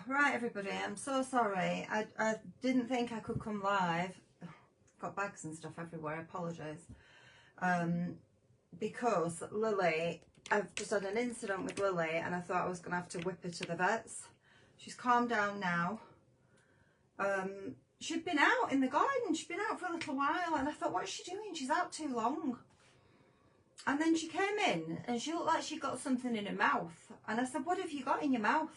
Right, everybody, I'm so sorry. I didn't think I could come live. Got bags and stuff everywhere, I apologise. Because Lily, I've just had an incident with Lily and I thought I was going to have to whip her to the vets. She's calmed down now. She'd been out in the garden, she'd been out for a little while, and I thought, what's she doing? She's out too long. And then she came in and she looked like she got something in her mouth. And I said, what have you got in your mouth?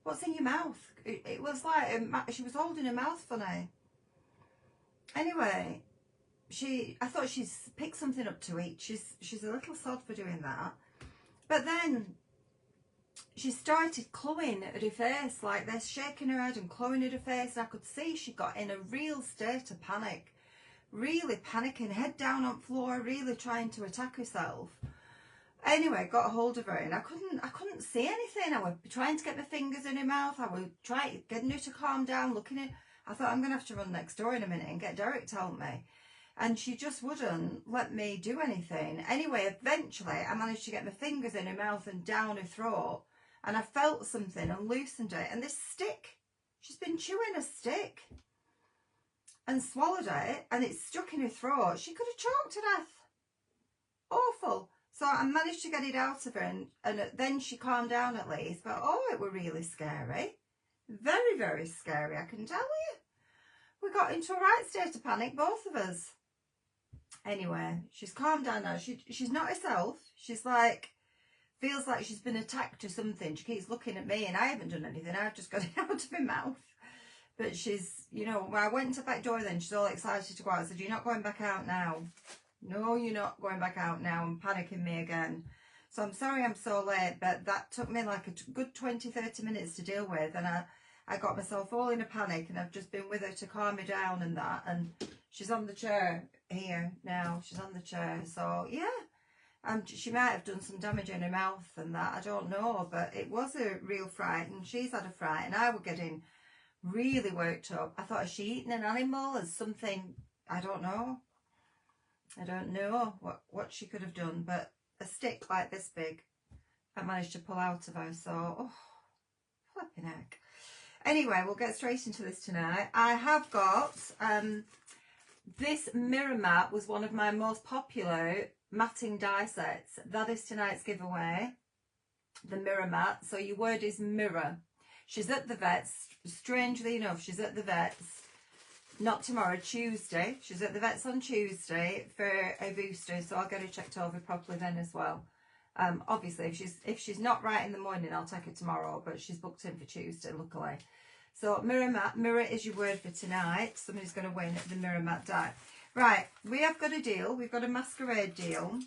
What's in your mouth? It was like she was holding her mouth funny. Anyway, I thought she's picked something up to eat. She's a little sod for doing that. But then she started clawing at her face like this, shaking her head and clawing at her face. And I could see she got in a real state of panic, really panicking, head down on floor, really trying to attack herself. Anyway, got a hold of her and I couldn't see anything. I was trying to get my fingers in her mouth. I was trying getting her to calm down, looking at. I thought, I'm going to have to run next door in a minute and get Derek to help me. And she just wouldn't let me do anything. Anyway, eventually I managed to get my fingers in her mouth and down her throat. And I felt something and loosened it. And this stick, she's been chewing a stick and swallowed it. And it's stuck in her throat. She could have choked to death. Awful. So I managed to get it out of her, and then she calmed down at least. But oh, it were really scary. Very, very scary, I can tell you. We got into a right state of panic, both of us. Anyway, she's calmed down now. She's not herself. She's like, feels like she's been attacked or something. She keeps looking at me and I haven't done anything. I've just got it out of her mouth. But she's, you know, when I went to the back door then, she's all excited to go out. I said, you're not going back out now. No, you're not going back out now, and panicking me again. So I'm sorry I'm so late, but that took me like a good 20-30 minutes to deal with, and I got myself all in a panic, and I've just been with her to calm me down and that, and she's on the chair here now. She's on the chair, so yeah. She might have done some damage in her mouth and that, I don't know, but it was a real fright, and she's had a fright, and I was getting really worked up. I thought, is she eating an animal? Is something, I don't know. I don't know what she could have done, but a stick like this big, I managed to pull out of her, so, oh, flipping heck. Anyway, we'll get straight into this tonight. I have got, this mirror mat was one of my most popular matting die sets. That is tonight's giveaway, the mirror mat. So your word is mirror. She's at the vets, strangely enough, she's at the vets. Not tomorrow, Tuesday. She's at the vets on Tuesday for a booster, so I'll get her checked over properly then as well. Obviously, if she's not right in the morning, I'll take her tomorrow, but she's booked in for Tuesday, luckily. So mirror is your word for tonight. Somebody's going to win the mirror mat die. Right, we have got a deal. We've got a Masquerade deal.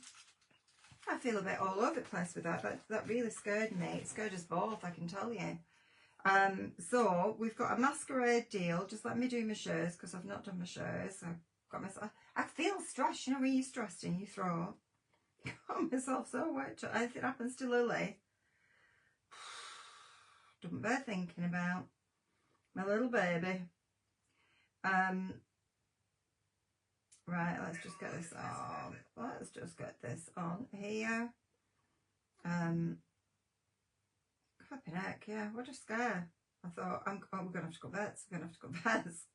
I feel a bit all over the place with that. That really scared me. It scared us both, I can tell you. So we've got a Masquerade deal. Just let me do my shares because I've not done my shares. I've got myself. I feel stressed. You know when you're stressed in your throat. Got myself so worked up. Anything happens to Lily, don't bear thinking about my little baby. Right, let's just get this on. Let's just get this on here. Flipping heck, yeah, what a scare. I thought, oh, we're going to have to go vets. We're going to have to go vets.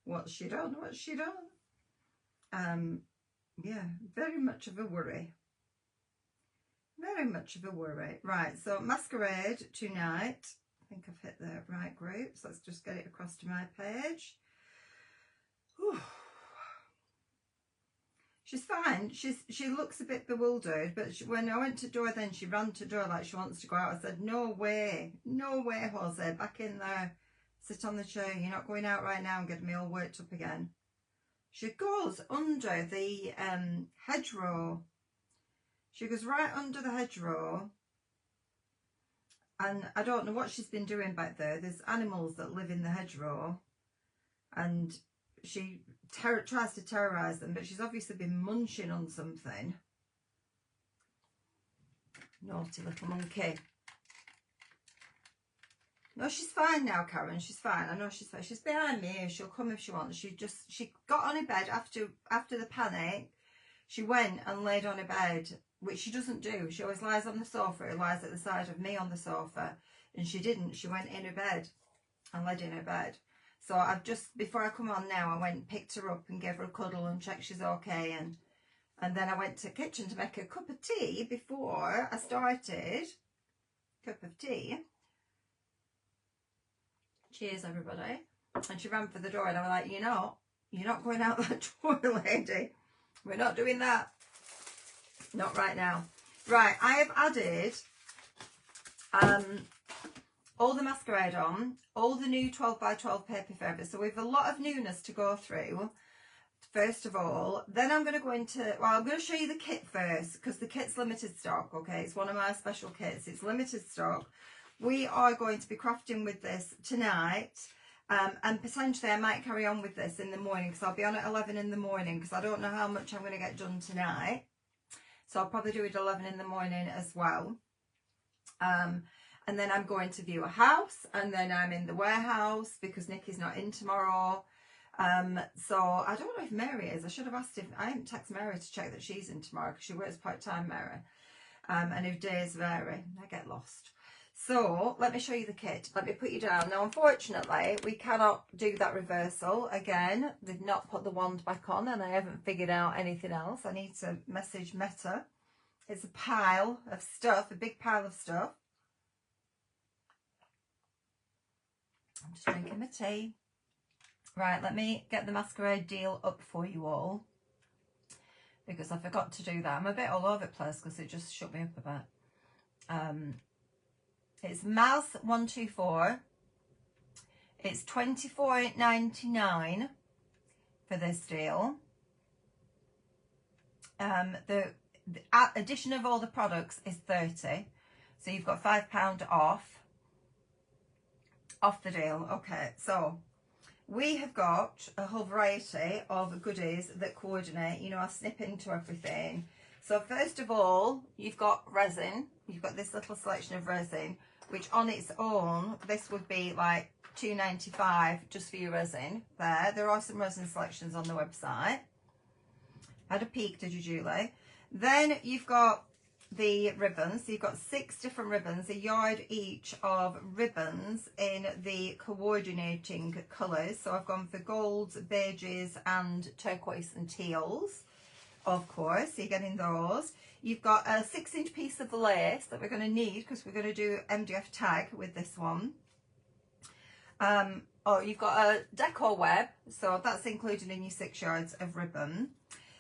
What's she done? What's she done? Yeah, very much of a worry. Very much of a worry. Right, so Masquerade tonight. I think I've hit the right groups. Let's just get it across to my page. Whew. She's fine. She looks a bit bewildered, but when I went to door then, she ran to door like she wants to go out. I said, no way, Jose, back in there, sit on the chair. You're not going out right now and getting me all worked up again. She goes under the hedgerow. She goes right under the hedgerow, and I don't know what she's been doing back there. There's animals that live in the hedgerow, and she tries to terrorise them, but she's obviously been munching on something. Naughty little monkey. No, she's fine now, Karen. She's fine. I know she's fine. She's behind me. She'll come if she wants. She got on her bed after the panic. She went and laid on her bed which she doesn't do. She always lies on the sofa, or lies at the side of me on the sofa, and she didn't. She went in her bed and laid in her bed. So I've just, before I come on now, I went and picked her up and gave her a cuddle and checked she's okay, and then I went to the kitchen to make a cup of tea before I started. Cup of tea. Cheers, everybody. And she ran for the door, and I was like, you're not going out that door, lady. We're not doing that. Not right now. Right, I have added all the Masquerade on, all the new 12 by 12 paper favourites. So we have a lot of newness to go through, first of all. Then I'm going to go into, well, I'm going to show you the kit first, because the kit's limited stock, okay? It's one of my special kits. It's limited stock. We are going to be crafting with this tonight, and potentially I might carry on with this in the morning, because I'll be on at 11 in the morning, because I don't know how much I'm going to get done tonight. So I'll probably do it at 11 in the morning as well. And then I'm going to view a house, and then I'm in the warehouse because Nikki's not in tomorrow. So I don't know if Mary is. I should have asked if, I haven't texted Mary to check that she's in tomorrow, because she works part-time, Mary. And if days vary, I get lost. So let me show you the kit. Let me put you down. Now, unfortunately, we cannot do that reversal again. They've not put the wand back on, and I haven't figured out anything else. I need to message Meta. It's a pile of stuff, a big pile of stuff. I'm just drinking my tea. Right, let me get the Masquerade deal up for you all, because I forgot to do that. I'm a bit all over the place because it just shut me up a bit. It's Mas 124. It's $24.99 for this deal. The addition of all the products is $30, so you've got £5 off the deal. Okay, so we have got a whole variety of goodies that coordinate. I snip into everything. So first of all, you've got resin. You've got this little selection of resin, which on its own, this would be like $2.95 just for your resin. There are some resin selections on the website. Had a peek, did you, Julie? Then you've got the ribbons. So you've got 6 different ribbons, a yard each of ribbons in the coordinating colours. So I've gone for golds, beiges and turquoise and teals, of course. So you're getting those. You've got a 6-inch piece of lace that we're going to need, because we're going to do MDF tag with this one. You've got a decor web, so that's included in your 6 yards of ribbon.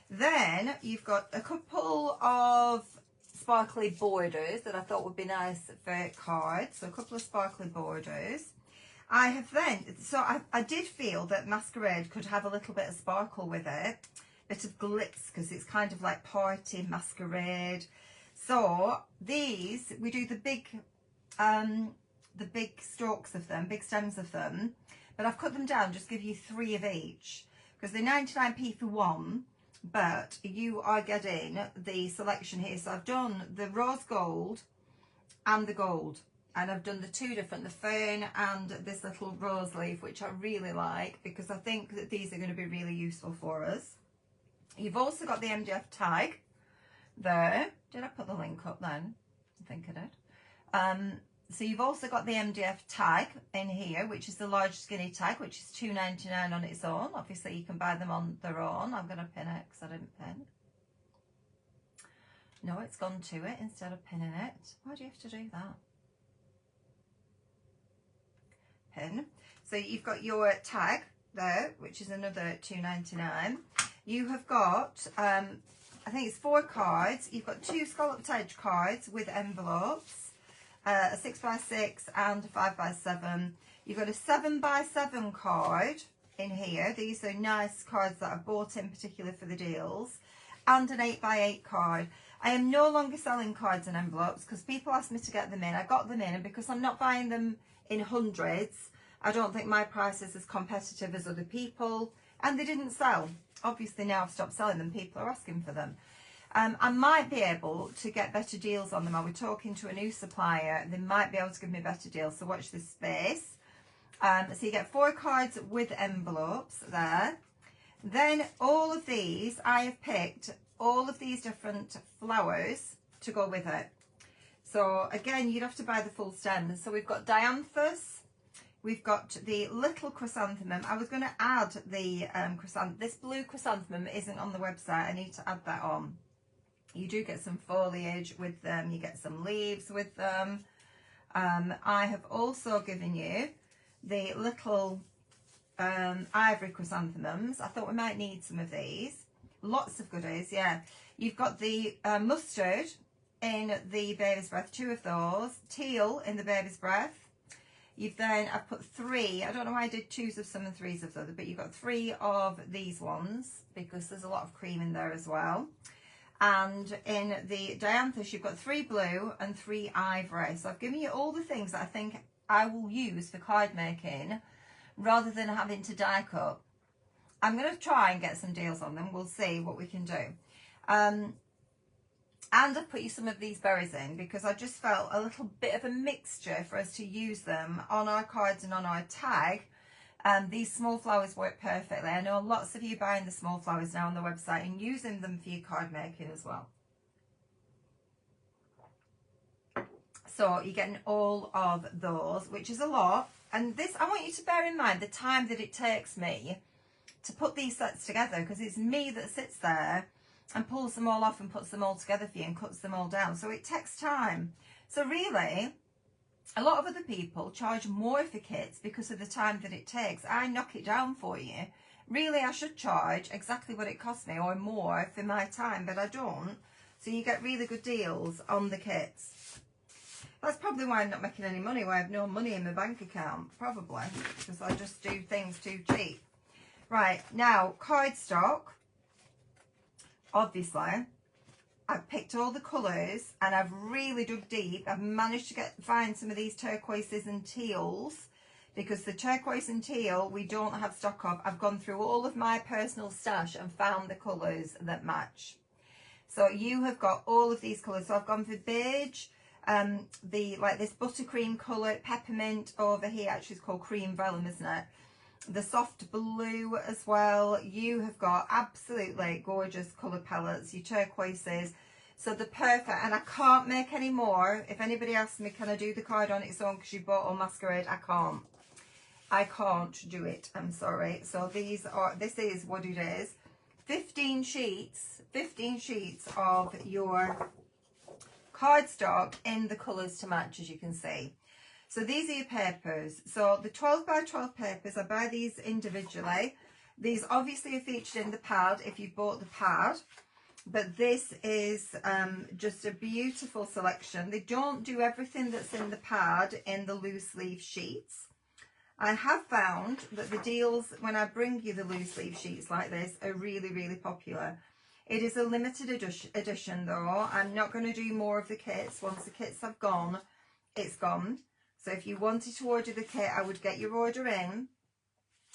Then you've got a couple of sparkly borders that I thought would be nice for cards. So a couple of sparkly borders. I have then, so I did feel that Masquerade could have a little bit of sparkle with it, bit of glitz, because it's kind of like party masquerade. So these, we do the big stalks of them, big stems of them, but I've cut them down, just give you 3 of each, because they're 99p for one. But you are getting the selection here. So I've done the rose gold and the gold, and I've done the 2 different, the fern and this little rose leaf, which I really like, because I think that these are going to be really useful for us. You've also got the MDF tag there. Did I put the link up then? I think I did. So you've also got the MDF tag in here, which is the large skinny tag, which is $2.99 on its own. Obviously, you can buy them on their own. I'm going to pin it because I didn't pin. No, it's gone to it instead of pinning it. Why do you have to do that? Pin. So you've got your tag there, which is another $2.99. You have got, I think it's 4 cards. You've got 2 scalloped edge cards with envelopes. A 6x6 and a 5x7. You've got a 7x7 card in here. These are nice cards that I bought in particular for the deals. And an 8x8 card. I am no longer selling cards and envelopes because people asked me to get them in. I got them in, and because I'm not buying them in hundreds, I don't think my price is as competitive as other people. And they didn't sell. Obviously now I've stopped selling them. People are asking for them. I might be able to get better deals on them. I was talking to a new supplier. They might be able to give me better deals. So watch this space. So you get 4 cards with envelopes there. Then all of these I have picked all of these different flowers to go with it. So again, you'd have to buy the full stems. So we've got dianthus, we've got the little chrysanthemum. I was going to add the this blue chrysanthemum isn't on the website. I need to add that on. You do get some foliage with them, you get some leaves with them. I have also given you the little ivory chrysanthemums. I thought we might need some of these. Lots of goodies, yeah. You've got the mustard in the baby's breath, 2 of those. Teal in the baby's breath. I've put 3. I don't know why I did 2s of some and 3s of the other, but you've got 3 of these ones because there's a lot of cream in there as well. And in the dianthus, you've got 3 blue and 3 ivory. So I've given you all the things that I think I will use for card making rather than having to die cut. I'm going to try and get some deals on them. We'll see what we can do. And I've put you some of these berries in because I just felt a little bit of a mixture for us to use them on our cards and on our tag. These small flowers work perfectly. I know lots of you buying the small flowers now on the website and using them for your card making as well. So you're getting all of those, which is a lot. And this, I want you to bear in mind the time that it takes me to put these sets together, because it's me that sits there and pulls them all off and puts them all together for you and cuts them all down. So it takes time. So really, a lot of other people charge more for kits because of the time that it takes. I knock it down for you. Really, I should charge exactly what it costs me or more for my time, but I don't. So you get really good deals on the kits. That's probably why I'm not making any money, why I have no money in my bank account, probably, because I just do things too cheap. Right, now, cardstock. Obviously, I've picked all the colours and I've really dug deep. I've managed to find some of these turquoises and teals, because the turquoise and teal we don't have stock of. I've gone through all of my personal stash and found the colours that match. So you have got all of these colours. So I've gone for beige, like this buttercream colour, peppermint over here, actually it's called cream vellum, isn't it? The soft blue as well. You have got absolutely gorgeous colour palettes, your turquoises. So the perfect, and I can't make any more. If anybody asks me, can I do the card on its own because you bought all Masquerade? I can't do it, I'm sorry. So this is what it is. 15 sheets of your cardstock in the colours to match, as you can see. So these are your papers. So the 12 by 12 papers, I buy these individually. These obviously are featured in the pad if you bought the pad. But this is just a beautiful selection. They don't do everything that's in the pad in the loose leaf sheets. I have found that the deals, when I bring you the loose leaf sheets like this, are really, really popular. It is a limited edition though. I'm not going to do more of the kits. Once the kits have gone, it's gone. So if you wanted to order the kit, I would get your order in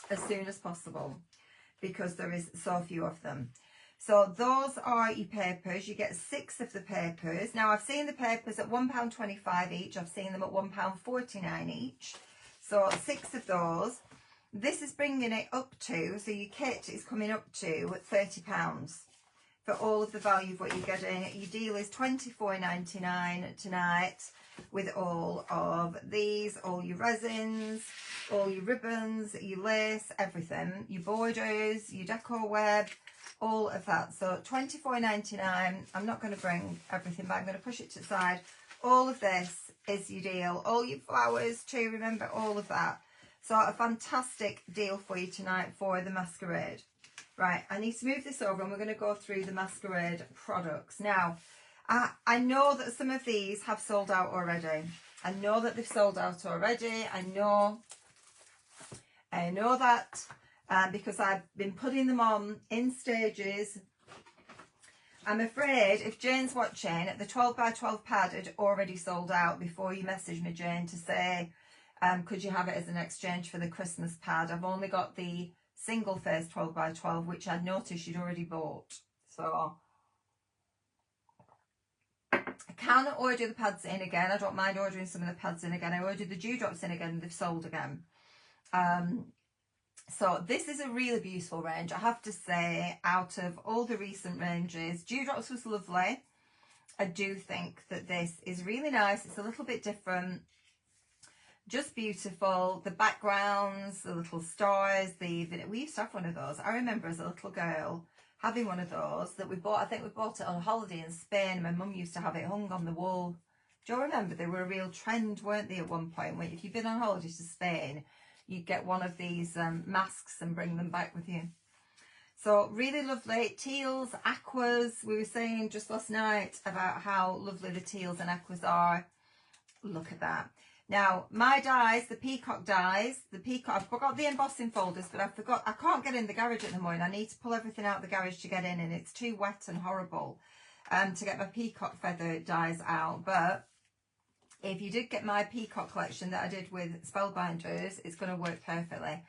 as soon as possible because there is so few of them. So those are your papers. You get 6 of the papers. Now I've seen the papers at £1.25 each. I've seen them at £1.49 each. So 6 of those. This is bringing it up to, so your kit is coming up to £30 for all of the value of what you're getting. Your deal is £24.99 tonight, with all of these, all your resins, all your ribbons, your lace, everything, your borders, your decor web, all of that. So £24.99. I'm not going to bring everything back. I'm going to push it to the side. All of this is your deal. All your flowers too, remember, all of that. So a fantastic deal for you tonight for the Masquerade. Right, I need to move this over and we're going to go through the Masquerade products. Now, I know that some of these have sold out already. I know that they've sold out already. I know that because I've been putting them on in stages. I'm afraid if Jane's watching, the 12 by 12 pad had already sold out before you messaged me, Jane, to say, could you have it as an exchange for the Christmas pad? I've only got the single face 12 by 12, which I'd noticed you'd already bought. So I can order the pads in again. I don't mind ordering some of the pads in again. I ordered the dewdrops in again and they've sold again. So this is a really beautiful range, I have to say. Out of all the recent ranges, Dewdrops was lovely. I do think that this is really nice. It's a little bit different, just beautiful. The backgrounds, the little stars, we used to have one of those. I remember as a little girl having one of those that we bought. I think we bought it on a holiday in Spain. My mum used to have it hung on the wall. Do you remember? They were a real trend, weren't they, at one point? When, if you've been on holiday to Spain, you'd get one of these masks and bring them back with you. So really lovely. Teals, aquas. We were saying just last night about how lovely the teals and aquas are. Look at that. Now, my dies, the peacock dies, I've got the embossing folders, but I can't get in the garage at the moment. I need to pull everything out of the garage to get in, and it's too wet and horrible to get my peacock feather dies out. But if you did get my peacock collection that I did with Spellbinders, it's going to work perfectly.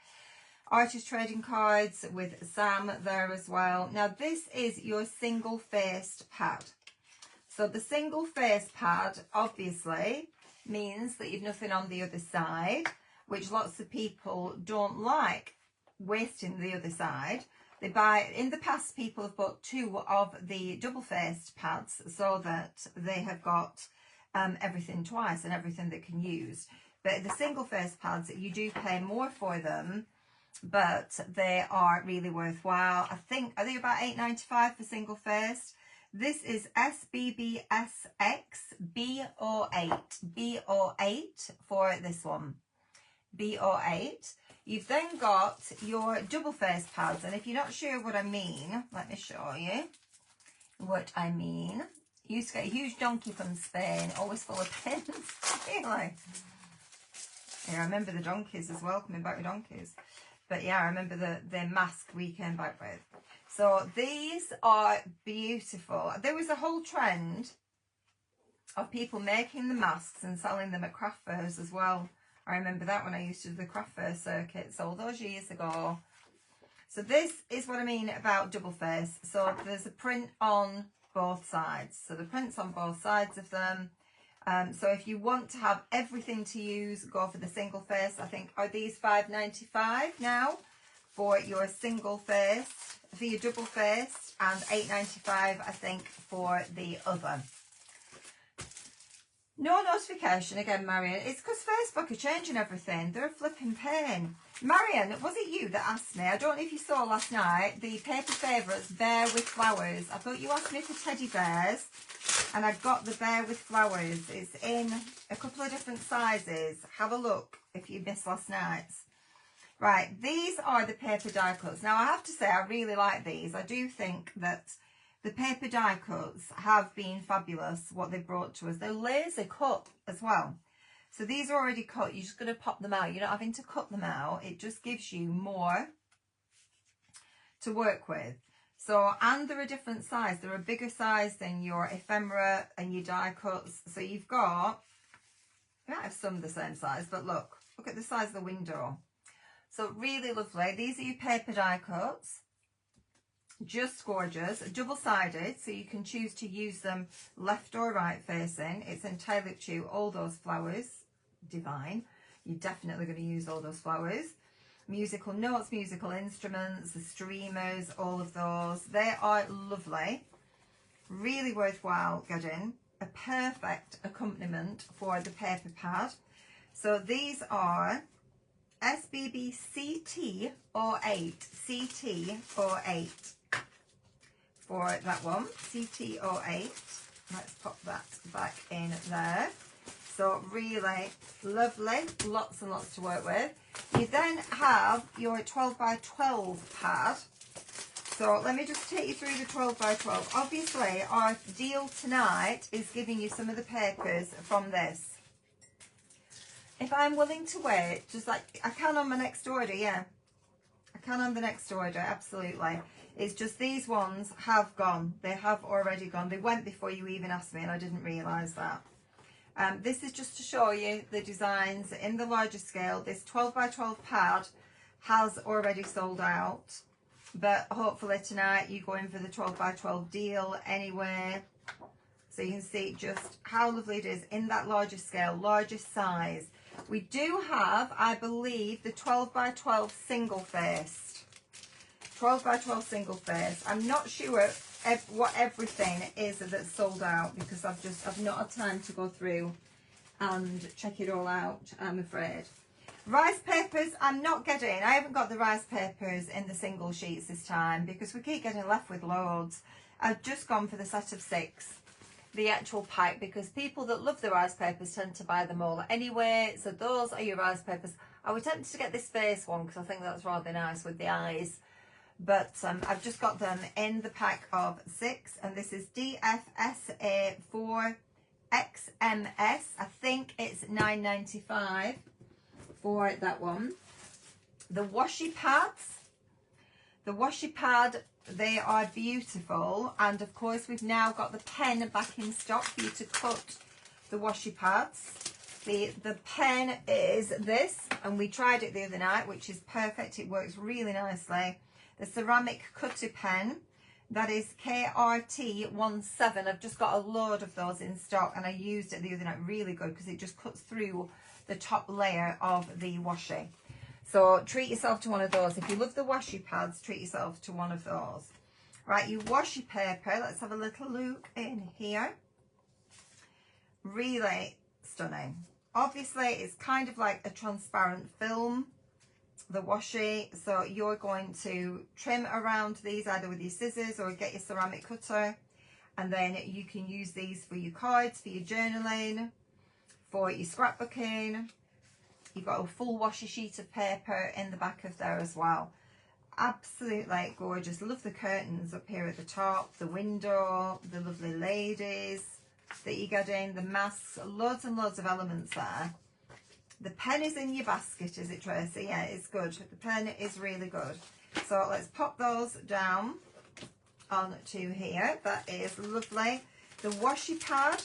Artist trading cards with Sam there as well. Now, this is your single-faced pad. So the single-faced pad, obviously, means that you've nothing on the other side, which lots of people don't like wasting the other side. They buy, in the past, people have bought 2 of the double-faced pads so that they have got everything twice and everything they can use. But the single-faced pads, you do pay more for them, but they are really worthwhile. I think, are they about $8.95 for single-faced? This is SBBSX BO8. BO8 for this one. BO8. You've then got your double-faced pads. And if you're not sure what I mean, let me show you what I mean. You used to get a huge donkey from Spain, always full of pins. Really? Yeah, I remember the donkeys as well, coming back with donkeys. But yeah, I remember the mask we came back with. So these are beautiful. There was a whole trend of people making the masks and selling them at craft fairs as well. I remember that when I used to do the craft fair circuits all those years ago. So this is what I mean about double face. So there's a print on both sides. So the print's on both sides of them. So if you want to have everything to use, go for the single face. I think, are these $5.95 now for your single face, for your double face, and $8.95 I think for the other. No notification again, Marion. It's because Facebook are changing everything. They're a flipping pain. Marion, was it you that asked me? I don't know if you saw last night the Paper Favourites Bear with Flowers. I thought you asked me for teddy bears, and I got the Bear with Flowers. It's in a couple of different sizes. Have a look if you missed last night's. Right, these are the paper die cuts. Now, I have to say I really like these. I do think that the paper die cuts have been fabulous, what they've brought to us. They're laser cut as well. So these are already cut. You're just going to pop them out. You're not having to cut them out. It just gives you more to work with. So, and they're a different size. They're a bigger size than your ephemera and your die cuts. So you've got, you might have some the same size, but look at the size of the window. So really lovely. These are your paper die cuts. Just gorgeous. Double-sided, so you can choose to use them left or right facing. It's entirely up to you. All those flowers, divine. You're definitely going to use all those flowers. Musical notes, musical instruments, the streamers, all of those. They are lovely. Really worthwhile getting. A perfect accompaniment for the paper pad. So these are SBB CT08. CT08 for that one. CT08. Let's pop that back in there. So really lovely. Lots and lots to work with. You then have your 12 by 12 pad. So let me just take you through the 12 by 12. Obviously, our deal tonight is giving you some of the papers from this. If I'm willing to wait, just like I can on my next order, yeah. I can on the next order, absolutely. It's just these ones have gone. They have already gone. They went before you even asked me, and I didn't realise that. This is just to show you the designs in the larger scale. This 12 by 12 pad has already sold out, but hopefully tonight you go in for the 12 by 12 deal anyway. So you can see just how lovely it is in that larger scale, larger size. We do have, I believe, the 12 by 12 single faced. 12 by 12 single faced. I'm not sure what everything is that's sold out because I've not had time to go through and check it all out, I'm afraid. Rice papers, I'm not getting. I haven't got the rice papers in the single sheets this time because we keep getting left with loads. I've just gone for the set of 6. The actual pack, because people that love the rice papers tend to buy them all anyway. So those are your rice papers. I was tempted to get this face one because I think that's rather nice with the eyes, but I've just got them in the pack of 6, and this is DFSA 4 XMS. I think it's $9.95 for that one. The washi pads, they are beautiful, and of course we've now got the pen back in stock for you to cut the washi pads. The pen is this, and we tried it the other night, which is perfect. It works really nicely. The ceramic cutter pen, that is KRT17. I've just got a load of those in stock, and I used it the other night. Really good because it just cuts through the top layer of the washi. So treat yourself to one of those. If you love the washi pads, treat yourself to one of those. Right, your washi paper, let's have a little look in here. Really stunning. Obviously, it's kind of like a transparent film, the washi. So you're going to trim around these either with your scissors or get your ceramic cutter. And then you can use these for your cards, for your journaling, for your scrapbooking. You've got a full washi sheet of paper in the back of there as well. Absolutely gorgeous. Love the curtains up here at the top, the window, the lovely ladies that you're getting, the masks, loads and loads of elements there. The pen is in your basket, is it, Tracy? Yeah, it's good. The pen is really good. So let's pop those down onto here. That is lovely. The washi pad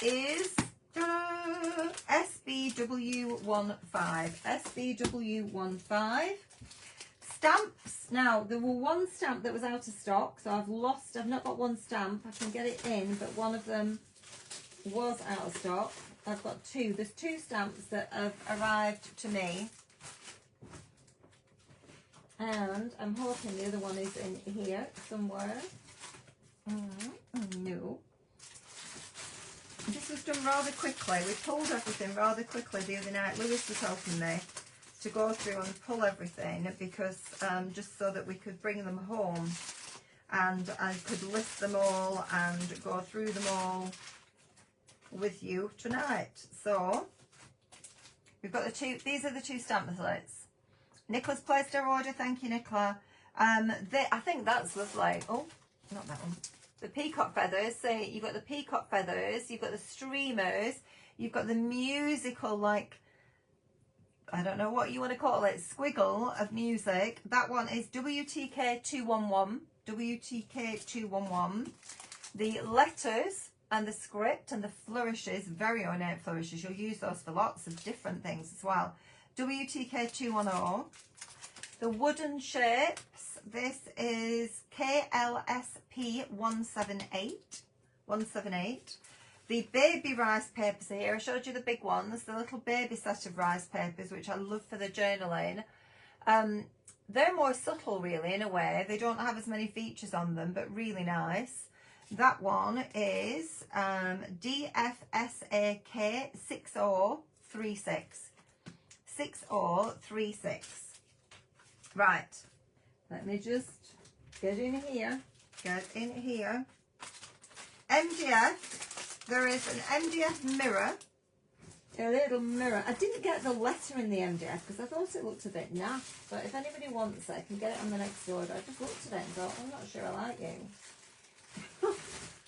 is SBW15. SBW15. Stamps. Now, there were one stamp that was out of stock, so I've not got one stamp. I can get it in, but one of them was out of stock. I've got 2. There's 2 stamps that have arrived to me. And I'm hoping the other one is in here somewhere. No. This was done rather quickly. We pulled everything rather quickly the other night. Lewis was helping me to go through and pull everything because just so that we could bring them home and I could list them all and go through them all with you tonight. So we've got the 2. These are the 2 stamp leaflets. Nicola's placed her order. Thank you, Nicola. I think that's lovely. Oh, not that one. The peacock feathers. So you've got the peacock feathers, you've got the streamers, you've got the musical, like, I don't know what you want to call it, squiggle of music. That one is WTK211. WTK211. The letters and the script and the flourishes, very ornate flourishes. You'll use those for lots of different things as well. WTK210. The wooden shapes. This is KLSP178. 178. The baby rice papers here. I showed you the big ones, the little baby set of rice papers, which I love for the journaling. They're more subtle, really, in a way. They don't have as many features on them, but really nice. That one is DFSAK 6036. 6036. Right. Let me just get in here. Get in here. MDF. There is an MDF mirror. A little mirror. I didn't get the letter in the MDF because I thought it looked a bit naff. But if anybody wants it, I can get it on the next order. I just looked at it and thought, I'm not sure I like you.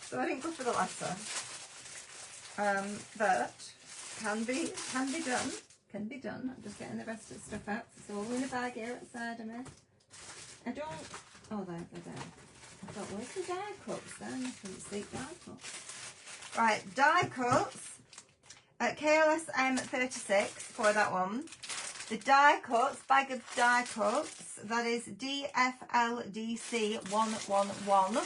So I didn't go for the letter. But can be done. Can be done. I'm just getting the rest of the stuff out. It's all in a bag here outside of me. I don't. Oh, they're there. I thought, where's the die cuts then? I couldn't see die cuts. Right, die cuts. At KLSM 36 for that one. The die cuts, bag of die cuts, that is DFLDC 111.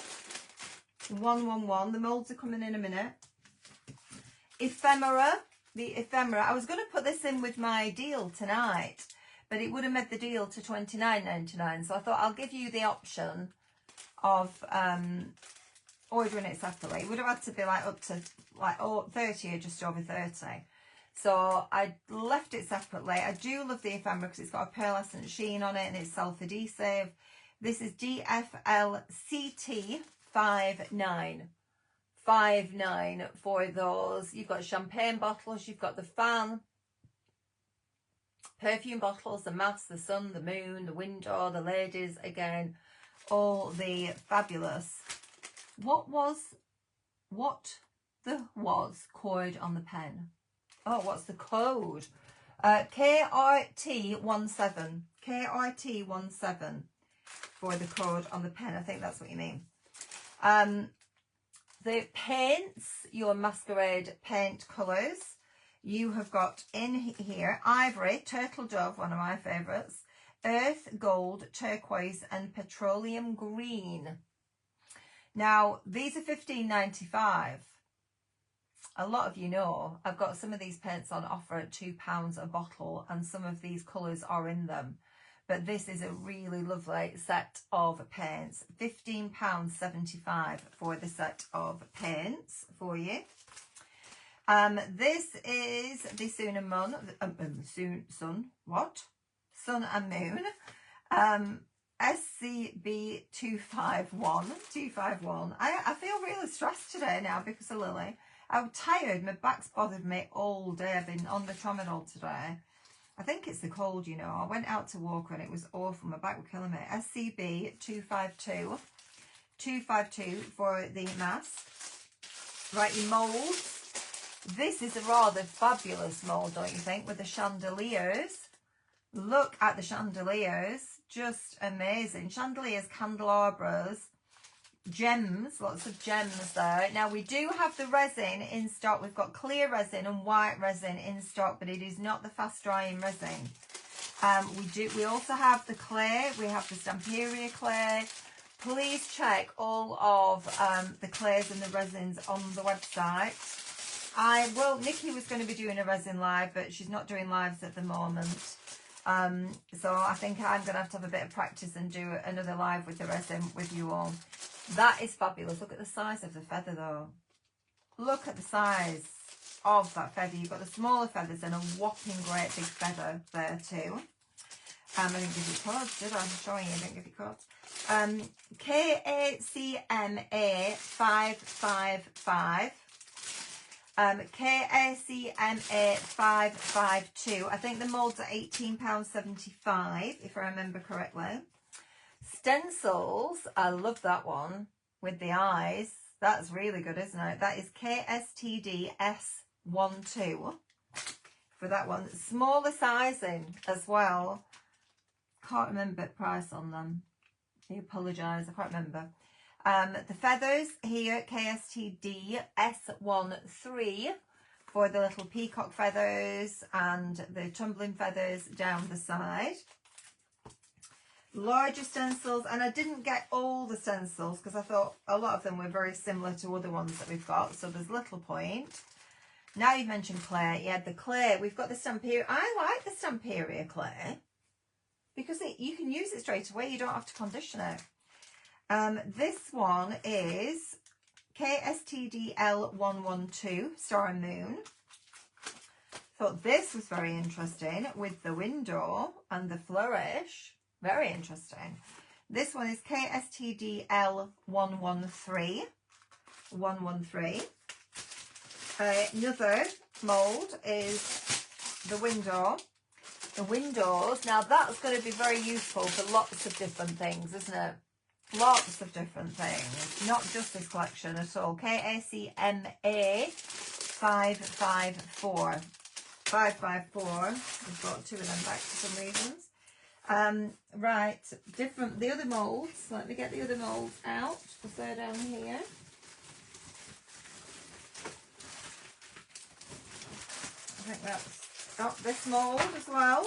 111. The moulds are coming in a minute. Ephemera. the ephemera. I was going to put this in with my deal tonight, but it would have made the deal to $29.99. So I thought I'll give you the option of ordering it separately. It would have had to be like up to like 30 or just over 30. So I left it separately. I do love the ephemera because it's got a pearlescent sheen on it and it's self-adhesive. This is DFLCT 59 for those. You've got champagne bottles, you've got the fan, perfume bottles, the maths, the sun, the moon, the window, the ladies, again, all the fabulous. What the code on the pen? Oh, what's the code? KRT17. KRT17 for the code on the pen. I think that's what you mean. The paints, your Masquerade paint colours, you have got in here ivory, turtle dove, one of my favourites, earth, gold, turquoise and petroleum green. Now, these are $15.95. A lot of you know I've got some of these paints on offer at £2 a bottle and some of these colours are in them. But this is a really lovely set of paints. £15.75 for the set of paints for you. This is the Sun and Moon. Sun and Moon. SCB 251. I feel really stressed today now because of Lily. I'm tired. My back's bothered me all day. I've been on the tramadol today. I think it's the cold, you know. I went out to walk and it was awful. My back was killing me. SCB 252 for the mask. Right, your moulds. This is a rather fabulous mould, don't you think, with the chandeliers. Look at the chandeliers. Just amazing. Chandeliers, candelabras, gems, lots of gems there. Now, we do have the resin in stock. We've got clear resin and white resin in stock, but it is not the fast drying resin. We also have the clay. We have the Stamperia clay. Please check all of the clays and the resins on the website. Nikki was going to be doing a resin live, but she's not doing lives at the moment. So I think I'm going to have a bit of practice and do another live with the resin with you all. That is fabulous. Look at the size of the feather though. Look at the size of that feather. You've got the smaller feathers and a whopping great big feather there too. I didn't give you cards, did I? I'm showing you, I didn't give you cards. KACMA 555. KACMA 552. I think the moulds are £18.75 if I remember correctly. Stencils, I love that one with the eyes. That's really good, isn't it? That is KSTD S12 for that one. Smaller sizing as well. Can't remember the price on them. I apologise, I can't remember. The feathers here, KSTD S13 for the little peacock feathers and the tumbling feathers down the side. Larger stencils, and I didn't get all the stencils because I thought a lot of them were very similar to other ones that we've got, so there's little point. Now you've mentioned clay. Yeah, the clay, we've got the Stamperia. I like the Stamperia clay because you can use it straight away, you don't have to condition it. This one is KSTDL112, Star and Moon. Thought this was very interesting with the window and the flourish. Very interesting. This one is KSTDL113. 113. Another mould is the window. The windows. Now that's going to be very useful for lots of different things, isn't it? Lots of different things. Not just this collection at all. KACMA 554. 554. We've got two of them back for some reasons. Right, the other moulds. Let me get the other moulds out because they're down here. I think that's got this mould as well.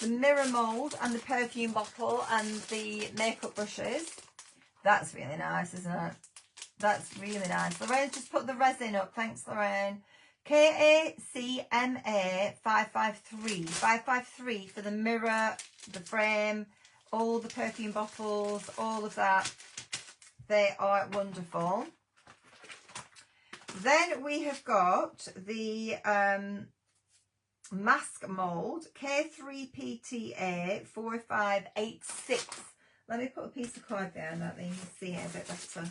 The mirror mould and the perfume bottle and the makeup brushes. That's really nice, isn't it? That's really nice. Lorraine just put the resin up. Thanks, Lorraine. KACMA 553. 553 for the mirror, the frame, all the perfume bottles, all of that. They are wonderful. Then we have got the mask mould, K3PTA 4586. Let me put a piece of card behind that, then you can see it a bit better.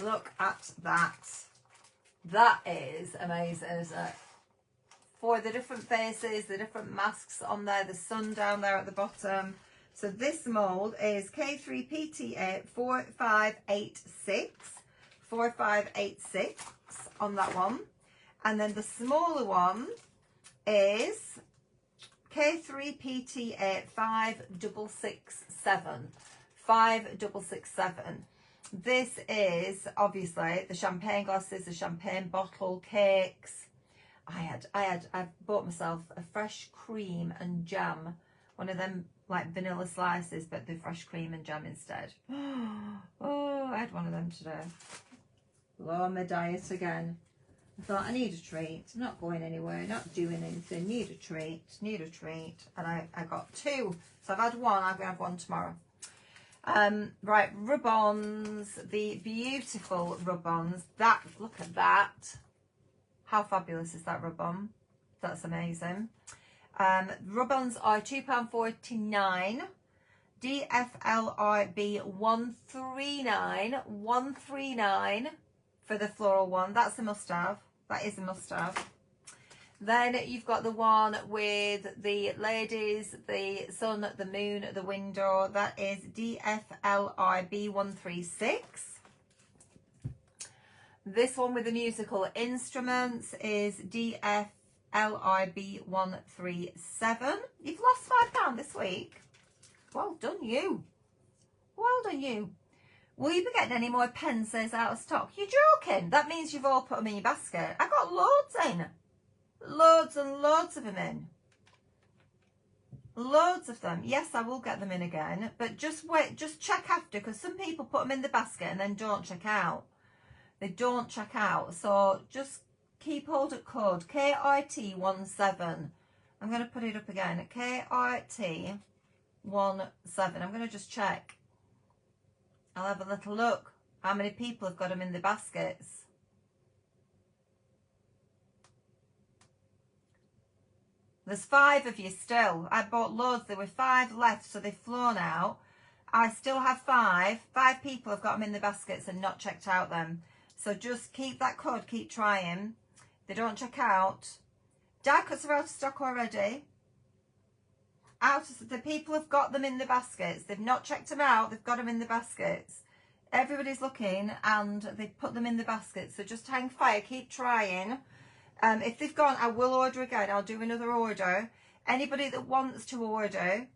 Look at that. That is amazing, isn't it? For the different faces, the different masks on there, the sun down there at the bottom. So this mould is K3PTA 4586. 4586 on that one. And then the smaller one is K3PTA 5667. 5667. This is obviously the champagne glasses, the champagne bottle, cakes. I bought myself a fresh cream and jam, one of them like vanilla slices, but the fresh cream and jam instead. Oh, I had one of them today. Lower my diet again. I thought I need a treat. I'm not going anywhere, not doing anything. Need a treat, need a treat. And I got two. So I've had one. I'm going to have one tomorrow. Right, rub-ons. The beautiful rub-ons. That, look at that. How fabulous is that rub-on? That's amazing. Rub-ons are £2.49. DFLRB 139. 139 for the floral one. That's a must-have. That is a must-have. Then you've got the one with the ladies, the sun, the moon, the window. That is DFLRB 136. This one with the musical instruments is DFLRB 137. You've lost £5 this week. Well done you. Well done you. Will you be getting any more pencils out of stock? You're joking. That means you've all put them in your basket. I got loads in. Loads and loads of them in. Loads of them. Yes, I will get them in again. But just wait. Just check after. Because some people put them in the basket and then don't check out. They don't check out. So just keep hold of code. KRT17. I'm going to put it up again. KRT17. I'm going to just check. I'll have a little look. How many people have got them in the baskets? There's 5 of you still. I bought loads. There were 5 left, so they've flown out. I still have 5. 5 people have got them in the baskets and not checked out them. So just keep that code. Keep trying. They don't check out. Die cuts are out of stock already. The people have got them in the baskets. They've not checked them out. They've got them in the baskets. Everybody's looking and they've put them in the baskets. So just hang fire. Keep trying. If they've gone, I will order again. I'll do another order. Anybody that wants to order,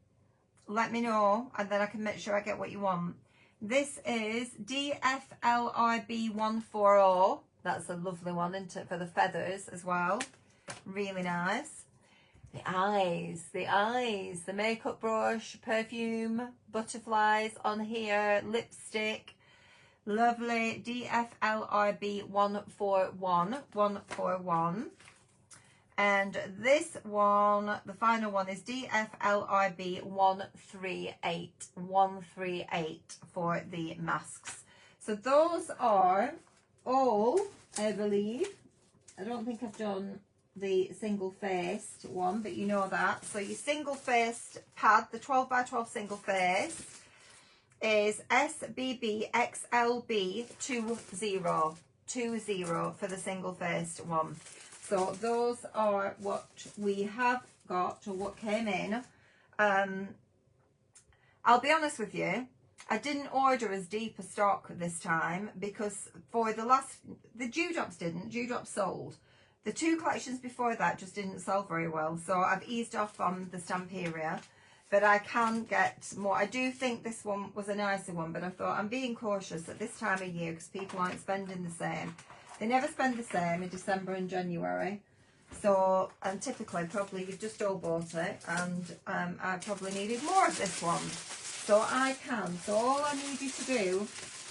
let me know, and then I can make sure I get what you want. This is DFLRB 140. That's a lovely one, isn't it? For the feathers as well. Really nice. The eyes, the makeup brush, perfume, butterflies on here, lipstick. Lovely. DFLRB 141. And this one, the final one, is DFLRB 138 for the masks. So those are all, I believe. I don't think I've done the single-faced one, but you know that. So your single-faced pad, the 12 by 12 single-face, is SBBXLB 20 for the single-faced one. So those are what we have got, or what came in. I'll be honest with you, I didn't order as deep a stock this time because for the dewdrops dewdrops sold. The 2 collections before that just didn't sell very well. So I've eased off on the Stamperia. But I can get more. I do think this one was a nicer one, but I thought I'm being cautious at this time of year because people aren't spending the same. They never spend the same in December and January. So, and typically, probably you've just all bought it, and I probably needed more of this one. So I can. So all I need you to do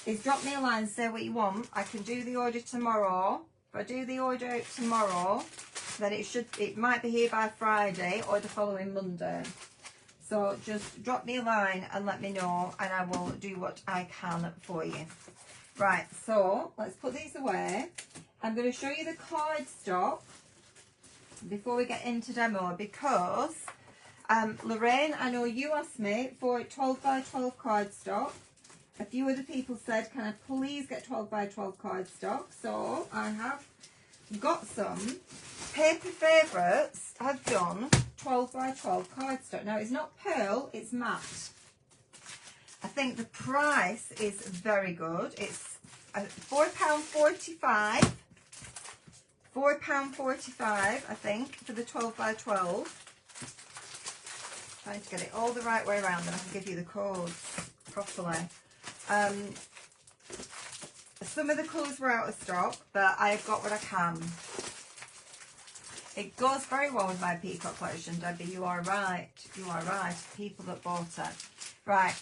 is drop me a line, say what you want. I can do the order tomorrow, If I do the order tomorrow, then it might be here by Friday or the following Monday. So just drop me a line and let me know, and I will do what I can for you. Right, so let's put these away. I'm going to show you the cardstock before we get into demo, because Lorraine, I know you asked me for 12 by 12 cardstock. A few other people said, can I please get 12 by 12 cardstock? So I have got some. Paper Favourites have done 12 by 12 cardstock. Now it's not pearl, it's matte. I think the price is very good. It's £4.45. £4.45, I think, for the 12 by 12. Trying to get it all the right way around, and I can give you the code properly. Some of the colours were out of stock, but I've got what I can. It goes very well with my peacock collection, Debbie. You are right. You are right. People that bought it. Right.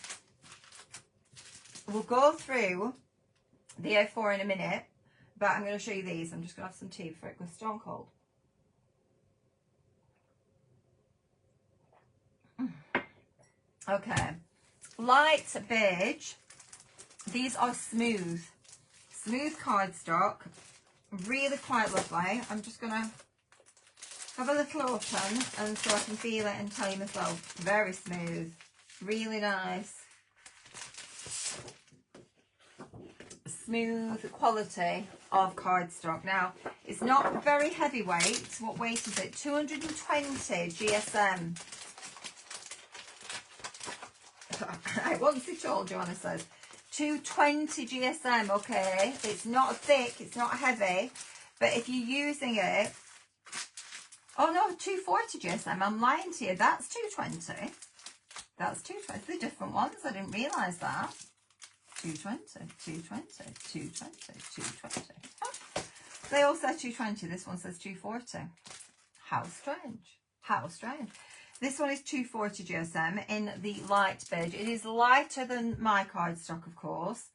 We'll go through the A4 in a minute, but I'm going to show you these. I'm just going to have some tea before it goes stone cold. Okay. Light beige. These are smooth. Smooth cardstock. Really quite lovely. I'm just going to have a little open and so I can feel it and tell you myself. Very smooth. Really nice. Smooth quality of cardstock. Now, it's not very heavyweight. What weight is it? 220 GSM. I once he told you, Anna says. 220 GSM, okay. It's not thick, it's not heavy, but if you're using it, oh no, 240 GSM, I'm lying to you, that's 220. That's 220, they're different ones, I didn't realise that. 220, 220, 220, 220. Oh, they all say 220, this one says 240. How strange, how strange. This one is 240 GSM in the light beige. It is lighter than my cardstock, of course.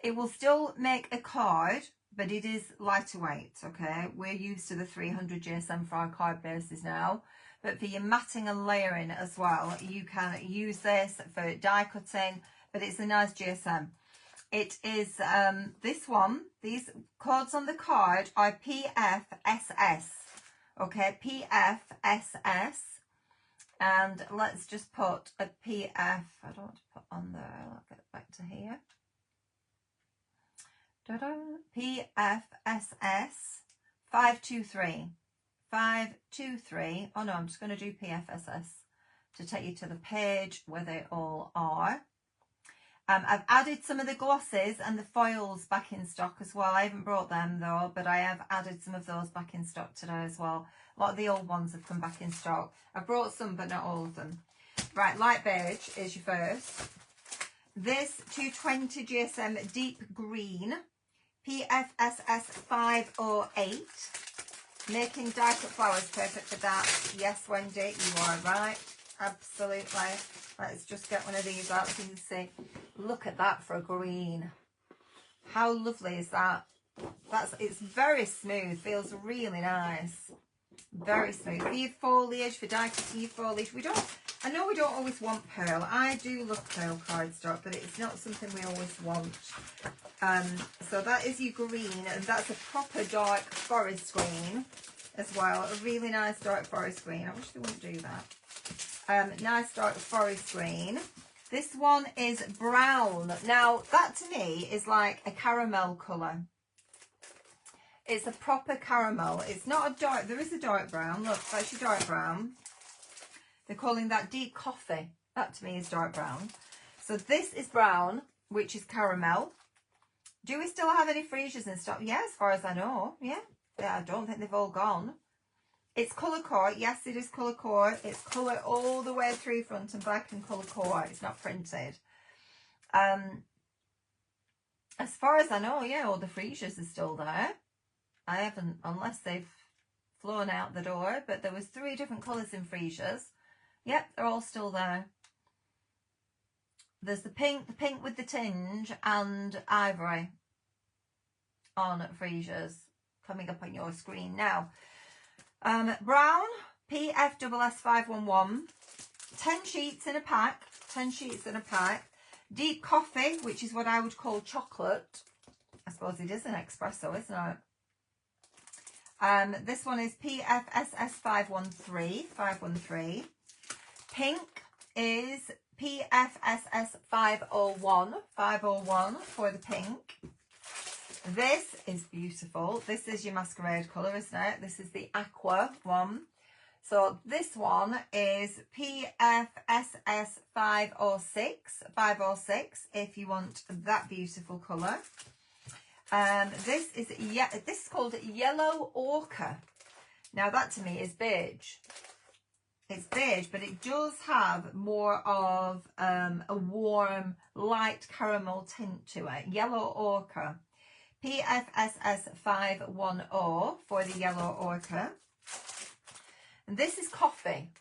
It will still make a card, but it is lighter weight, okay? We're used to the 300 GSM for our card bases now. But for your matting and layering as well, you can use this for die cutting, but it's a nice GSM. It is this one. These codes on the card are PFSS, okay? PFSS. And let's just put a PF, I don't want to put on there, I'll get back to here. PFSS 523. 523. Oh no, I'm just going to do PFSS to take you to the page where they all are. I've added some of the glosses and the foils back in stock as well. I haven't brought them though, but I have added some of those back in stock today as well. A lot of the old ones have come back in stock. I've brought some, but not all of them. Right, light beige is your first. This 220 GSM deep green, PFSS 508. Making die cut flowers, perfect for that. Yes, Wendy, you are right. Absolutely. Let's just get one of these out so you can see. Look at that for a green. How lovely is that? It's very smooth, feels really nice. Very smooth. For your foliage, for die cutting your foliage, I know we don't always want pearl. I do love pearl cardstock, but it's not something we always want. So that is your green, and that's a proper dark forest green as well. A really nice dark forest green. I wish they wouldn't do that. Nice dark forest green. This one is brown. Now, that to me is like a caramel colour. It's a proper caramel. It's not a dark, there is a dark brown. Look, that's your dark brown. They're calling that deep coffee. That to me is dark brown. So this is brown, which is caramel. Do we still have any freesias in stock? Yeah, as far as I know. Yeah, I don't think they've all gone. It's colour core. Yes, it is colour core. It's colour all the way through front and back and colour core. It's not printed. As far as I know, yeah, all the freesias are still there. I haven't, unless they've flown out the door, but there was 3 different colours in freesias. Yep, they're all still there. There's the pink with the tinge, and ivory on freesias. coming up on your screen now. Brown, PFSS511, 10 sheets in a pack, 10 sheets in a pack. Deep coffee, which is what I would call chocolate. I suppose it is an espresso, isn't it? This one is PFSS513. Pink is PFSS501 for the pink. This is beautiful. This is your Masquerade colour, isn't it? This is the aqua one. So this one is PFSS506 if you want that beautiful colour. This is called yellow ochre. Now that to me is beige. It's beige, but it does have more of a warm, light caramel tint to it. Yellow ochre. PFSS510 for the yellow ochre. And this is coffee.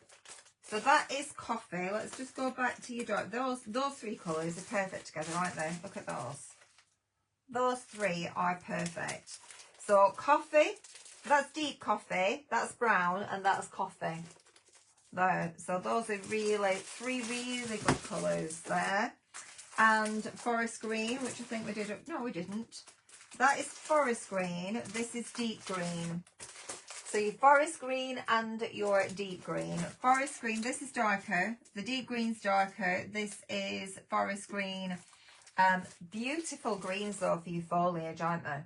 So that is coffee. Let's just go back to your dark. Those three colours are perfect together, aren't they? Look at those. Those three are perfect. So coffee, that's deep coffee, that's brown, and that's coffee. There. So those are really three really good colours there. And forest green, which I think we did. No, we didn't. That is forest green. This is deep green. So your forest green and your deep green. Forest green, this is darker. The deep green's darker. This is forest green. Beautiful greens though for your foliage, aren't they?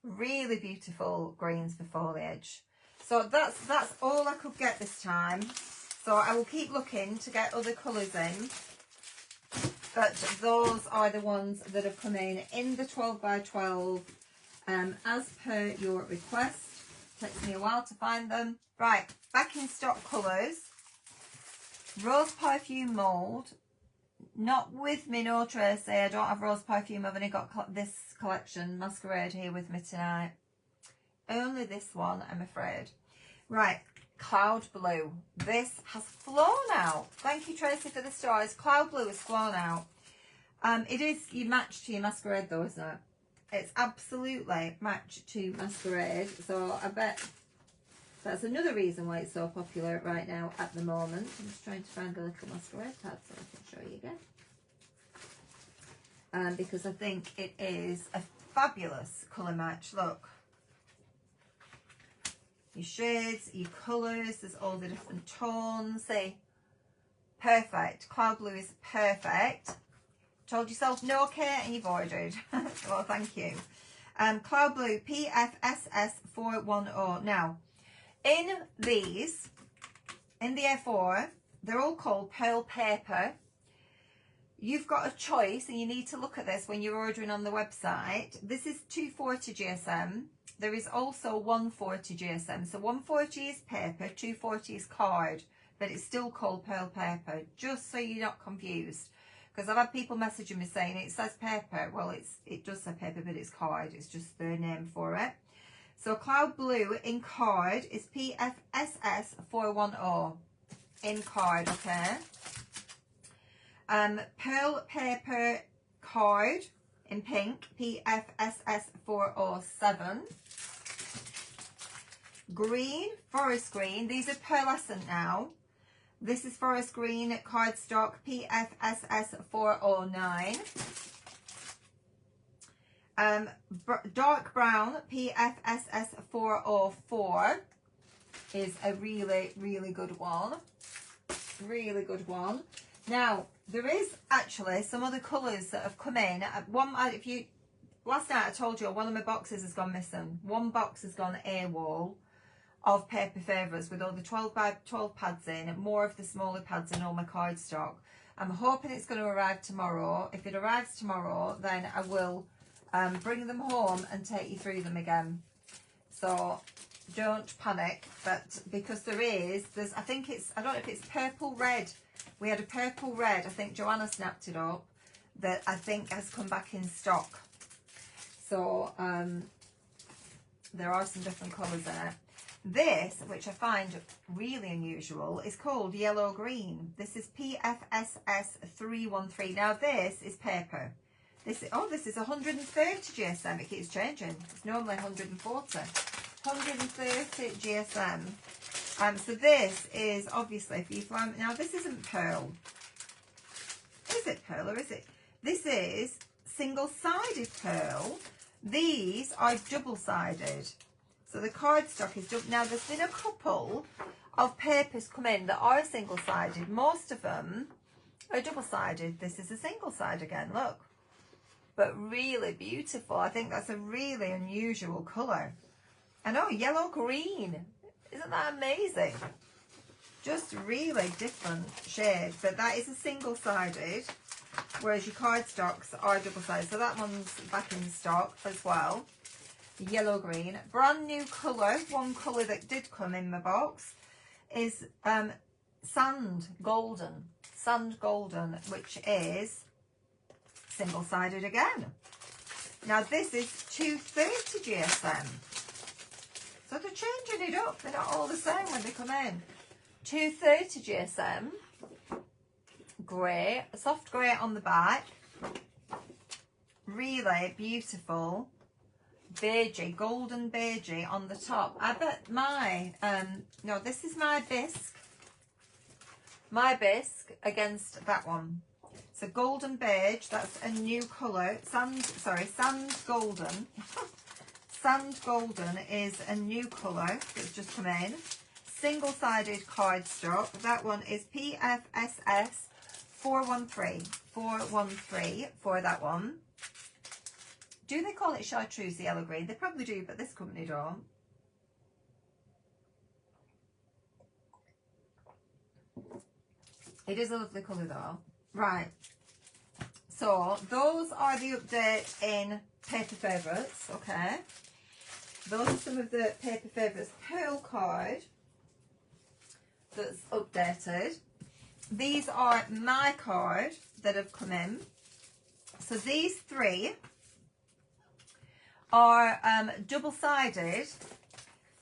Really beautiful greens for foliage. So that's all I could get this time. So I will keep looking to get other colours in. But those are the ones that have come in the 12 by 12 as per your request. Takes me a while to find them. Right, back in stock colours. Rose perfume mould. Not with me, no Tracy. I don't have rose perfume. I've only got this collection, Masquerade, here with me tonight. Only this one, I'm afraid. Right, cloud blue. This has flown out. Thank you, Tracy, for the stars. Cloud blue has flown out. It is your match to your Masquerade, though, isn't it? It's absolutely match to Masquerade. So I bet that's another reason why it's so popular right now at the moment. I'm just trying to find a little Masquerade pad so I can show you again. Because I think it is a fabulous colour match. Look. Your shades, your colours, there's all the different tones. See? Perfect. Cloud blue is perfect. Told yourself no care and you've ordered. Well, thank you. Cloud blue, PFSS410. Now, in these, in the A4, they're all called pearl paper. You've got a choice, and you need to look at this when you're ordering on the website. This is 240 GSM. There is also 140 GSM. So 140 is paper, 240 is card, but it's still called pearl paper, just so you're not confused. Because I've had people messaging me saying it says paper. Well, it does say paper, but it's card. It's just their name for it. So cloud blue in card is PFSS410 in card, okay? Pearl paper card in pink, PFSS407. Green, forest green. These are pearlescent now. This is forest green cardstock, PFSS409. Dark brown, PFSS404 is a really, really good one. Really good one. Now, there is actually some other colours that have come in. Last night I told you one of my boxes has gone missing. One box has gone AWOL of paper favourites with all the 12 by 12 pads in, more of the smaller pads in all my cardstock. I'm hoping it's going to arrive tomorrow. If it arrives tomorrow, then I will bring them home and take you through them again. So don't panic, but because there's I think it's, I don't know if it's purple red. We had a purple red, I think Joanna snapped it up, that I think has come back in stock. So there are some different colours in it. This, which I find really unusual, is called yellow green. This is PFSS313. Now this is paper. This is 130 GSM. It keeps changing. It's normally 140. 130 GSM. So this is obviously for you flying. Now this isn't pearl. Is it pearl or is it? This is single-sided pearl. These are double-sided. So the cardstock is double. Now there's been a couple of papers come in that are single-sided. Most of them are double-sided. This is a single-side again, look. But really beautiful. I think that's a really unusual colour. I know, yellow green. Isn't that amazing? Just really different shades. But that is a single-sided, whereas your cardstocks are double-sided. So that one's back in stock as well. Yellow green. Brand new colour. One colour that did come in my box is sand golden. Sand golden, which is single-sided again. Now this is 230 GSM. So they're changing it up. They're not all the same when they come in. 230 GSM. Grey. Soft grey on the back. Really beautiful. Beigey. Golden beigey on the top. I bet my... no, this is my bisque. My bisque against that one. So golden beige, that's a new colour. Sand golden. Sand golden is a new colour that's just come in. Single-sided cardstock. That one is PFSS 413. 413 for that one. Do they call it chartreuse yellow green? They probably do, but this company don't. It is a lovely colour though. Right. So those are the updates in paper favourites, okay? Those are some of the paper favourites pearl card that's updated. These are my card that have come in. So these three are double-sided,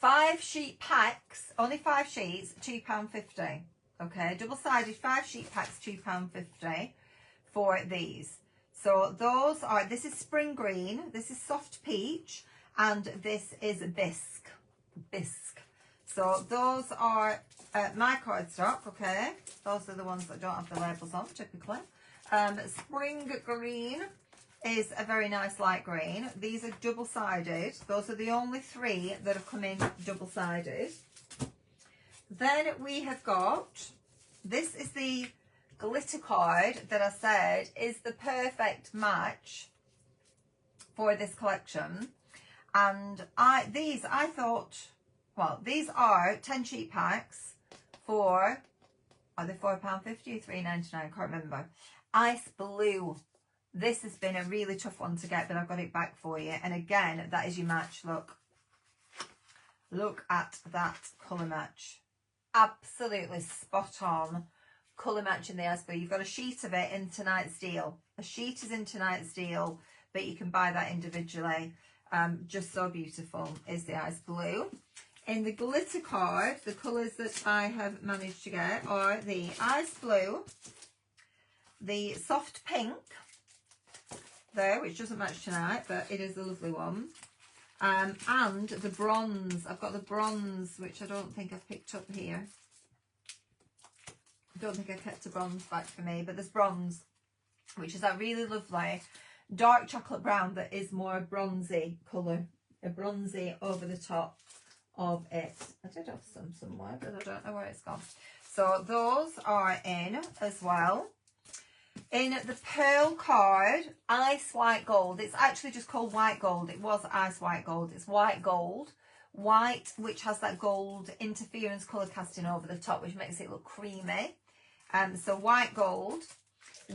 5-sheet packs, only 5 sheets, £2.50. Okay, double-sided 5-sheet packs, £2.50 for these. So those are, this is spring green, this is soft peach, and this is bisque. Bisque. So those are my cardstock, okay? Those are the ones that don't have the labels on, typically. Spring green is a very nice light green. These are double-sided. Those are the only 3 that have come in double-sided. Then we have got, this is the glitter card that I said is the perfect match for this collection. And these I thought, well, these are 10 sheet packs for, are they £4.50 or £3.99? I can't remember. Ice blue. This has been a really tough one to get, but I've got it back for you. And again, that is your match. Look. Look at that colour match. Absolutely spot on colour match in the ice blue. You've got a sheet of it in tonight's deal. A sheet is in tonight's deal, but you can buy that individually. Just so beautiful is the ice blue. In the glitter card, the colours that I have managed to get are the ice blue, the soft pink there, which doesn't match tonight, but it is a lovely one. And the bronze. I've got the bronze, which I don't think I've picked up here. I don't think I kept a bronze back for me, but there's bronze, which is that really lovely dark chocolate brown that is more bronzy colour. A bronzy over the top of it. I did have some somewhere, but I don't know where it's gone. So those are in as well. In the pearl card, ice white gold. It's actually just called white gold. It was ice white gold. It's white gold. White, which has that gold interference colour casting over the top, which makes it look creamy. So white gold.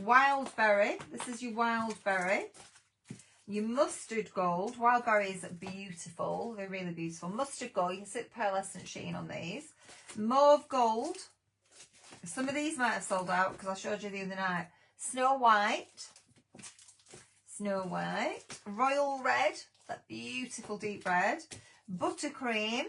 Wild berry. This is your wild berry. Your mustard gold. Wild berry is beautiful. They're really beautiful. Mustard gold. You can see the pearlescent sheen on these. Mauve gold. Some of these might have sold out because I showed you the other night. Snow white. Snow white. Royal red. That beautiful deep red. Buttercream.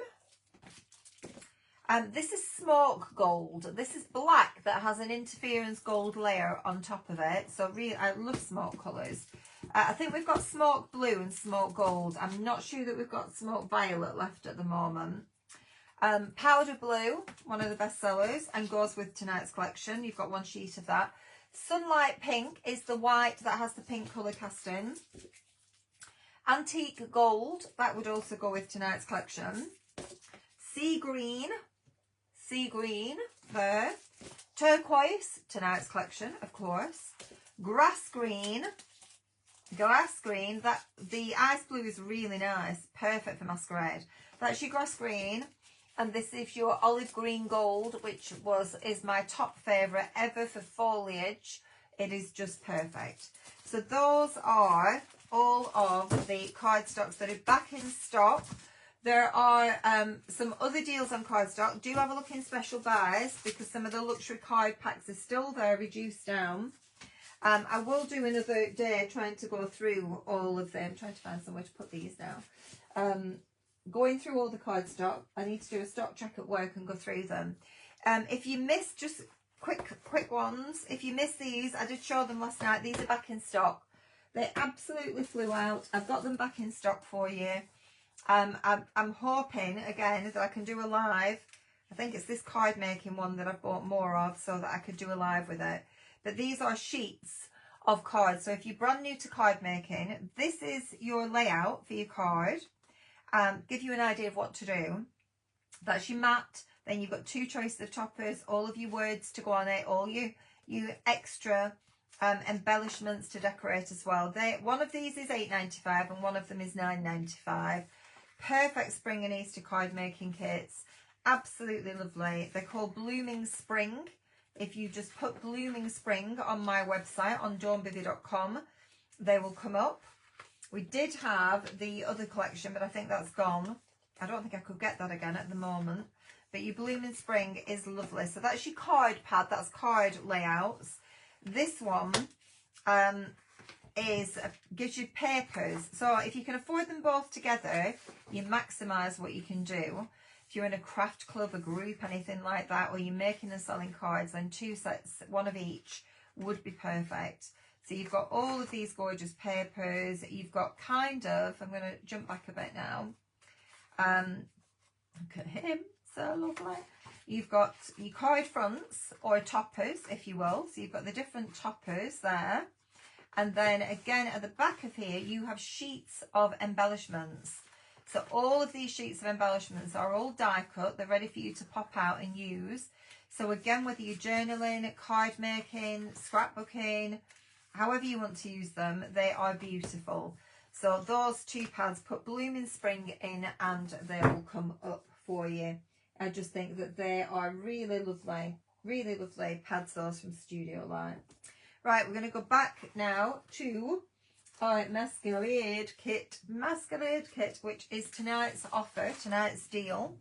This is smoke gold. This is black that has an interference gold layer on top of it. So really, I love smoke colours. I think we've got smoke blue and smoke gold. I'm not sure that we've got smoke violet left at the moment. Powder blue, one of the best sellers, and goes with tonight's collection. You've got one sheet of that. Sunlight pink is the white that has the pink colour cast in. Antique gold, that would also go with tonight's collection. Sea green there. Turquoise, tonight's collection, of course. Grass green, that the ice blue is really nice, perfect for Masquerade. That's your grass green, and this is your olive green gold, which is my top favourite ever for foliage. It is just perfect. So those are all of the cardstocks that are back in stock. There are some other deals on cardstock. Do have a look in special buys, because some of the luxury card packs are still there, reduced down. I will do another day trying to go through all of them, trying to find somewhere to put these now. Going through all the cardstock. I need to do a stock check at work and go through them. If you missed, just quick ones, if you missed these, I did show them last night. These are back in stock. They absolutely flew out. I've got them back in stock for you. I'm hoping, again, that I can do a live. I think it's this card making one that I've bought more of, so that I could do a live with it. But these are sheets of cards. So if you're brand new to card making, this is your layout for your card. Give you an idea of what to do. That's your mat. Then you've got two choices of toppers, all of your words to go on it, all your extra embellishments to decorate as well. One of these is $8.95 and one of them is $9.95. Perfect spring and Easter card making kits. Absolutely lovely. They're called Blooming Spring. If you just put Blooming Spring on my website on dawnbivy.com, they will come up. We did have the other collection, but I think that's gone. I don't think I could get that again at the moment. But your Blooming Spring is lovely. So that's your card pad. That's card layouts. This one gives you papers. So if you can afford them both together, you maximise what you can do. If you're in a craft club, a group, anything like that, or you're making and selling cards, then two sets, one of each, would be perfect. So you've got all of these gorgeous papers. You've got kind of, I'm going to jump back a bit now. Look at him, so lovely. You've got your card fronts, or toppers, if you will. So you've got the different toppers there. And then again, at the back of here, you have sheets of embellishments. So all of these sheets of embellishments are all die cut. They're ready for you to pop out and use. So again, whether you're journaling, card making, scrapbooking, however you want to use them, they are beautiful. So those two pads, put Blooming Spring in and they will come up for you. I just think that they are really lovely pads, those from Studio Line. Right, we're going to go back now to our Masquerade kit, which is tonight's offer, tonight's deal,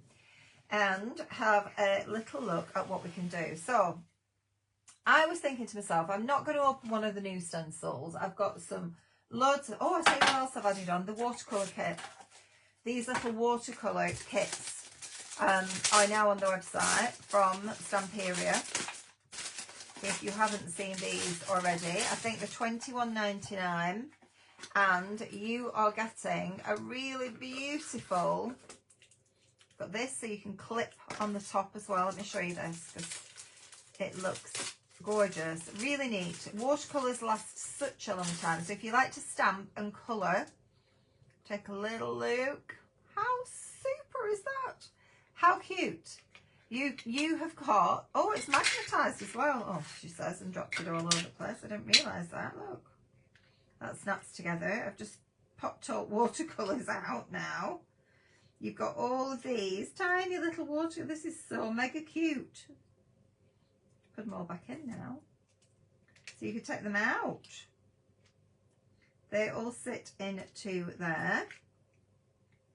and have a little look at what we can do. So I was thinking to myself, I'm not going to open one of the new stencils. I've got some loads of, I see what else I've added on, the watercolour kit. These little watercolour kits are now on the website from Stamperia. If you haven't seen these already, I think they're $21.99, and you are getting a really beautiful, got this so you can clip on the top as well. Let me show you this because it looks gorgeous, really neat. Watercolours last such a long time, so if you like to stamp and colour, take a little look. How super is that? How cute. You have got, oh, it's magnetised as well. Oh, she says, and dropped it all over the place. I didn't realise that. Look, that snaps together. I've just popped all watercolours out now. You've got all of these tiny little water. This is so mega cute. Put them all back in now. So you can take them out. They all sit into there.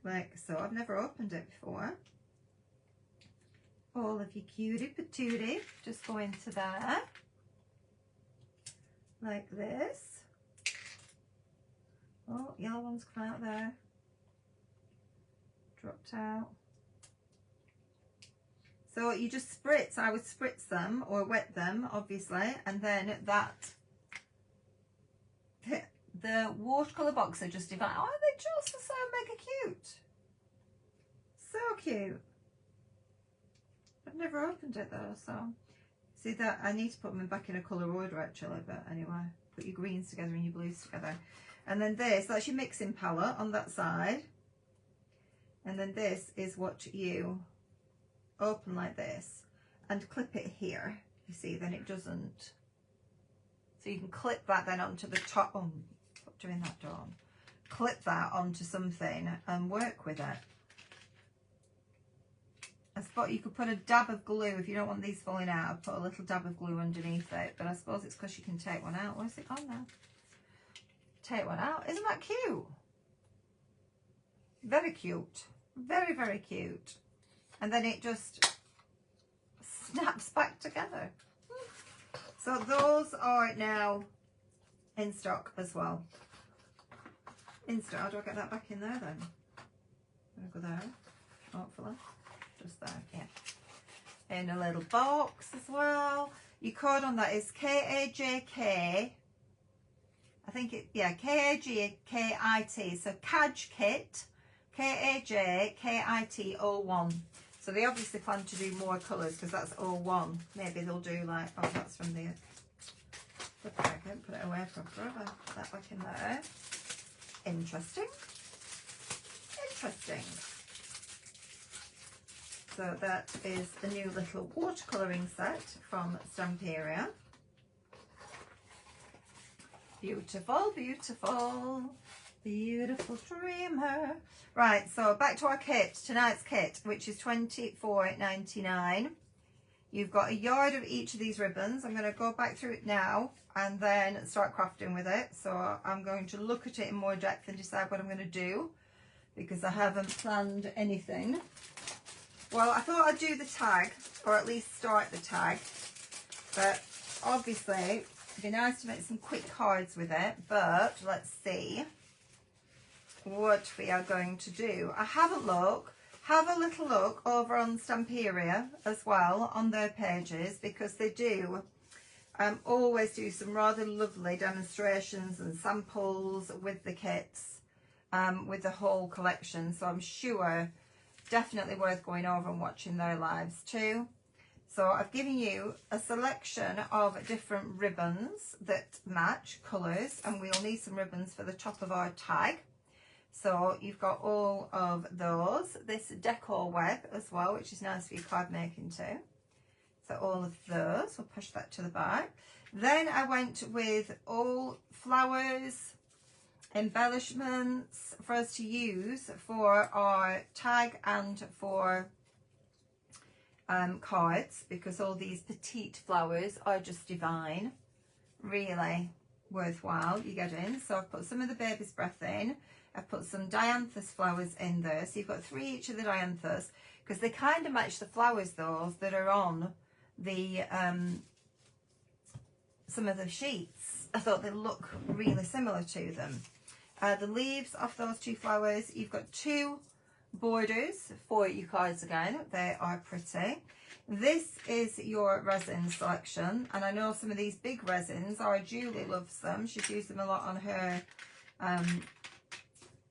Like so. I've never opened it before. All of your cutie patootie just go into there. Like this. Oh, yellow ones come out there. Dropped out. So you just spritz, I would spritz them or wet them obviously, and then The watercolour box are just divine. Oh, they just are so mega cute. So cute. I've never opened it though, so. See that, I need to put them back in a colour order actually, but anyway. Put your greens together and your blues together. And then this, that's your mixing palette on that side. And then this is what you open like this and clip it here. You see, then it doesn't. So you can clip that then onto the top. Oh, stop doing that, Dawn. Clip that onto something and work with it. I suppose you could put a dab of glue if you don't want these falling out. I'll put a little dab of glue underneath it, but I suppose it's because you can take one out. Where's it gone now? Take one out. Isn't that cute? Very cute. Very, very cute. And then it just snaps back together. So those are now in stock as well. In stock. How do I get that back in there then? I'm going to go there, hopefully. Just there, yeah. In a little box as well. Your code on that is KAJK. I think it, yeah, KAJKIT. So CAJ Kit, KAJKIT01. So they obviously plan to do more colours because that's 01. Maybe they'll do like, oh, that's from the packet. Put it away for forever. Put that back in there. Interesting. Interesting. So that is a new little watercolouring set from Stamperia. Beautiful, beautiful, beautiful dreamer. Right, so back to our kit, tonight's kit, which is $24.99. You've got a yard of each of these ribbons. I'm going to go back through it now and then start crafting with it. So I'm going to look at it in more depth and decide what I'm going to do because I haven't planned anything. Well, I thought I'd do the tag, or at least start the tag, but obviously it'd be nice to make some quick cards with it, but let's see what we are going to do. I have a look, have a little look over on Stamperia as well on their pages because they do always do some rather lovely demonstrations and samples with the kits, with the whole collection, so I'm sure definitely worth going over and watching their lives too. So I've given you a selection of different ribbons that match colours, and we'll need some ribbons for the top of our tag. So you've got all of those. This decor web as well, which is nice for your card making too. So all of those, we'll push that to the back. Then I went with all flowers, embellishments for us to use for our tag and for cards, because all these petite flowers are just divine, really worthwhile you get in. So I've put some of the baby's breath in, I've put some dianthus flowers in there, so you've got 3 each of the dianthus because they kind of match the flowers those that are on the some of the sheets. I thought they look really similar to them. The leaves of those 2 flowers, you've got 2 borders for your cards again. They are pretty. This is your resin selection, and I know some of these big resins, our Julie loves them. She's used them a lot on her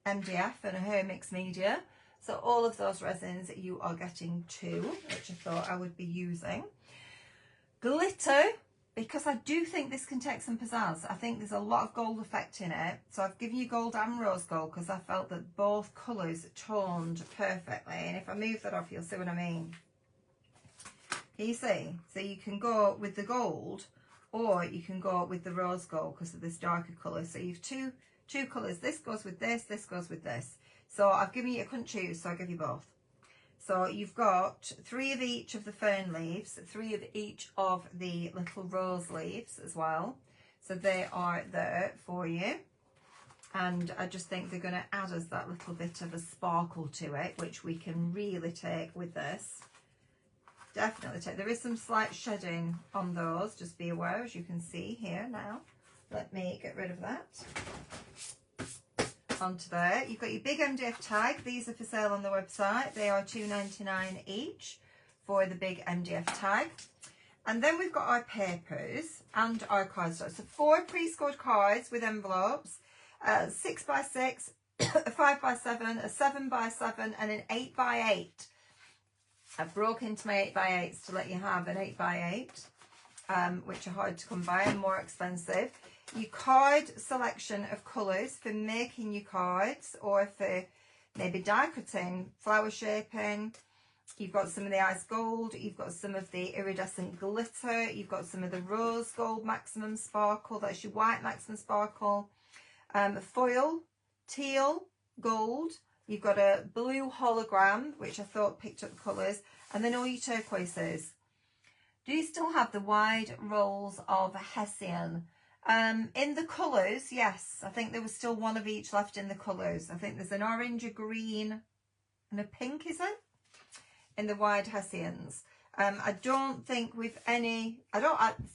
MDF and her mixed media. So all of those resins you are getting 2, which I thought I would be using. Glitter, because I do think this can take some pizzazz. I think there's a lot of gold effect in it. So I've given you gold and rose gold because I felt that both colours toned perfectly. And if I move that off, you'll see what I mean. Can you see? So you can go with the gold or you can go with the rose gold because of this darker colour. So you've two colours. This goes with this goes with this. So I've given you, I couldn't choose, so I'll give you both. So you've got 3 of each of the fern leaves, 3 of each of the little rose leaves as well. So they are there for you. And I just think they're going to add us that little bit of a sparkle to it, which we can really take with this. Definitely take. There is some slight shedding on those, just be aware, as you can see here now. Let me get rid of that. Onto there. You've got your big MDF tag. These are for sale on the website. They are $2.99 each for the big MDF tag. And then we've got our papers and our cardstock. So 4 pre-scored cards with envelopes. a 6x6, a 5x7, a 7x7 and an 8x8. I've broke into my 8x8s to let you have an 8x8, which are hard to come by and more expensive. Your card selection of colours for making your cards or for maybe die cutting, flower shaping. You've got some of the ice gold, you've got some of the iridescent glitter, you've got some of the rose gold maximum sparkle, that's your white maximum sparkle, foil, teal, gold, you've got a blue hologram, which I thought picked up colours, and then all your turquoises. Do you still have the wide rolls of Hessian? In the colours, yes, I think there was still one of each left in the colours. I think there's an orange, a green and a pink, is it? In the wide Hessians. I don't think we've any,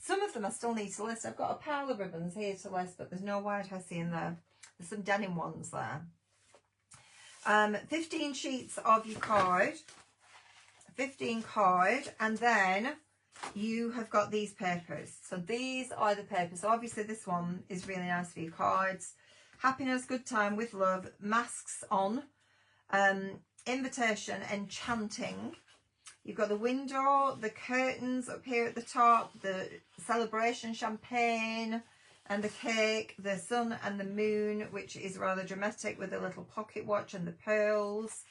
some of them I still need to list. I've got a pile of ribbons here to list, but there's no wide Hessian there. There's some denim ones there. 15 sheets of your card, 15 card, and then you have got these papers. So these are the papers. So obviously this one is really nice for your cards. Happiness, good time with love, masks on, invitation, enchanting. You've got the window, the curtains up here at the top, the celebration champagne and the cake, the sun and the moon, which is rather dramatic with a little pocket watch and the pearls.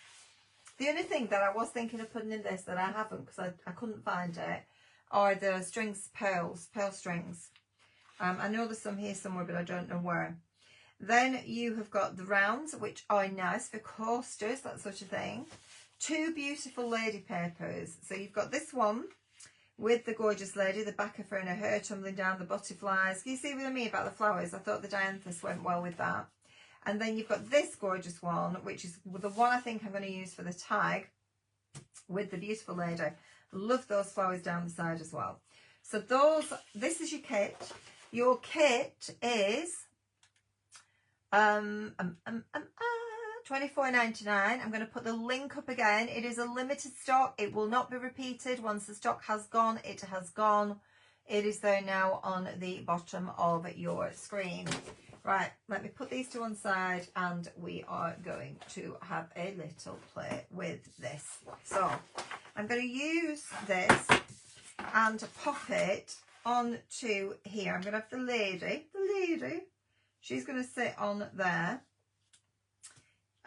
The only thing that I was thinking of putting in this that I haven't because I couldn't find it are the strings, pearl strings. I know there's some here somewhere, but I don't know where. Then you have got the rounds, which are nice for coasters, that sort of thing. Two beautiful lady papers. So you've got this one with the gorgeous lady, the back of her and her hair tumbling down, the butterflies. Can you see what I mean about the flowers? I thought the dianthus went well with that. And then you've got this gorgeous one, which is the one I think I'm going to use for the tag with the beautiful lady. Love those flowers down the side as well. So this is your kit. Your kit is $24.99. I'm going to put the link up again. It is a limited stock. It will not be repeated. Once the stock has gone, it has gone. It is there now on the bottom of your screen. Right, let me put these to one side and we are going to have a little play with this. So I'm going to use this and pop it onto here. I'm going to have the lady, she's going to sit on there.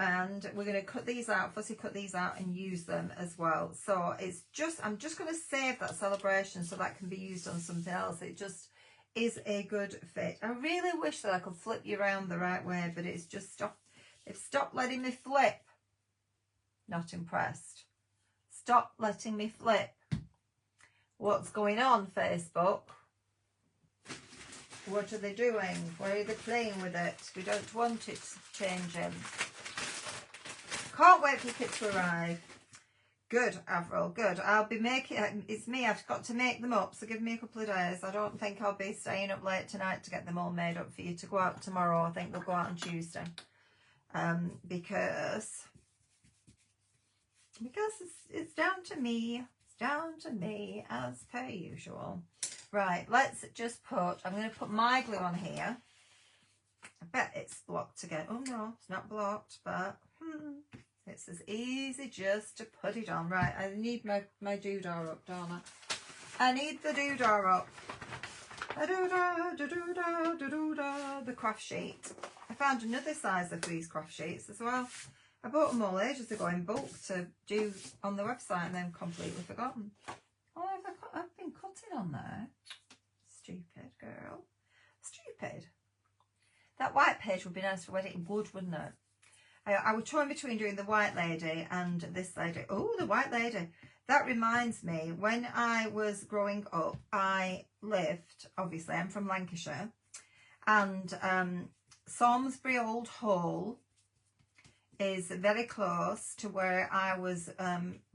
And we're going to cut these out, fussy cut these out and use them as well. So it's just, I'm just going to save that celebration so that can be used on something else. It just is a good fit. I really wish that I could flip you around the right way, but it's just stopped. It's stopped letting me flip. Not impressed. Stop letting me flip. What's going on, Facebook? What are they doing? Why are they playing with it? We don't want it changing. Can't wait for your kit to arrive. Good, Avril, good. I'll be making, it's me, I've got to make them up, so give me a couple of days. I don't think I'll be staying up late tonight to get them all made up for you to go out tomorrow. I think they'll go out on Tuesday. Because it's down to me. It's down to me as per usual. Right, let's just put, I'm going to put my glue on here. I bet it's blocked again. Oh no, it's not blocked, but it's as easy just to put it on. Right, I need my doodah up, don't I? I need the doodah up. The craft sheet. I found another size of these craft sheets as well. I bought them all ages ago in bulk to do on the website and then completely forgotten. Oh, I've been cutting on there. Stupid girl. Stupid. That white page would be nice for wedding. It would, wouldn't it? I was torn between doing the white lady and this lady. Oh, the white lady. That reminds me, when I was growing up, I lived, obviously, I'm from Lancashire, and Samlesbury Old Hall is very close to where I was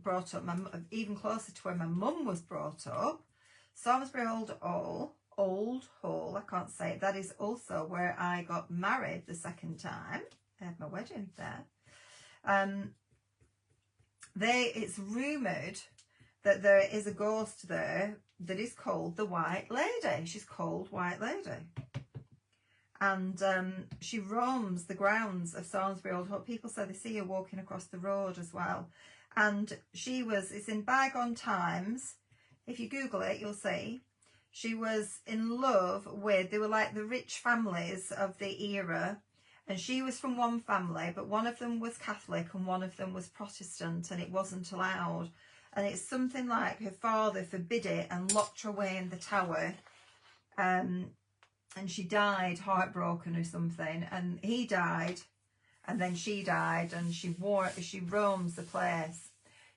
brought up, even closer to where my mum was brought up. Samlesbury Old Hall, I can't say it. That is also where I got married the second time. I had my wedding there. It's rumoured that there is a ghost there that is called the White Lady. She's called White Lady. and she roams the grounds of Samlesbury Old Hall. People say they see her walking across the road as well. And it's in bygone times. If you Google it, you'll see. She was in love with, they were like the rich families of the era. And she was from one family, but one of them was Catholic and one of them was Protestant, and it wasn't allowed. And it's something like her father forbid it and locked her away in the tower. And she died heartbroken or something. And he died, and then she died, and she roams the place.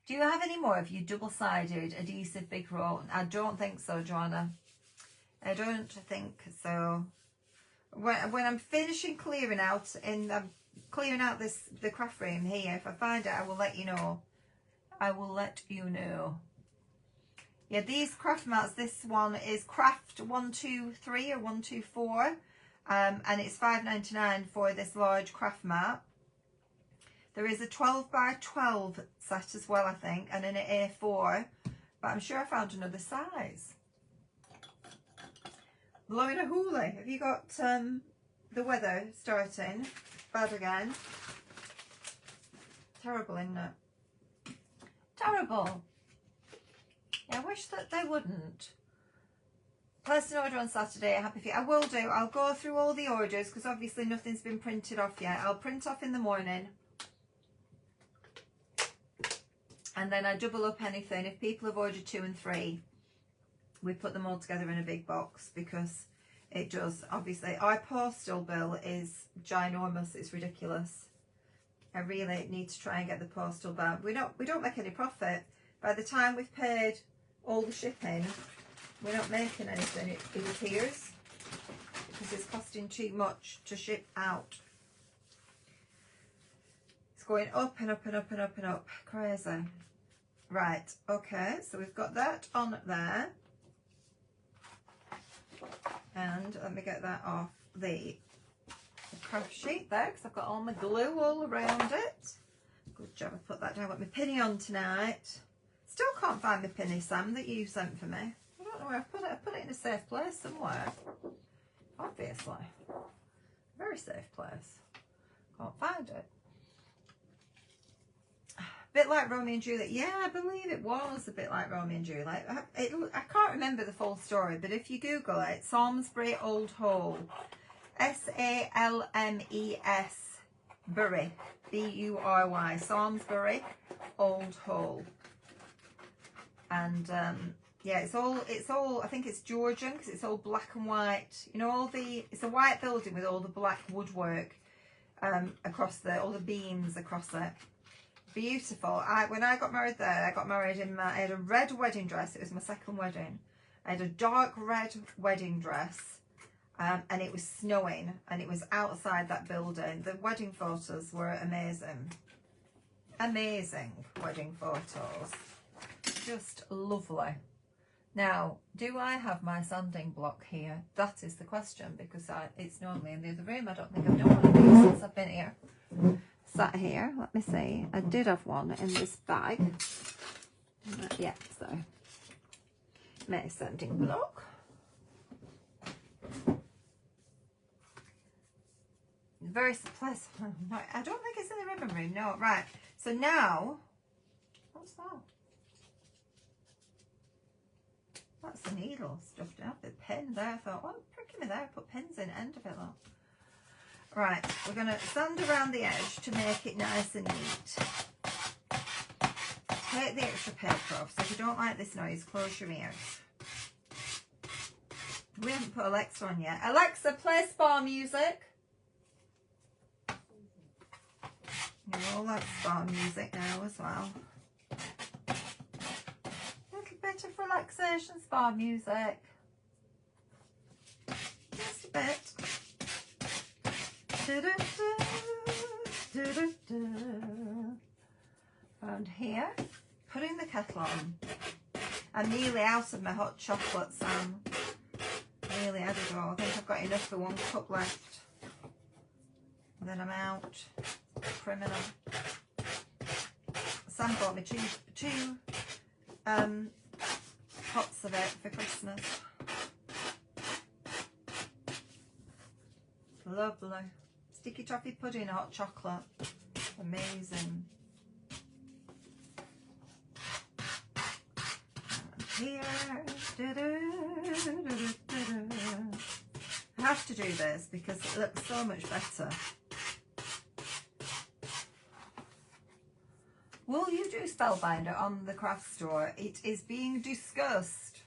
Do you have any more of you double-sided adhesive big roll? I don't think so, Joanna. I don't think so. When I'm finishing clearing out the craft room here, if I find it, I will let you know. I will let you know. Yeah, these craft mats, this one is Craft 123 or 124, and it's $5.99 for this large craft mat. There is a 12 by 12 set as well, I think, and an A4, but I'm sure I found another size. Blowing a hoolie. Have you got the weather starting bad again? Terrible, isn't it? Terrible. Yeah, I wish that they wouldn't. Place an order on Saturday. Happy for you. I will do. I'll go through all the orders because obviously nothing's been printed off yet. I'll print off in the morning. And then I double up anything. If people have ordered 2 and 3, we put them all together in a big box because it does. Obviously, our postal bill is ginormous. It's ridiculous. I really need to try and get the postal back. We don't make any profit. By the time we've paid all the shipping, we're not making anything. It appears because it's costing too much to ship out. It's going up and up and up and up and up. Crazy. Right, okay, so we've got that on there. And let me get that off the craft sheet there because I've got all my glue all around it. Good job, I put that down with my pinny on tonight. Still can't find my pinny, Sam, that you sent for me. I don't know where I put it. I put it in a safe place somewhere. Obviously. Very safe place. Can't find it. Bit like Romeo and Juliet. Yeah, I believe it was a bit like Romeo and Juliet. I can't remember the full story, but if you Google it, Samlesbury Old Hall. S-A-L-M-E-S Bury. B-U-R-Y. Samlesbury Old Hall. And yeah, it's all I think it's Georgian because it's all black and white. You know, it's a white building with all the black woodwork across all the beams across it. Beautiful. When I got married there, I got married I had a red wedding dress. It was my second wedding. I had a dark red wedding dress, and it was snowing, and it was outside that building. The wedding photos were amazing. Amazing wedding photos. Just lovely. Now, do I have my sanding block here? That is the question, because it's normally in the other room. I don't think I've done one of these since I've been here. Sat here, let me see. I did have one in this bag. Yeah, so my sanding block. Very place. I don't think it's in the ribbon room. No, right. So now, what's that? That's the needle stuffed out. The pin there. I thought, well, pricking me there. I put pins in end of it. Look. Right, we're going to sand around the edge to make it nice and neat. Take the extra paper off. So if you don't like this noise, close your ears. We haven't put Alexa on yet. Alexa, play spa music. You all like spa music now as well. A little bit of relaxation spa music. Just a bit. Around here, putting the kettle on. I'm nearly out of my hot chocolate, Sam. Nearly had it all. I think I've got enough for 1 cup left. And then I'm out. Criminal. Sam bought me two pots of it for Christmas. lovely. Sticky toffee pudding, hot chocolate. Amazing. Here. I have to do this because it looks so much better. Will you do Spellbinder on the craft store? It is being discussed.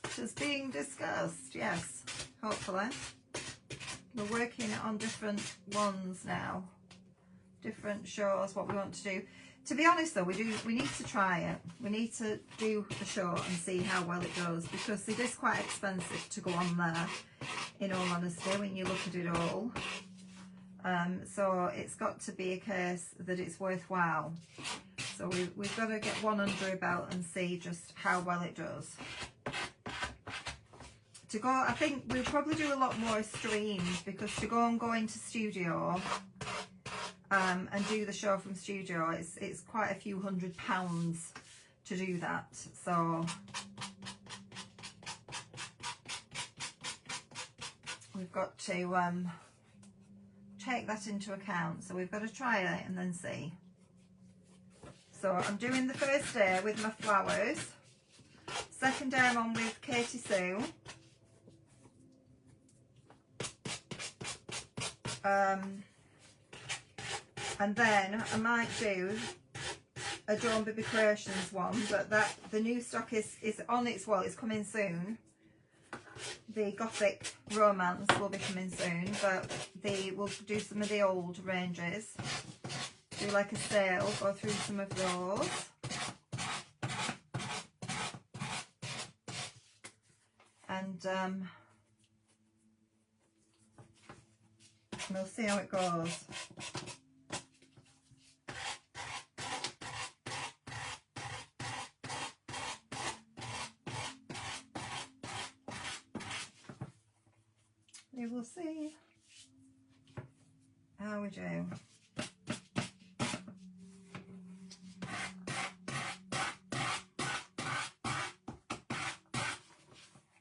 It is being discussed, yes, hopefully. We're working on different ones now. Different shows, what we want to do. To be honest though, we need to try it. We need to do the show and see how well it goes, because it is quite expensive to go on there, in all honesty, when you look at it all. So it's got to be a case that it's worthwhile. So we've got to get one under a belt and see just how well it does. To go, I think we'll probably do a lot more streams, because to go into studio and do the show from studio, it's quite a few £100 to do that. So we've got to take that into account. So we've got to try it and then see. So I'm doing the first day with my flowers. Second day I'm on with Katie Sue. And then I might do a Dawn Baby Creations one, but the new stock is on its, well, it's coming soon. The Gothic Romance will be coming soon, but we'll do some of the old ranges. Do like a sale, go through some of those. And we'll see how it goes. We will see how we do.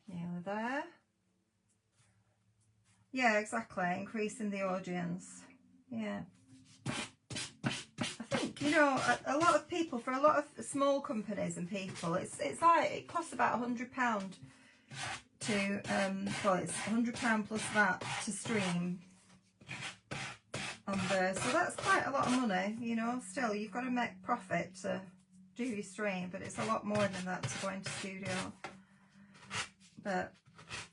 Nearly there. Yeah, exactly. Increasing the audience. Yeah. I think, you know, a lot of people, for a lot of small companies and people, it's like it costs about £100 to well, it's £100 plus that to stream on there. So that's quite a lot of money, you know. Still, you've got to make profit to do your stream, but it's a lot more than that to go into studio. But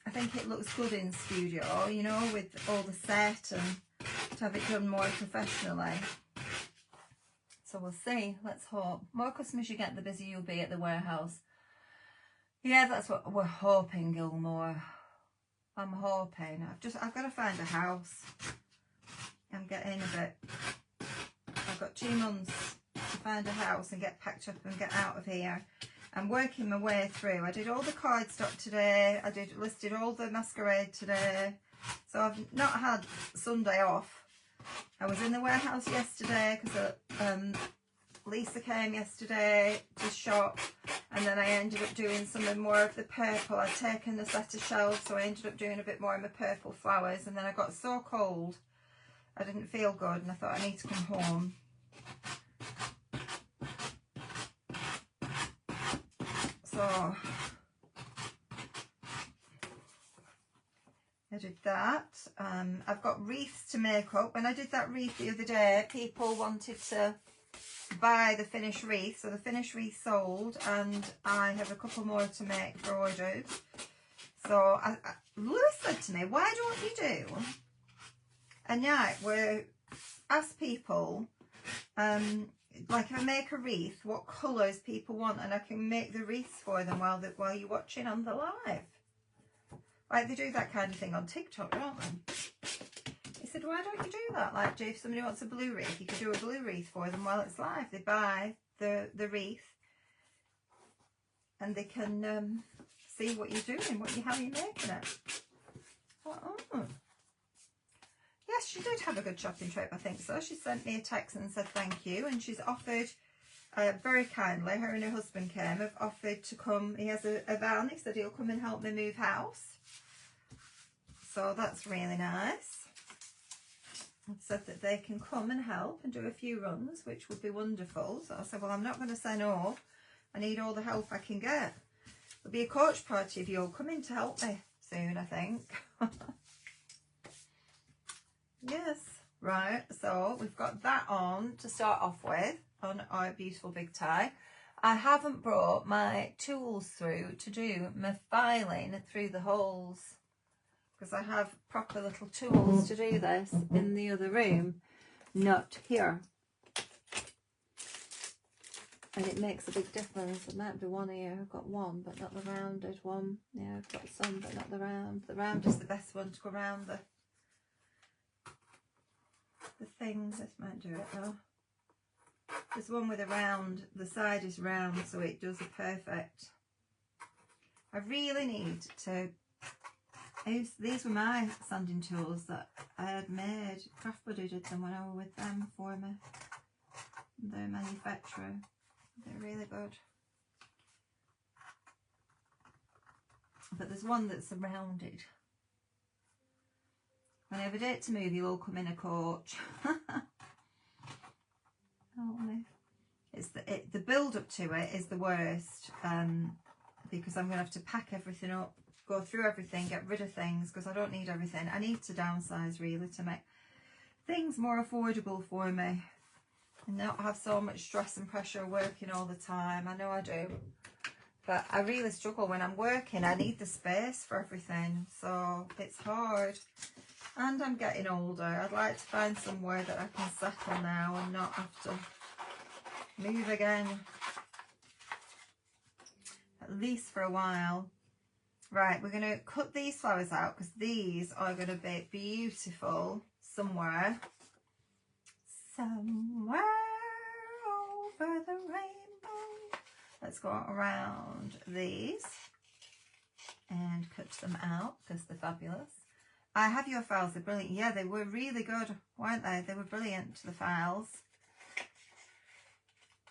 I think it looks good in studio, you know, with all the set, and to have it done more professionally. So we'll see. Let's hope. More customers you get, the busier you'll be at the warehouse. Yeah, that's what we're hoping, Gilmore. I'm hoping. I've got to find a house. I'm getting a bit. I've got 2 months to find a house and get packed up and get out of here. I'm working my way through. I did all the cardstock today. I listed all the Masquerade today. So I've not had Sunday off. I was in the warehouse yesterday because Lisa came yesterday to shop, and then I ended up doing some more of the purple. I'd taken the set of shelves, so I ended up doing a bit more of my purple flowers, and then I got so cold I didn't feel good, and I thought I need to come home. So I did that. I've got wreaths to make up. When I did that wreath the other day, people wanted to buy the finished wreath, so the finished wreath sold, and I have a couple more to make for orders. So Lewis said to me, why don't you do a night where ask people, like if I make a wreath, what colours people want, and I can make the wreaths for them while you're watching on the live. Like they do that kind of thing on TikTok, don't they? He said, why don't you do that? Like, if somebody wants a blue wreath, you could do a blue wreath for them while it's live. They buy the wreath and they can see what you're doing, how you're making it. Oh. Yes, she did have a good shopping trip, I think so. She sent me a text and said thank you, and she's offered, very kindly, her and her husband came, have offered to come. He has a van. He said he'll come and help me move house. So that's really nice. said that they can come and help and do a few runs, which would be wonderful. So I said, well, I'm not going to say no. I need all the help I can get. There'll be a coach party of you all coming to help me soon, I think. Yes, right. So we've got that on to start off with on our beautiful big tie. I haven't brought my tools through to do my filing through the holes, because I have proper little tools to do this in the other room, not here. And it makes a big difference. There might be one here. I've got one, but not the rounded one. Yeah, I've got some, but not the round. The round is the best one to go around the things. This might do it though. There's one with a round, the side is round, so it does a perfect. I really need to, these were my sanding tools that I had made. Craft Buddy did them when I was with them for me. They're manufacturer. They're really good. But there's one that's rounded. When I have a date to move, you'll all come in a coach. It's the build up to it is the worst, because I'm going to have to pack everything up, go through everything, get rid of things, because I don't need everything. I need to downsize really to make things more affordable for me and not have so much stress and pressure working all the time. I know I do, but I really struggle when I'm working. I need the space for everything, so it's hard. And I'm getting older. I'd like to find somewhere that I can settle now and not have to move again, at least for a while. Right, we're going to cut these flowers out because these are going to be beautiful somewhere over the rainbow. Let's go around these and cut them out because they're fabulous. I have your files, they're brilliant. Yeah, they were really good, weren't they? They were brilliant, the files.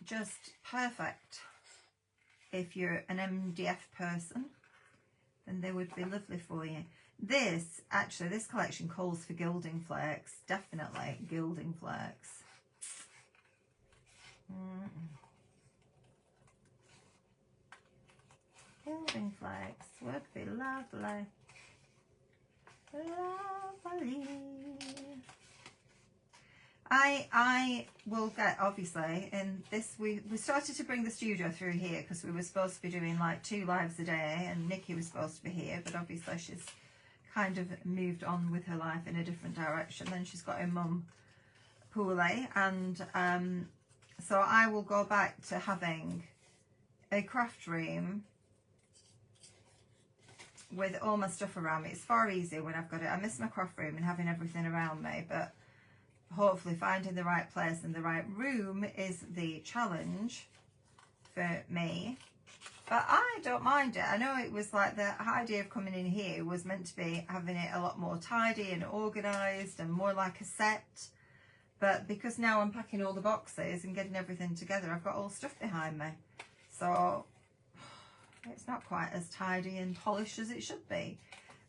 Just perfect. If you're an MDF person, then they would be lovely for you. This collection calls for gilding flakes. Definitely gilding flakes. Gilding flakes would be lovely. Lovely. I will get, obviously, in this, we started to bring the studio through here because we were supposed to be doing like 2 lives a day and Nikki was supposed to be here, but obviously she's kind of moved on with her life in a different direction. Then she's got her mum poorly, and so I will go back to having a craft room with all my stuff around me. It's far easier when I've got it. I miss my craft room and having everything around me, but hopefully finding the right place and the right room is the challenge for me. But I don't mind it. I know it was like the idea of coming in here was meant to be having it a lot more tidy and organised and more like a set. But because now I'm packing all the boxes and getting everything together, I've got all stuff behind me. So it's not quite as tidy and polished as it should be.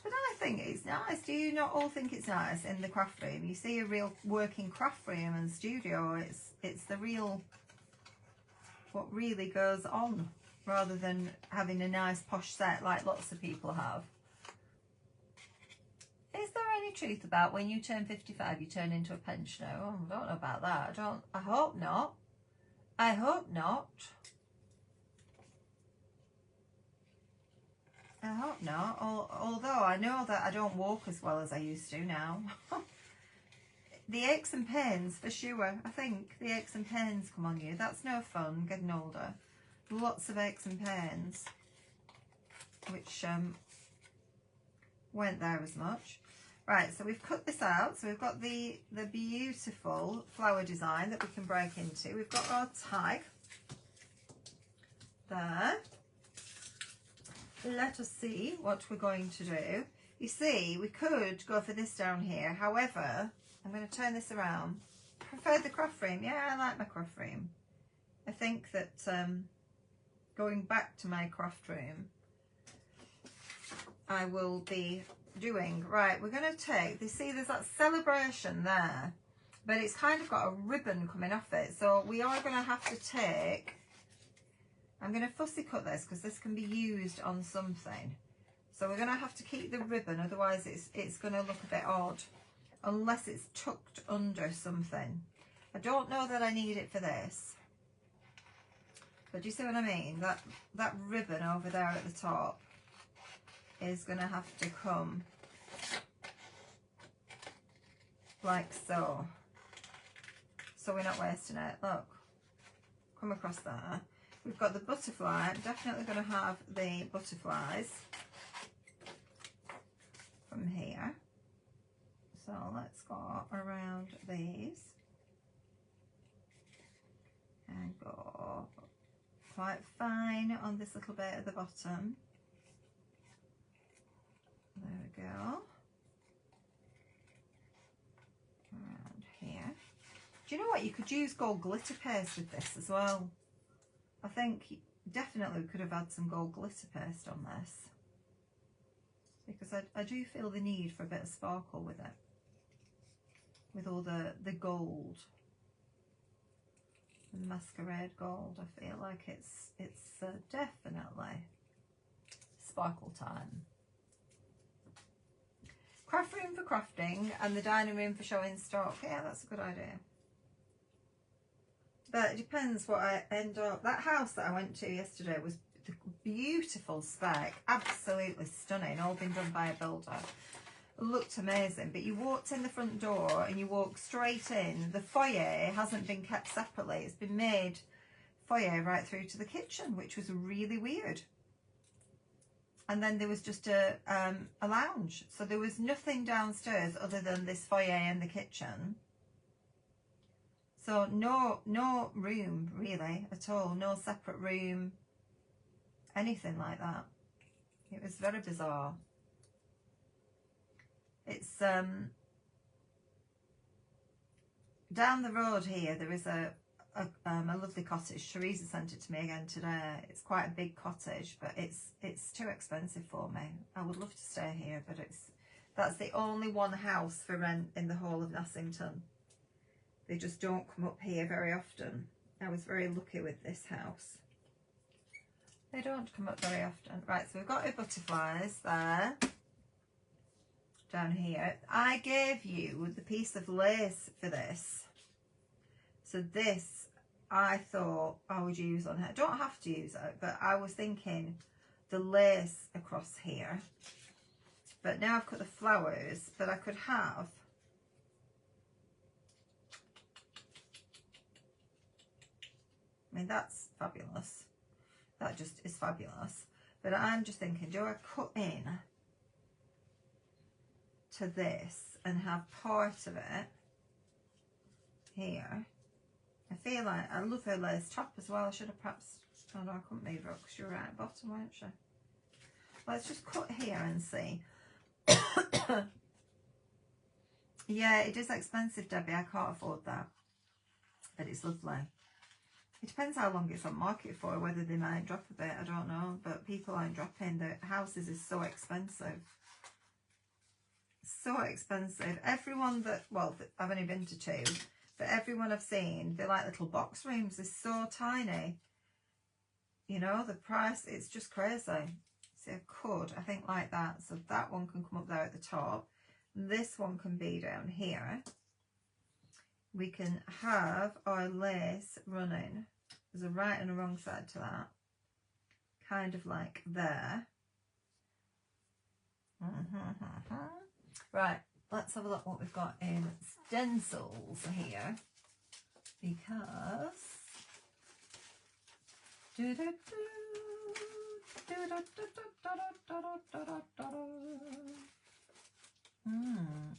But I think it's nice. Do you not all think it's nice in the craft room? You see a real working craft room and studio. It's the real, what really goes on, rather than having a nice posh set like lots of people have. Is there any truth about when you turn 55 you turn into a pensioner? Oh, I don't know about that. I hope not. I hope not. I hope not. Although I know that I don't walk as well as I used to now. The aches and pains, for sure. I think the aches and pains come on you. That's no fun, getting older. Lots of aches and pains, which weren't there as much. Right, so we've cut this out. So we've got the beautiful flower design that we can break into. We've got our tag there. Let us see what we're going to do. You see, we could go for this down here. However, I'm going to turn this around. I prefer the craft frame. Yeah, I like my craft frame. I think that going back to my craft room, I will be doing. Right, we're going to take, you see there's that celebration there, but it's kind of got a ribbon coming off it. So we are going to have to take, I'm going to fussy cut this because this can be used on something. So we're going to have to keep the ribbon, otherwise it's going to look a bit odd, unless it's tucked under something. I don't know that I need it for this. But do you see what I mean? That ribbon over there at the top is going to have to come like so. So we're not wasting it. Look, come across there. We've got the butterfly. I'm definitely going to have the butterflies from here. So let's go around these and go quite fine on this little bit at the bottom. There we go. Around here. Do you know what? You could use gold glitter paste with this as well. I think definitely we could have had some gold glitter paste on this, because I do feel the need for a bit of sparkle with it, with all the gold. The Masquerade gold, I feel like it's definitely sparkle time. Craft room for crafting and the dining room for showing stock. Yeah, that's a good idea. But it depends what I end up. That house that I went to yesterday was a beautiful spec, absolutely stunning, all been done by a builder. It looked amazing, but you walked in the front door and you walk straight in. The foyer hasn't been kept separately. It's been made foyer right through to the kitchen, which was really weird. And then there was just a lounge. So there was nothing downstairs other than this foyer and the kitchen. So no room really at all. No separate room, anything like that. It was very bizarre. It's down the road here. There is a lovely cottage. Teresa sent it to me again today. It's quite a big cottage, but it's too expensive for me. I would love to stay here, but that's the only one house for rent in the whole of Nassington. They just don't come up here very often. I was very lucky with this house. They don't come up very often. Right, so we've got our butterflies there. Down here. I gave you the piece of lace for this. So this, I thought I would use on here. I don't have to use it, but I was thinking the lace across here. But now I've got the flowers, but I could have I mean, that's fabulous. That just is fabulous. But I'm just thinking, do I cut in to this and have part of it here? I feel like I love her lace top as well. I should have perhaps, oh no, I couldn't move her because you're right at the bottom, weren't she? Let's just cut here and see. Yeah, it is expensive, Debbie. I can't afford that. But it's lovely. It depends how long it's on market for, whether they might drop a bit, I don't know. But people aren't dropping. The houses is so expensive. So expensive. Everyone that, well, I've only been to 2, but everyone I've seen, they're like little box rooms. They're so tiny. You know, the price, it's just crazy. See, I think like that. So that one can come up there at the top. This one can be down here. We can have our lace running. There's a right and a wrong side to that. Kind of like there. Right, let's have a look what we've got in stencils here. Because...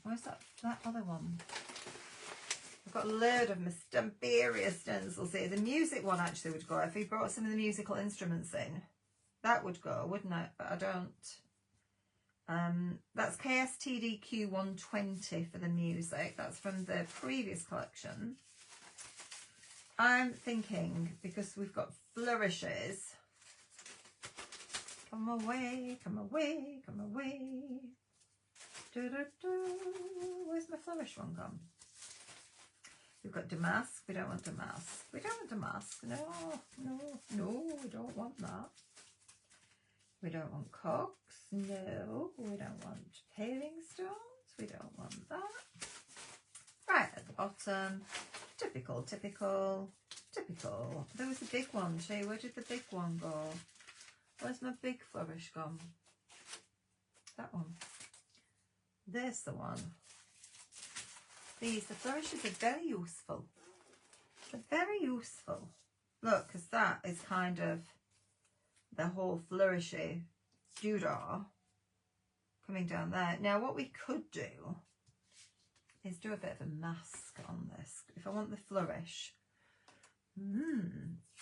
where's that other one? I've got a load of Mysterious stencils here. The music one actually would go. If we brought some of the musical instruments in, that would go, wouldn't it? But I don't. That's KSTDQ 120 for the music. That's from the previous collection. I'm thinking, because we've got flourishes. Come away, come away, come away. Where's my flourish one gone? We've got damask. We don't want damask. We don't want damask. No, no, no, we don't want that. We don't want cocks. No, we don't want paving stones. We don't want that. Right at the bottom. Typical, typical, typical. There was a big one too. Where did the big one go? Where's my big flourish gone? That one. There's the one. The flourishes are very useful. They're very useful. Look, because that is kind of the whole flourishy doodah coming down there. Now, what we could do is do a bit of a mask on this. If I want the flourish.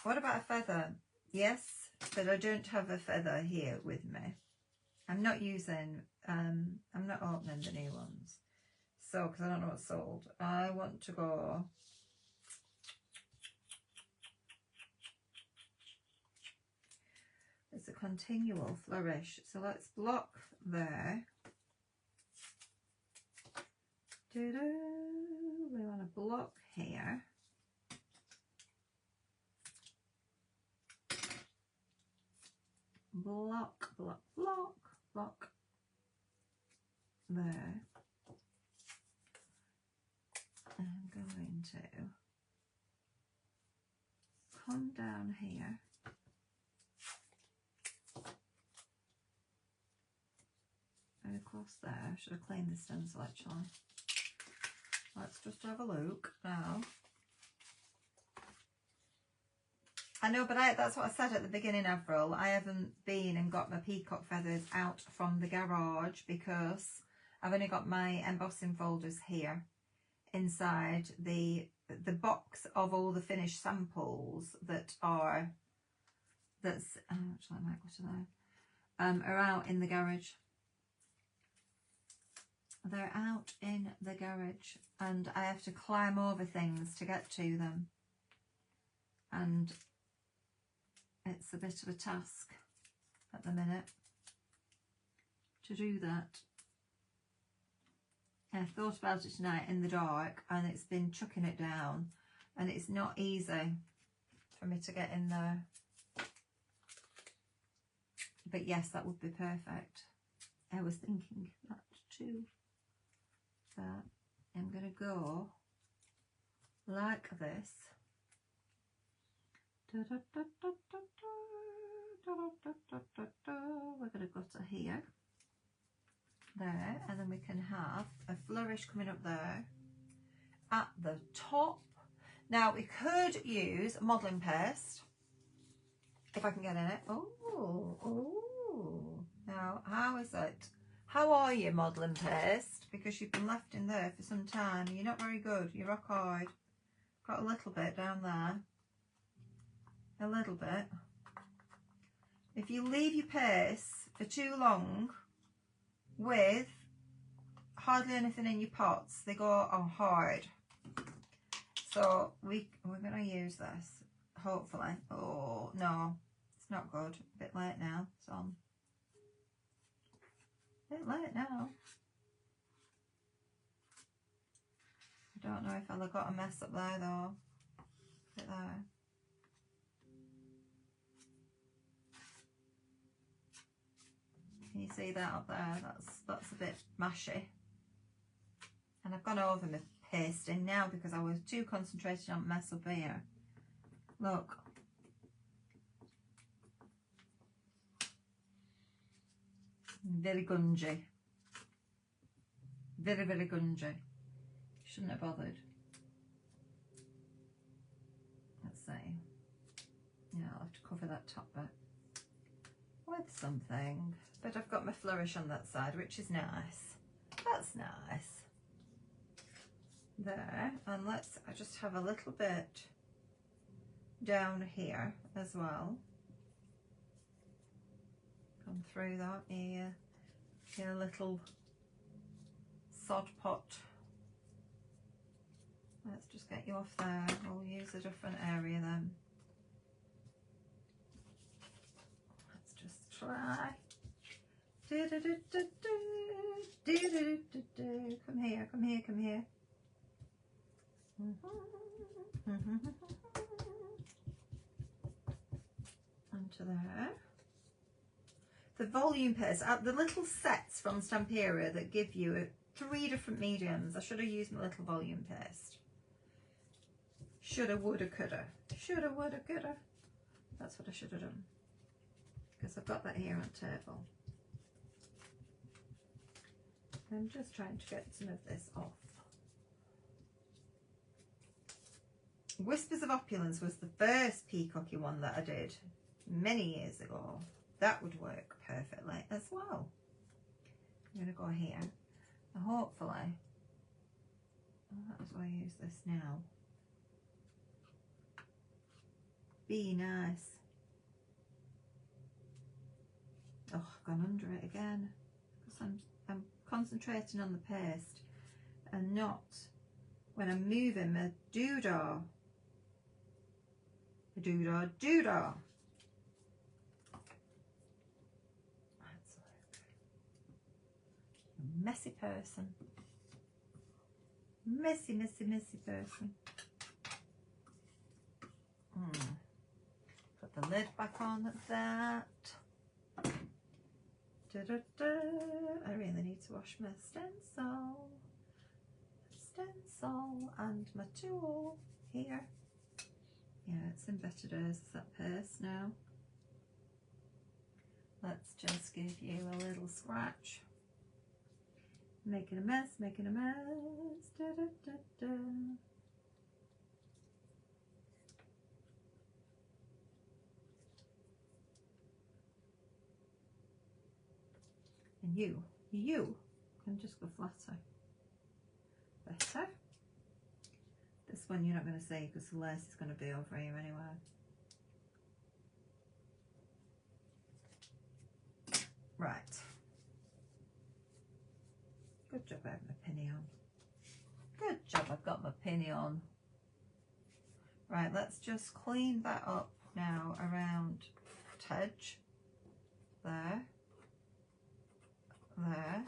What about a feather? Yes, but I don't have a feather here with me. I'm not using, I'm not opening the new ones. So, because I don't know what's sold. I want to go it's a continual flourish. So let's block there. We want to block here. Block, block, block, block there. I'm going to come down here. And across there. Should have cleaned the stencil actually. Let's just have a look now. I know, but that's what I said at the beginning, Avril. I haven't been and got my peacock feathers out from the garage because I've only got my embossing folders here inside the box of all the finished samples that's actually I might go to there are out in the garage. They're out in the garage and I have to climb over things to get to them, and it's a bit of a task at the minute to do that. I thought about it tonight in the dark and it's been chucking it down and it's not easy for me to get in there. But yes, that would be perfect. I was thinking that too. But I'm going to go like this. We're going to go to here. There, and then we can have a flourish coming up there at the top. Now we could use modelling paste if I can get in it. Oh, now how is it? How are you, modelling paste? Because you've been left in there for some time. You're not very good. You're rock hard. Got a little bit down there. A little bit. If you leave your paste for too long with hardly anything in your pots, they go on hard. So we're going to use this, hopefully. Oh, no, it's not good. A bit late now. It's on. A bit late now. I don't know if I've got a mess up there, though. A bit there. Can you see that up there? That's a bit mashy. And I've gone over my pasting now because I was too concentrated on mess up here. Look. Very gungy. Very, very gungy. Shouldn't have bothered. Let's see. Yeah, I'll have to cover that top bit with something. But I've got my flourish on that side, which is nice. That's nice. There. And I just have a little bit down here as well. Come through that here. Get a little sod pot. Let's just get you off there. We'll use a different area then. Let's just try. Come here, come here, come here. Onto there. The volume paste, the little sets from Stampera that give you 3 different mediums. I should have used my little volume paste. Shoulda, woulda, coulda. Shoulda, woulda, coulda. That's what I should have done. Because I've got that here on table. I'm just trying to get some of this off. Whispers of Opulence was the first peacocky one that I did many years ago. That would work perfectly as well. I'm going to go here. And hopefully, that's why I use this now. Be nice. Oh, I've gone under it again. Because I'm concentrating on the paste and not when I'm moving my doodah. Doodah, doodah. That's it. Messy person. Messy, messy, messy person. Put the lid back on at that. Da, da, da. I really need to wash my stencil. Stencil and my tool here. Yeah, it's in better days, that paste now. Let's just give you a little scratch. Making a mess, making a mess. Da, da, da, da. And you can just go flatter. Better. This one you're not going to see because the lace is going to be over here anyway. Right. Good job I have my pinny on. Good job I've got my pinny on. Right, let's just clean that up now around that edge. There. There.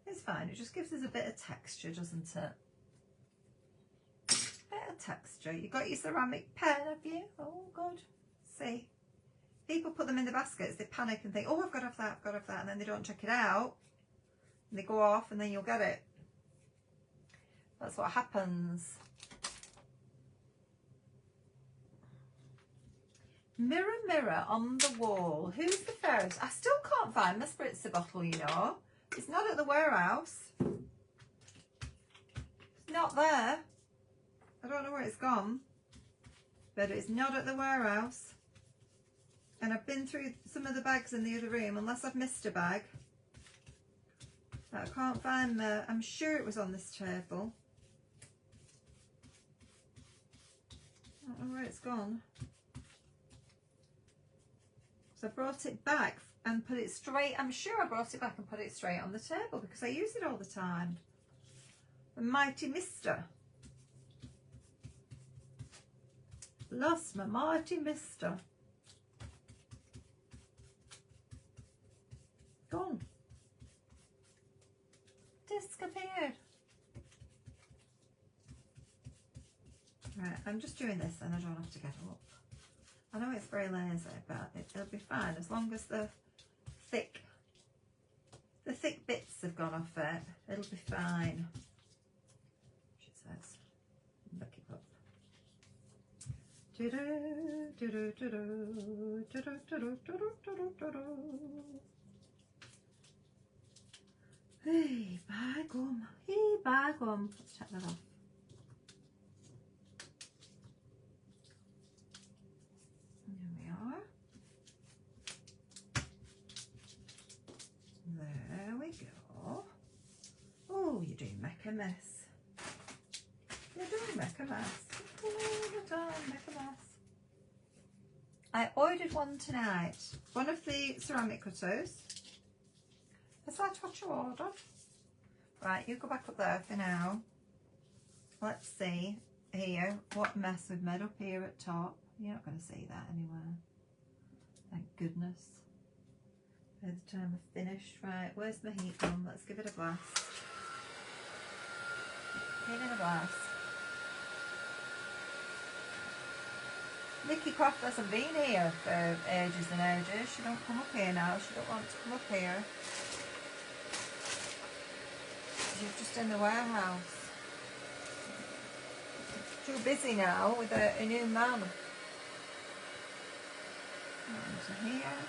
It's fine, it just gives us a bit of texture, doesn't it? Bit of texture. You got your ceramic pen, have you? Oh, good. See, people put them in the baskets, they panic and think, oh, I've got to have that, I've got to have that, and then they don't check it out. And they go off and then you'll get it. That's what happens. Mirror, mirror on the wall, who's the fairest? I still can't find my spritzer bottle, you know. It's not at the warehouse. It's not there. I don't know where it's gone, but it's not at the warehouse. And I've been through some of the bags in the other room, unless I've missed a bag. But I can't find the, I'm sure it was on this table. I don't know where it's gone. So I brought it back and put it straight. I'm sure I brought it back and put it straight on the table because I use it all the time. The mighty mister. Lost my mighty mister. Gone. Disappeared. Right, I'm just doing this and I don't have to get up. I know it's very lazy, but it'll be fine as long as the thick bits have gone off it. It'll be fine. She says, look it up. Hey, by gum. Hey, by gum. Let's check that off. There we go. Oh, you do make a mess. You do make a mess. All the time, make a mess. I ordered one tonight. One of the ceramic cutters. Is that what you ordered? Right, you go back up there for now. Let's see here what mess we've made up here at top. You're not going to see that anywhere. Thank goodness. by the time I've finished. Right, where's my heat gun? Let's give it a blast. Give it a blast. Nikki Croft hasn't been here for ages and ages. She don't come up here now. She don't want to come up here. She's just in the warehouse. Too busy now with a new man. Into here.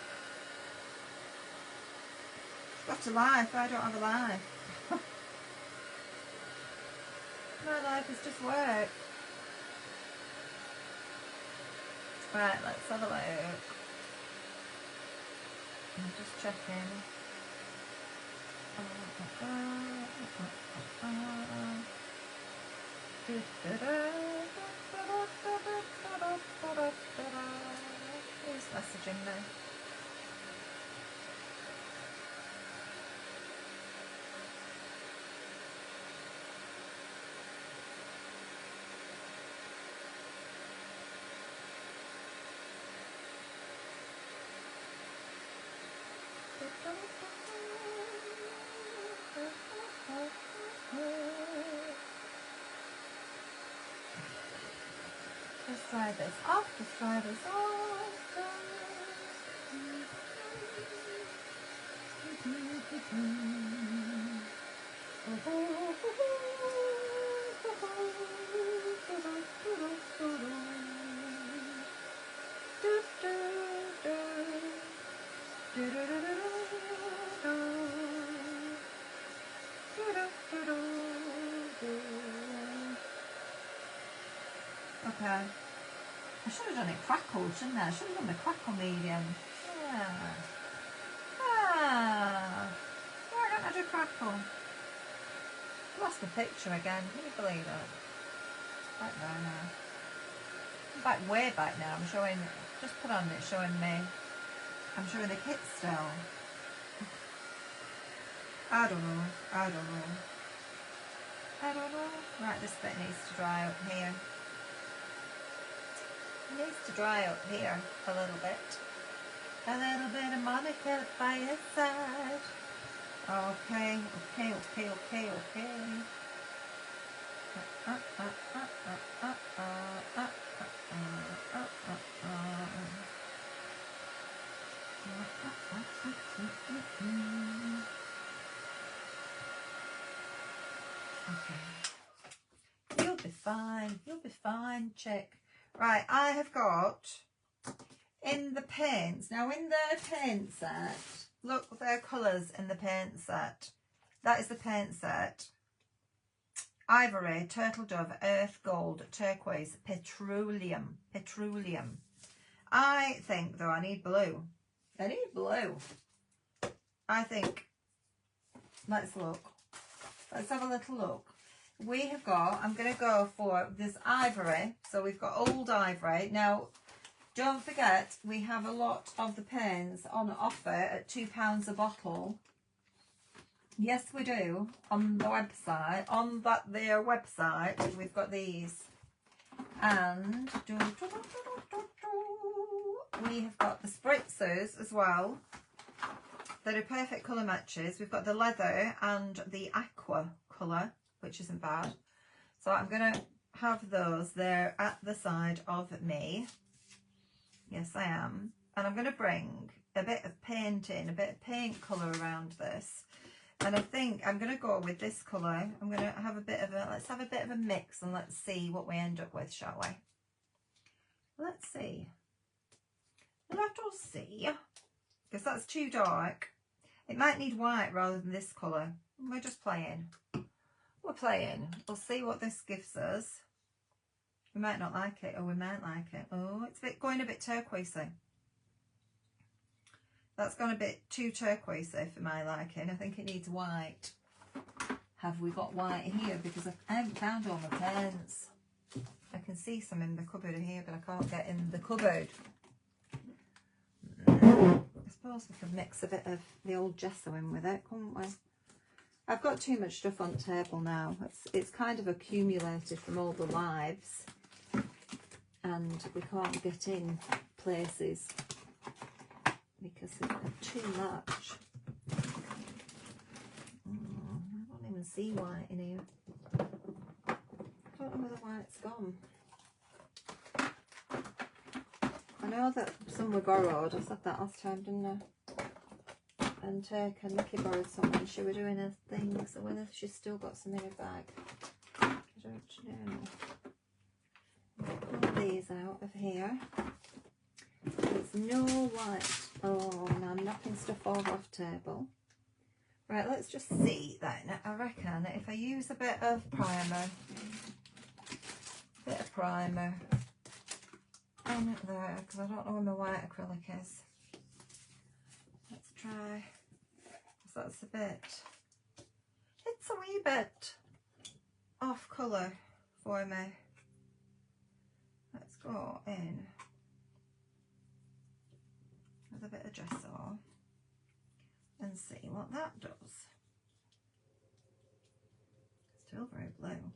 She's got a life. I don't have a life. My life is just work. Right, let's have a look. I'm just checking. Who's messaging me? Just try this off, just try this off. Okay. I should have done it crackled, shouldn't I? I should have done the crackle medium. Yeah. Ah. Why don't I do crackle? Lost the picture again. Can you believe it? Back there now. I'm back way back now. I'm showing, just put on it showing me. I'm showing the kit still. I don't know. I don't know. I don't know. Right, this bit needs to dry up here. It needs to dry up here a little bit. A little bit of Monica by your side. Okay, okay, okay, okay, okay. Okay. You'll be fine. You'll be fine, chick. Right, I have got in the paints. Now in the paint set, look, there are colours in the paint set. That is the paint set. Ivory, turtle dove, earth gold, turquoise, petroleum. Petroleum. I think, though, I need blue. I need blue. I think, let's look. Let's have a little look. We have got, I'm going to go for this ivory. So we've got old ivory. Now, don't forget, we have a lot of the paints on offer at £2 a bottle. Yes, we do. On the website. On their website, we've got these. And we have got the spritzers as well. That are perfect colour matches. We've got the leather and the aqua colour, which isn't bad. So I'm going to have those there at the side of me. Yes, I am. And I'm going to bring a bit of paint in, a bit of paint colour around this. And I think I'm going to go with this colour. I'm going to have a bit of a, let's have a bit of a mix and let's see what we end up with, shall we? Let's see. Let us see. Because that's too dark. It might need white rather than this colour. We're just playing. We're playing. We'll see what this gives us. We might not like it, or we might like it. Oh, it's going a bit turquoisey. That's gone a bit too turquoisey for my liking. I think it needs white. Have we got white here? Because I haven't found all my pens. I can see some in the cupboard here, but I can't get in the cupboard. I suppose we could mix a bit of the old gesso in with it, couldn't we? I've got too much stuff on the table now. It's kind of accumulated from all the lives. And we can't get in places because it's too much. I don't even see white in here. I don't know where the white's gone. I know that some were borrowed. I said that last time, didn't I? And and Nikki borrowed some when she were doing her thing. So whether she's still got some in her bag, I don't know. Pull these out of here. There's no white. Oh, and I'm knocking stuff all off table. Right, let's just see then. I reckon if I use a bit of primer, in there, because I don't know where my white acrylic is. Let's try, because that's a bit, it's a wee bit off colour for me. Let's go in with a bit of gesso and see what that does. Still very blue.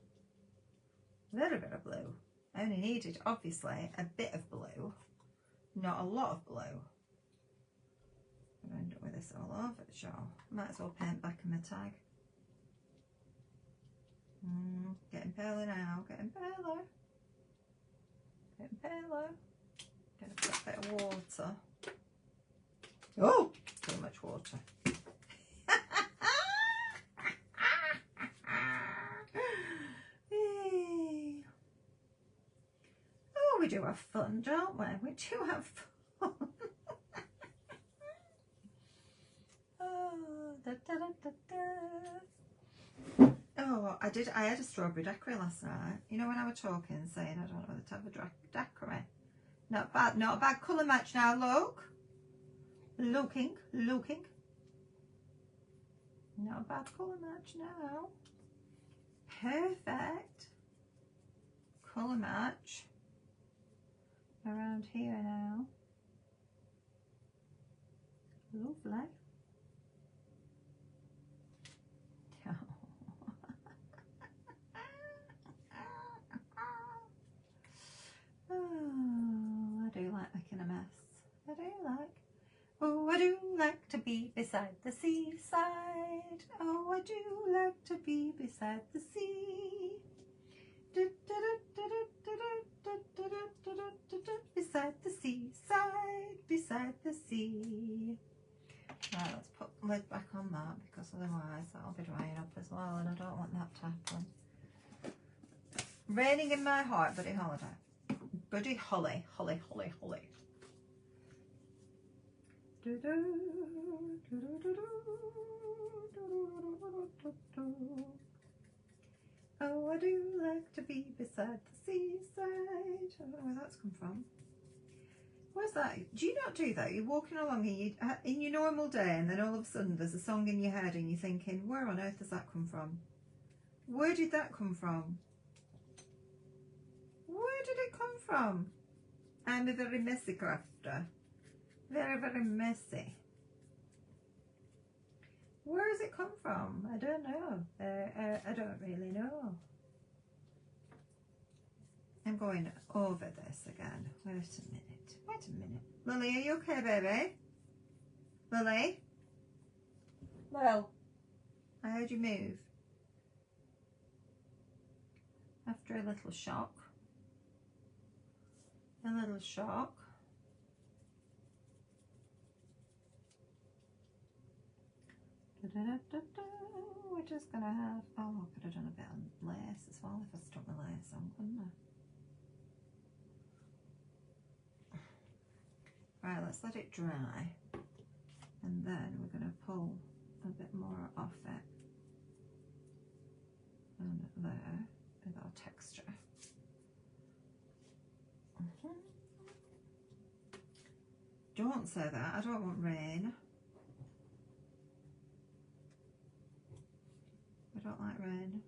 Very, very blue. I only needed, obviously, a bit of blue, not a lot of blue. I'm going to end up with this all over the show. Might as well paint back in my tag. Getting paler now, getting paler. Getting paler. Gonna put a bit of water. Oh, too much water. Oh, we do have fun, don't we? We do have fun. Oh, da, da, da, da, da. Oh, I had a strawberry daiquiri last night. You know when I was talking, saying I don't know whether to have a daiquiri. Not a bad colour match now, look. Looking. Not a bad colour match now. Perfect colour match around here now. Lovely. Oh, I do like making a mess. I do like. Oh, I do like to be beside the seaside. Oh, I do like to be beside the sea. Beside the seaside, beside the sea. Right, let's put the lid back on that, because otherwise that'll be drying up as well, and I don't want that to happen. Raining in my heart, Buddy Holiday. Buddy Holly. Oh, I do like to be beside the seaside. I don't know where that's come from. Where's that? Do you not do that? You're walking along in your normal day, and then all of a sudden there's a song in your head and you're thinking, where on earth does that come from? Where did that come from? Where did it come from? I'm a very messy crafter. Very, very messy. Where does it come from? I don't know. I don't really know. I'm going over this again. Wait a minute. Lily, are you okay, baby? Lily? Well, I heard you move. After a little shock. We're just gonna have, oh, I could have done a bit of lace as well if I stuck my lace on, couldn't I? Right, let's let it dry, and then we're gonna pull a bit more off it, and there, with our texture. Don't say that, I don't want rain. We don't like rain.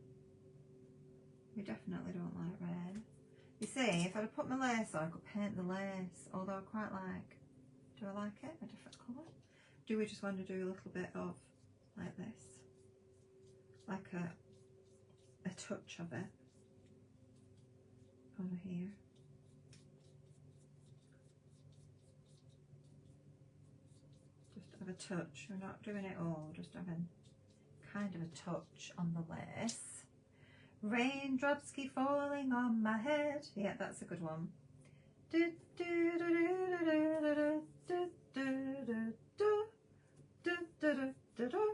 We definitely don't like rain. You see, if I'd have put my lace on, I could paint the lace, although I quite like, do I like it? A different colour? Do we just want to do a little bit of, like this? Like a touch of it over here. have a touch. We're not doing it all, just having kind of a touch on the lace. Raindrops keep falling on my head. Yeah, that's a good one. I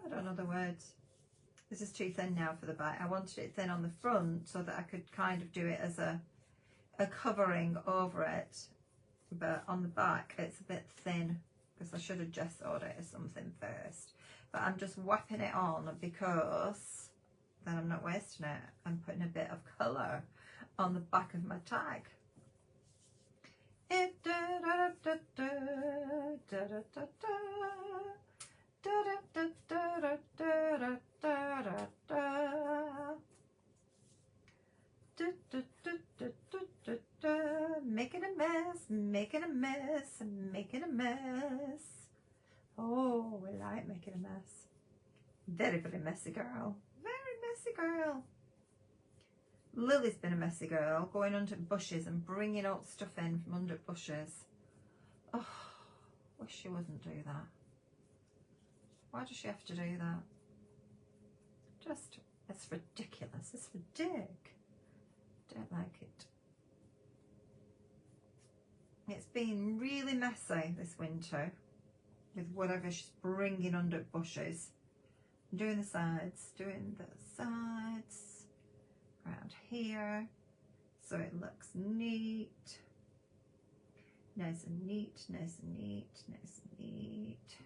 don't know the words. This is too thin now for the back. I wanted it thin on the front so that I could kind of do it as a covering over it. But on the back it's a bit thin because I should have just sewed it as something first. But I'm just whapping it on because then I'm not wasting it. I'm putting a bit of colour on the back of my tag. Making a mess, making a mess, making a mess. Oh, we like making a mess. Very, very messy girl. Very messy girl. Lily's been a messy girl, going under bushes and bringing out stuff in from under bushes. Oh, wish she wouldn't do that. Why does she have to do that? Just, it's ridiculous. It's ridiculous. Don't like it. It's been really messy this winter with whatever she's bringing under bushes. Doing the sides around here so it looks neat. Nice and neat, nice and neat, nice and neat.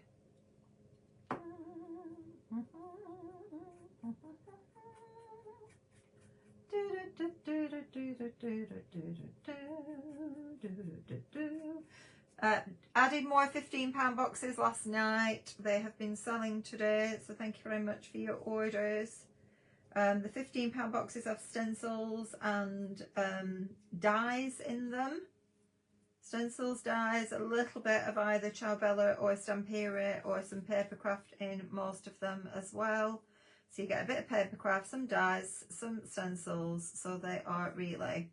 Added more £15 boxes last night. They have been selling today, so thank you very much for your orders. The £15 boxes have stencils and dies in them. Stencils, dies, a little bit of either Ciao or Stampere or some papercraft in most of them as well. So you get a bit of papercraft, some dies, some stencils, so they are really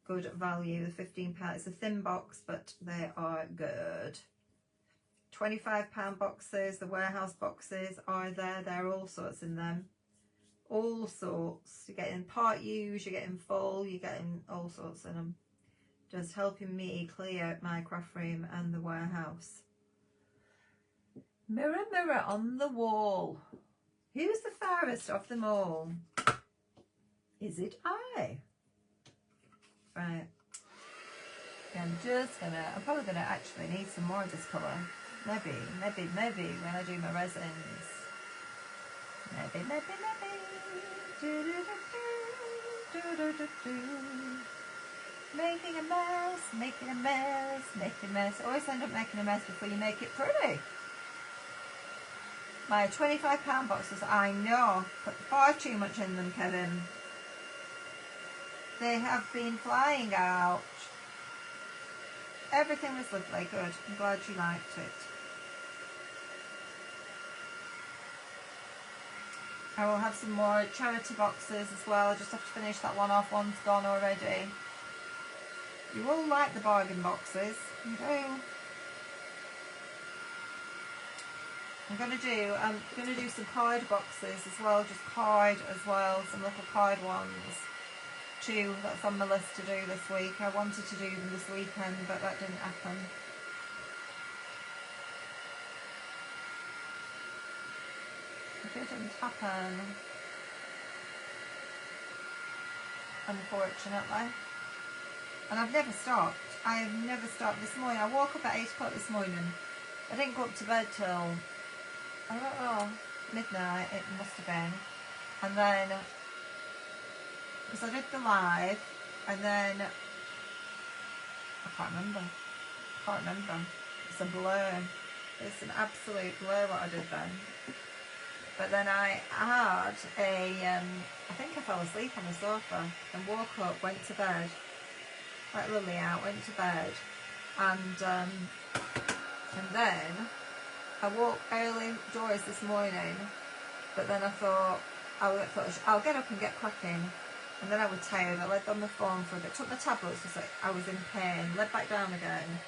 good value. The £15, it's a thin box, but they are good. £25 boxes, the warehouse boxes are there. There are all sorts in them. All sorts. You're getting part use, you're getting full, you're getting all sorts in them. Just helping me clear my craft room and the warehouse. Mirror, mirror on the wall, who's the fairest of them all? Is it I? Right. I'm probably gonna actually need some more of this colour. Maybe when I do my resins. Maybe. Making a mess, making a mess, making a mess. Always end up making a mess before you make it pretty. My £25 boxes, I know, put far too much in them, Kevin. They have been flying out. Everything was lovely, good. I'm glad you liked it. I will have some more charity boxes as well. I just have to finish that one off. One's gone already. You all like the bargain boxes. You do. I'm gonna do some card boxes as well, just card as well, some little card ones too. That's on my list to do this week. I wanted to do them this weekend, but that didn't happen. It didn't happen, unfortunately. And I've never stopped. I have never stopped. This morning, I woke up at 8 o'clock this morning. I didn't go up to bed till, I don't know, midnight it must have been. And then, because I did the live, and then, I can't remember. It's a blur. It's an absolute blur what I did then. But then I had I think I fell asleep on the sofa and woke up, went to bed, let Lily out, went to bed, and then I woke early doors this morning, but then I thought I'll get up and get cracking, and then I was tired. I laid on the phone for a bit, took my tablets because I was in pain, laid back down again,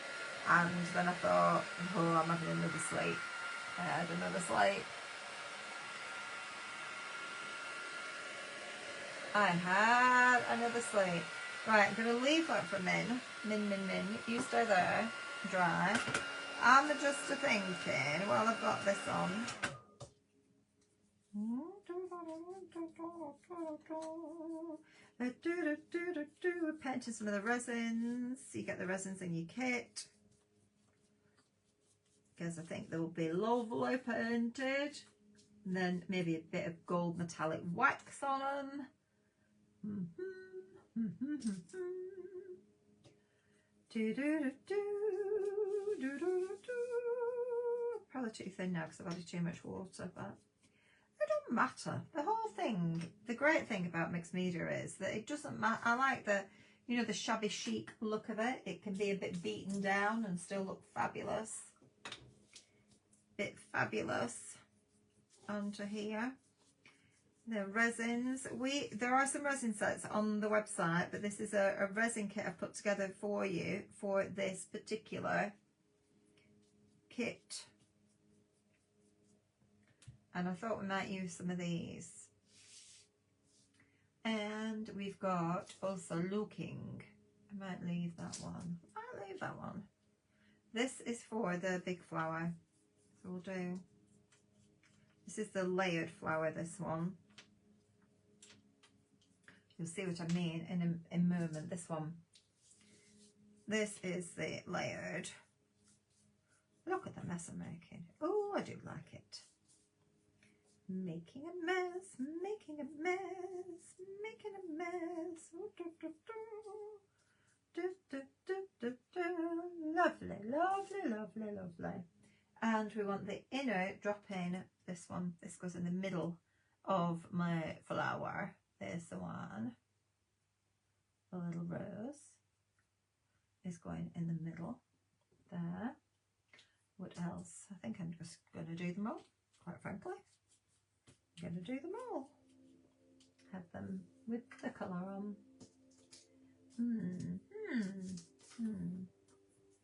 and then I thought, oh, I'm having another sleep. I had another slate. I had another slate. Right, I'm going to leave that for min. You stay there, dry. I'm just thinking, while I've got this on. Painting some of the resins. You get the resins in your kit. Because I think they'll be lovely painted. And then maybe a bit of gold metallic wax on them. Probably too thin now because I've added too much water, but it doesn't matter. The whole thing, the great thing about mixed media is that it doesn't matter. I like the, you know, the shabby chic look of it. It can be a bit beaten down and still look fabulous. Bit fabulous onto here. The resins, there are some resin sets on the website, but this is a resin kit I've put together for you for this particular kit, and I thought we might use some of these. And we've got also looking, I might leave that one. This is for the big flower, so we'll do, this is the layered flower, this one. You'll see what I mean in a moment. This one. This is the layered. Look at the mess I'm making. Oh, I do like it. Making a mess, making a mess, making a mess. Lovely, lovely, lovely, lovely. And we want the inner drop in, this one. This goes in the middle of my flower. There's the one. The little rose is going in the middle there. What else? I think I'm just going to do them all, quite frankly. I'm going to do them all. Have them with the colour on.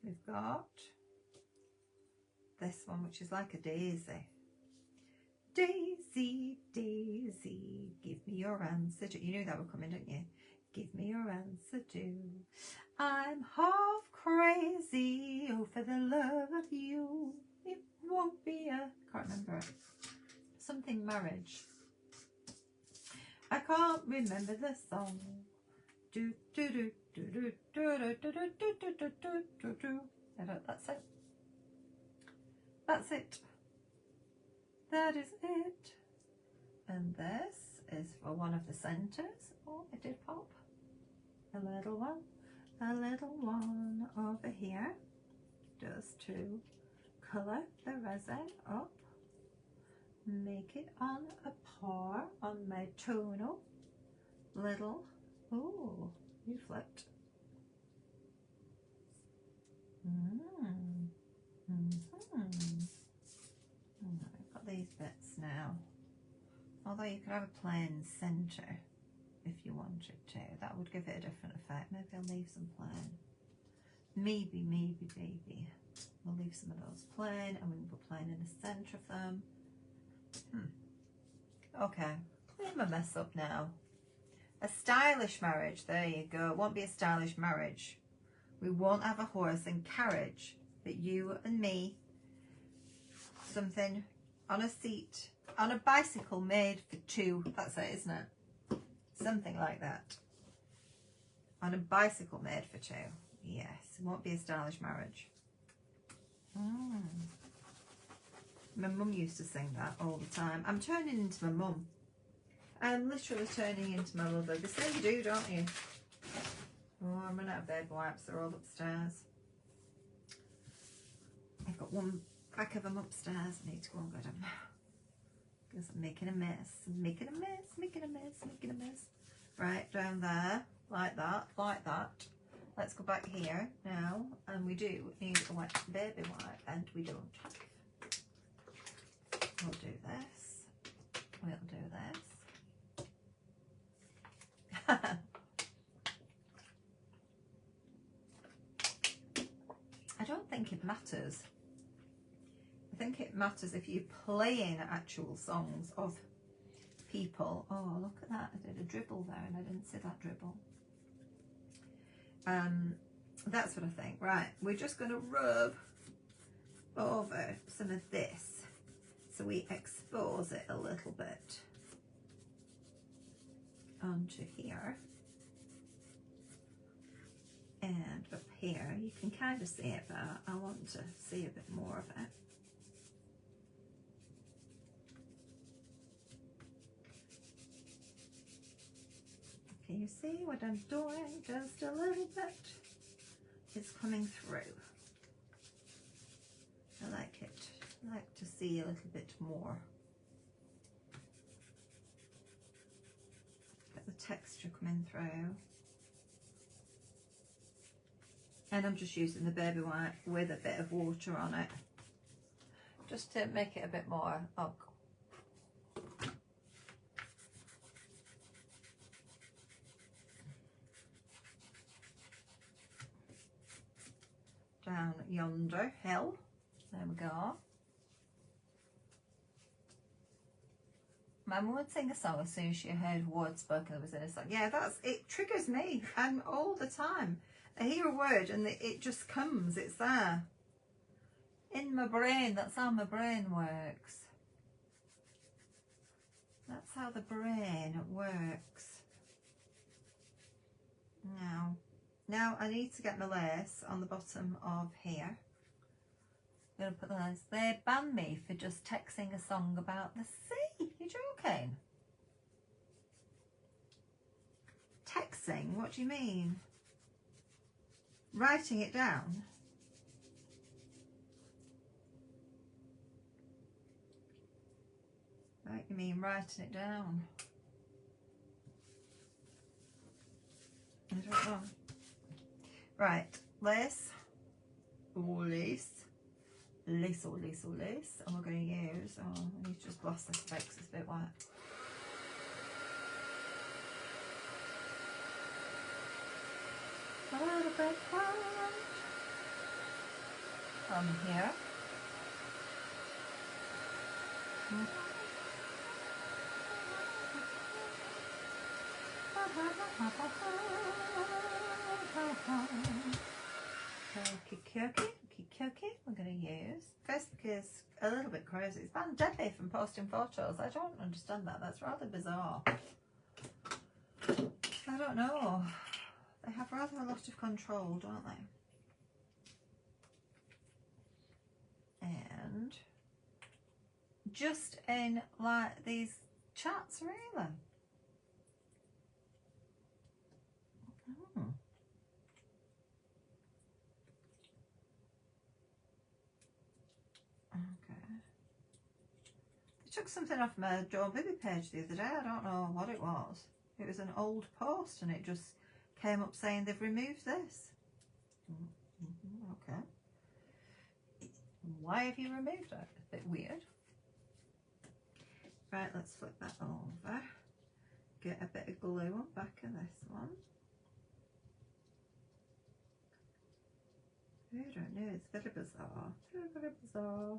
We've got this one, which is like a daisy. Daisy, Daisy, give me your answer to. You knew that were coming, didn't you? Give me your answer to. I'm half crazy, oh, for the love of you. It won't be a, can't remember it. Something marriage. I can't remember the song. Do do do do do do do do do do do do do. That's it. That's it. That is it. And this is for one of the centres. Oh, it did pop. A little one over here. Just to colour the resin up. Make it on a pour on my tonal. Little, oh, you flipped. I've got these bits now. Although you could have a plain centre if you wanted to. That would give it a different effect. Maybe I'll leave some plain. Maybe. We'll leave some of those plain and we can put plain in the centre of them. Okay, clean my mess up now. A stylish marriage, there you go. It won't be a stylish marriage. We won't have a horse and carriage, but you and me, something on a seat, on a bicycle made for two. That's it, isn't it? Something like that. On a bicycle made for two. Yes, it won't be a stylish marriage. My mum used to sing that all the time. I'm turning into my mum. I'm literally turning into my mother. They say you do, don't you? Oh, I'm running out of baby wipes. They're all upstairs. I've got one pack of them upstairs. I need to go and get them. Because I'm making a mess. Making a mess. Right, down there. Like that. Let's go back here now. And we do need a wet baby wipe. And we don't have. We'll do this. We'll do this. I don't think it matters. I think think it matters if you're playing actual songs of people. Oh, look at that. I did a dribble there and I didn't see that dribble. That's what I think. Right, we're just going to rub over some of this so we expose it a little bit onto here. And up here, you can kind of see it, but I want to see a bit more of it. Can you see what I'm doing? Just a little bit. It's coming through. I like it. I like to see a little bit more. Get the texture coming through. And I'm just using the baby white with a bit of water on it, just to make it a bit more down yonder hill. There we go. My mum would sing a song as soon as she heard words spoken that was in a song. Yeah, it triggers me, and all the time. I hear a word and it just comes, it's there. In my brain, that's how my brain works. That's how the brain works. Now I need to get my lace on the bottom of here. I'm going to put the lace. They banned me for just texting a song about the sea. You're joking? Texting? What do you mean? Writing it down? Right, you mean writing it down? I don't know. Right, lace. Lace. Lace or lace or lace. And we're going to use, I need to just blast this a bit because it's a bit wet. A little bit white on here. Kiki, we're going to use. Facebook is a little bit crazy. It's banned Debbie from posting photos. I don't understand that. That's rather bizarre. I don't know. They have rather a lot of control, don't they? And just in like these chats, really. Took something off my Joe Bibby page the other day. I don't know what it was. It was an old post and it just came up saying they've removed this. Okay. Why have you removed it? A bit weird. Right, let's flip that over. Get a bit of glue on the back of this one. I don't know, it's very bizarre. Very bizarre.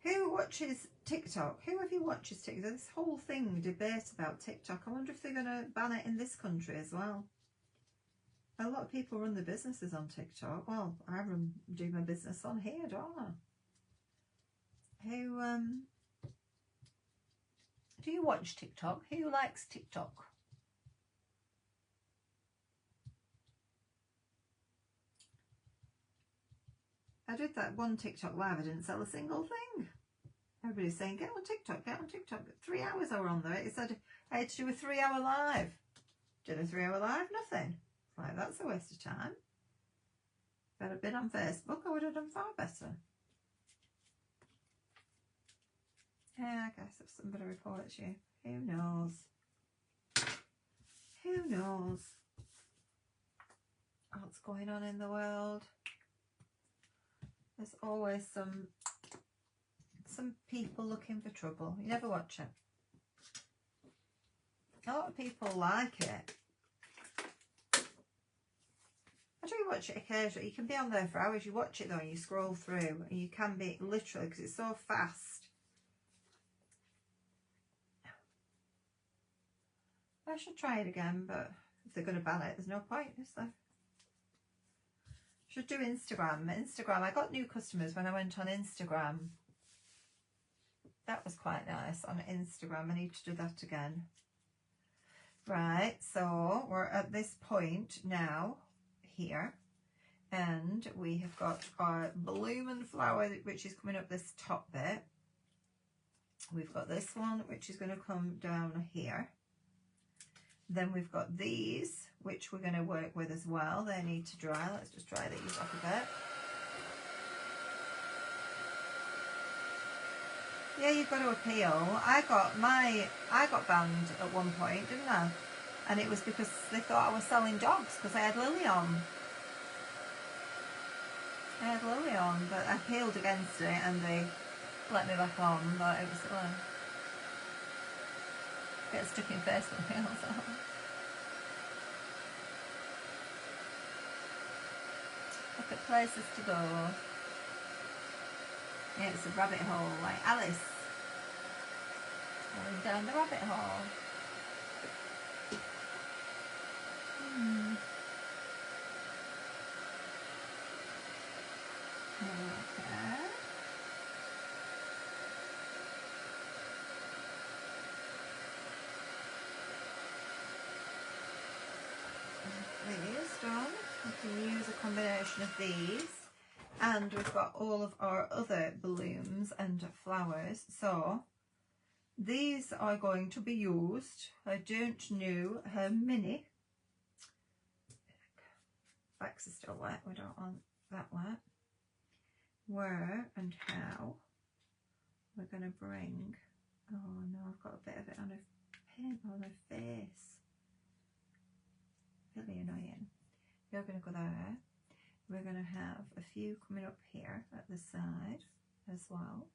Who watches TikTok? Who of you watches TikTok? This whole thing, debate about TikTok. I wonder if they're going to ban it in this country as well. A lot of people run their businesses on TikTok. Well, I do my business on here, don't I? Who do you watch TikTok? Who likes TikTok? I did that one TikTok live. I didn't sell a single thing. Everybody's saying, get on TikTok, get on TikTok. 3 hours I were on there. It said I had to do a 3-hour live. Did a 3-hour live, nothing. Like, that's a waste of time. If I'd have been on Facebook, I would have done far better. Yeah, I guess if somebody reports you, who knows? Who knows what's going on in the world? There's always some people looking for trouble. You never watch it. A lot of people like it. I do watch it occasionally. You can be on there for hours. You watch it though and you scroll through, and you can be literally, because it's so fast. I should try it again, but if they're going to ban it, there's no point, is there? Should do Instagram. Instagram, I got new customers when I went on Instagram. That was quite nice on Instagram. I need to do that again. Right, so we're at this point now here, and we have got our bloom and flower, which is coming up this top bit. We've got this one, which is going to come down here. Then we've got these, which we're going to work with as well. They need to dry. Let's just dry these off a bit. Yeah, you've got to appeal. I got banned at one point, didn't I? And it was because they thought I was selling dogs because I had Lily on. I had Lily on, but I appealed against it and they let me back on, but it was get stuck in face with me also. Look at places to go. Yeah, it's a rabbit hole, like Alice going down the rabbit hole. Okay. These done. We can use a combination of these, and we've got all of our other blooms and flowers. So these are going to be used. I don't know how many. Backs are still wet. We don't want that wet. Where and how we're going to bring. Oh no, I've got a bit of it on her face. Really annoying. You're going to go there. We're going to have a few coming up here at the side as well.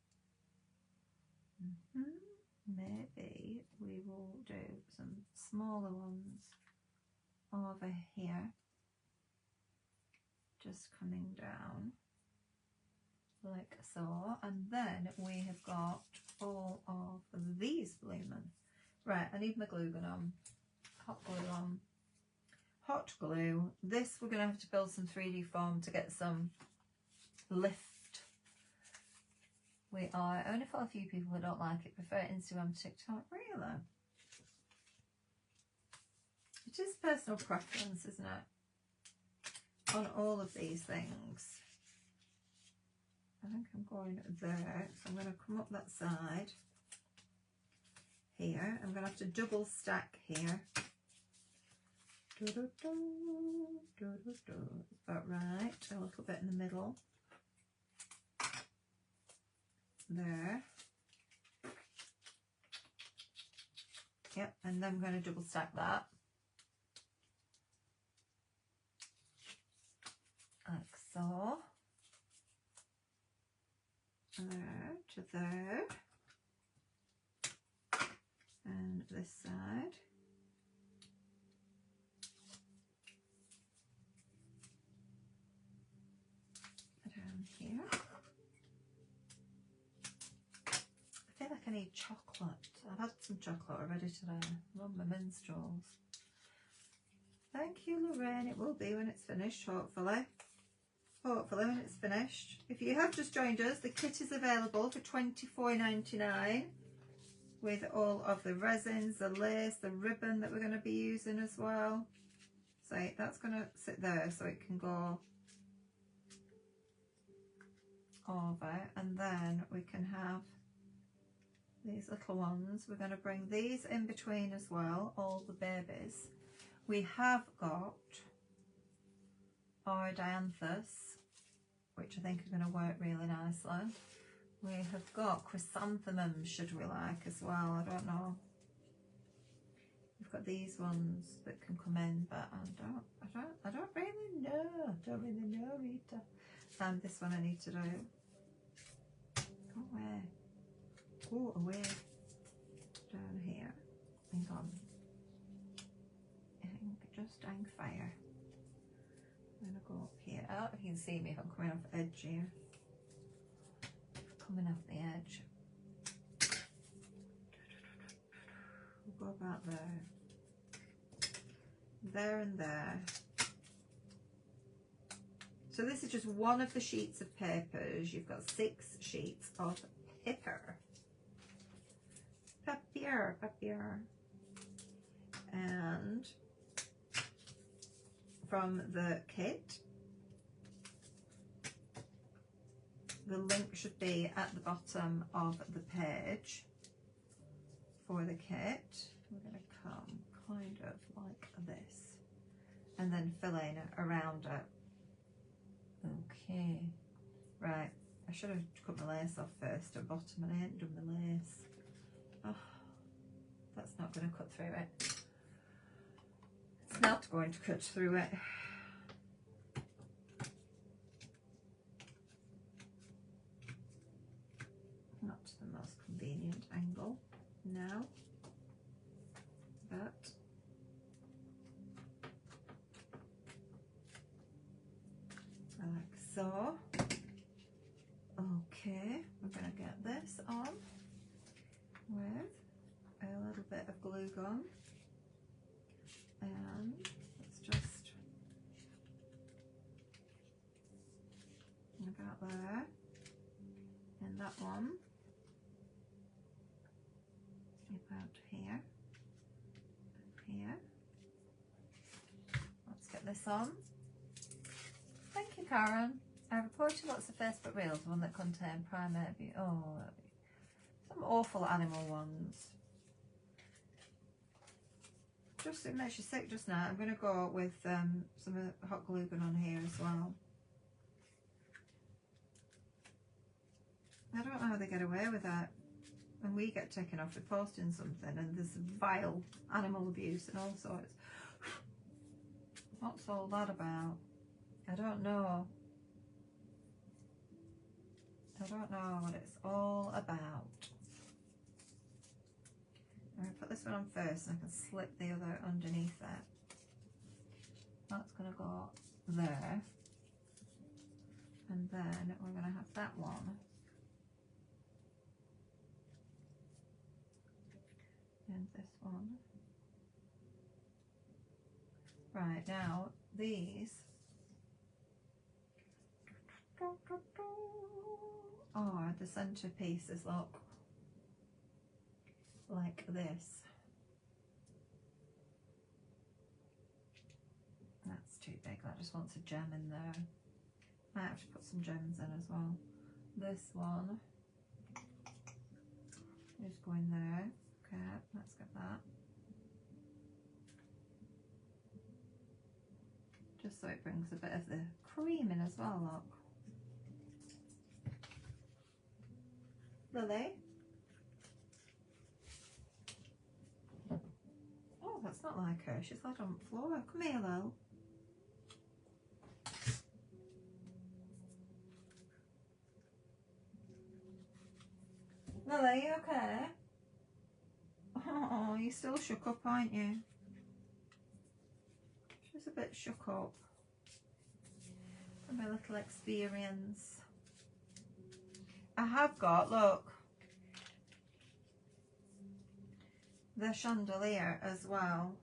Maybe we will do some smaller ones over here, just coming down like so. And then we have got all of these blooming. Right, I need my glue gun on, hot glue on. Hot glue. This we're going to have to build some 3D foam to get some lift. We are only for a few people who don't like it, prefer Instagram, TikTok. Really? It is personal preference, isn't it? On all of these things. I think I'm going there, so I'm going to come up that side here. I'm going to have to double stack here. It's about right, a little bit in the middle there. Yep, and then I'm going to double stack that like so. There to there, and this side. Here. I feel like I need chocolate. I've had some chocolate already today. I love my minstrels. Thank you, Lorraine. It will be when it's finished, hopefully. Hopefully when it's finished. If you have just joined us, the kit is available for $24.99 with all of the resins, the lace, the ribbon that we're going to be using as well. So that's going to sit there so it can go over, and then we can have these little ones. We're going to bring these in between as well, all the babies. We have got our dianthus, which I think are going to work really nicely. We have got chrysanthemums, should we like, as well. I don't know. We've got these ones that can come in, but I don't really know. Don't really know, Rita. And this one I need to do. Go away. Go away. Down here. Hang on. Just hang fire. I'm going to go up here. I don't know if you can see me if I'm coming off the edge here. Coming off the edge. We'll go about there. There and there. So this is just one of the sheets of papers. You've got 6 sheets of paper. Papier. And from the kit, the link should be at the bottom of the page for the kit. We're going to come kind of like this and then fill in around it. Okay, right, I should have cut my lace off first at the bottom and I ain't done my lace. Oh, that's not going to cut through it. It's not going to cut through it. Not the most convenient angle now, but like so. Okay, we're going to get this on with a little bit of glue gun, and let's just about there, and that one about here, here. Let's get this on. Thank you, Karen. I reported lots of Facebook reels, one that contained primary. Oh, some awful animal ones. Just, it makes you sick just now. I'm going to go with some hot glue gun on here as well. I don't know how they get away with that. When we get taken off for posting something and there's vile animal abuse and all sorts. What's all that about? I don't know. I don't know what it's all about. I'm going to put this one on first and I can slip the other underneath it. That's going to go there. And then we're going to have that one. And this one. Right, now these are the centerpieces, look, like this. That's too big, that just wants a gem in there. Might have to put some gems in as well. This one is going there. Okay, let's get that. Just so it brings a bit of the cream in as well, look. Lily? Oh, that's not like her. She's laid on the floor. Come here, Lil. Lily, you okay? Oh, you're still shook up, aren't you? She's a bit shook up from my little experience. I have got, look, the chandelier as well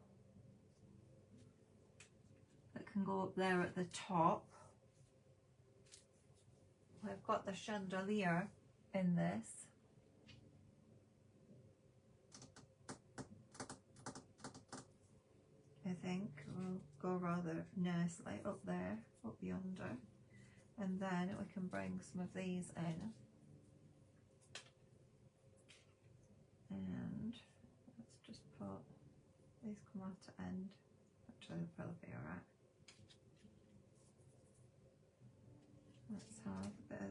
that can go up there at the top. I've got the chandelier in this. I think will go rather nicely up there, up yonder, and then we can bring some of these in, and let's just put these come out to end. Actually, they'll probably be alright. Let's have a bit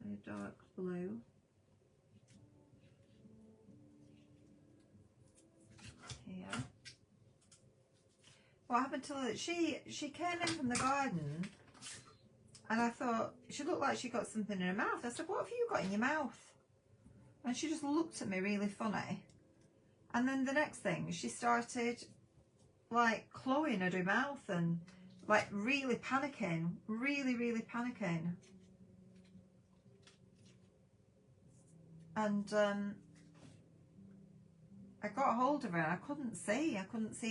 of a dark blue. Here. What happened to her? She came in from the garden and I thought she looked like she got something in her mouth. I said, what have you got in your mouth? And she just looked at me really funny. And then the next thing, she started like clawing at her mouth and like really panicking, really panicking. And I got a hold of her and I couldn't see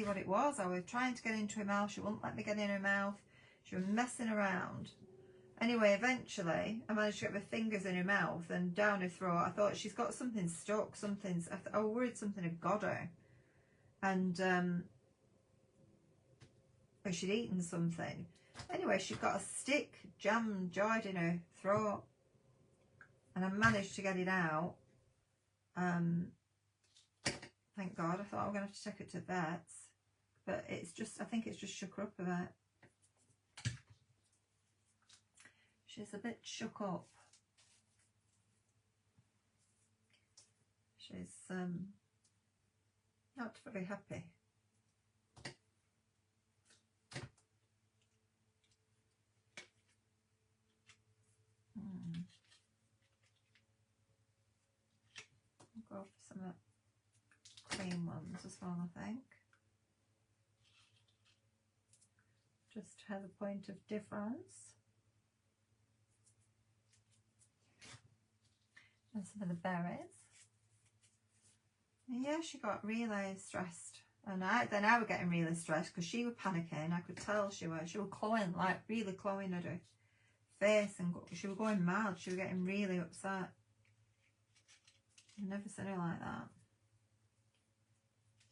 what it was. I was trying to get into her mouth. She wouldn't let me get in her mouth. She was messing around. Anyway, eventually I managed to get my fingers in her mouth and down her throat. I thought she's got something stuck, I was worried something had got her. And she'd eaten something. Anyway, she got a stick jammed in her throat. And I managed to get it out. Thank God. I thought I'm going to have to take it to vets. But it's just, I think it's just shook her up a bit. She's a bit shook up. She's not very happy. I'll go for some cream ones as well, I think. Just to have a point of difference. And some of the berries. And yeah, she got really stressed. And then I was getting really stressed because she was panicking. I could tell she was clawing, like really clawing at her face, and she was going mad. She was getting really upset. I've never seen her like that.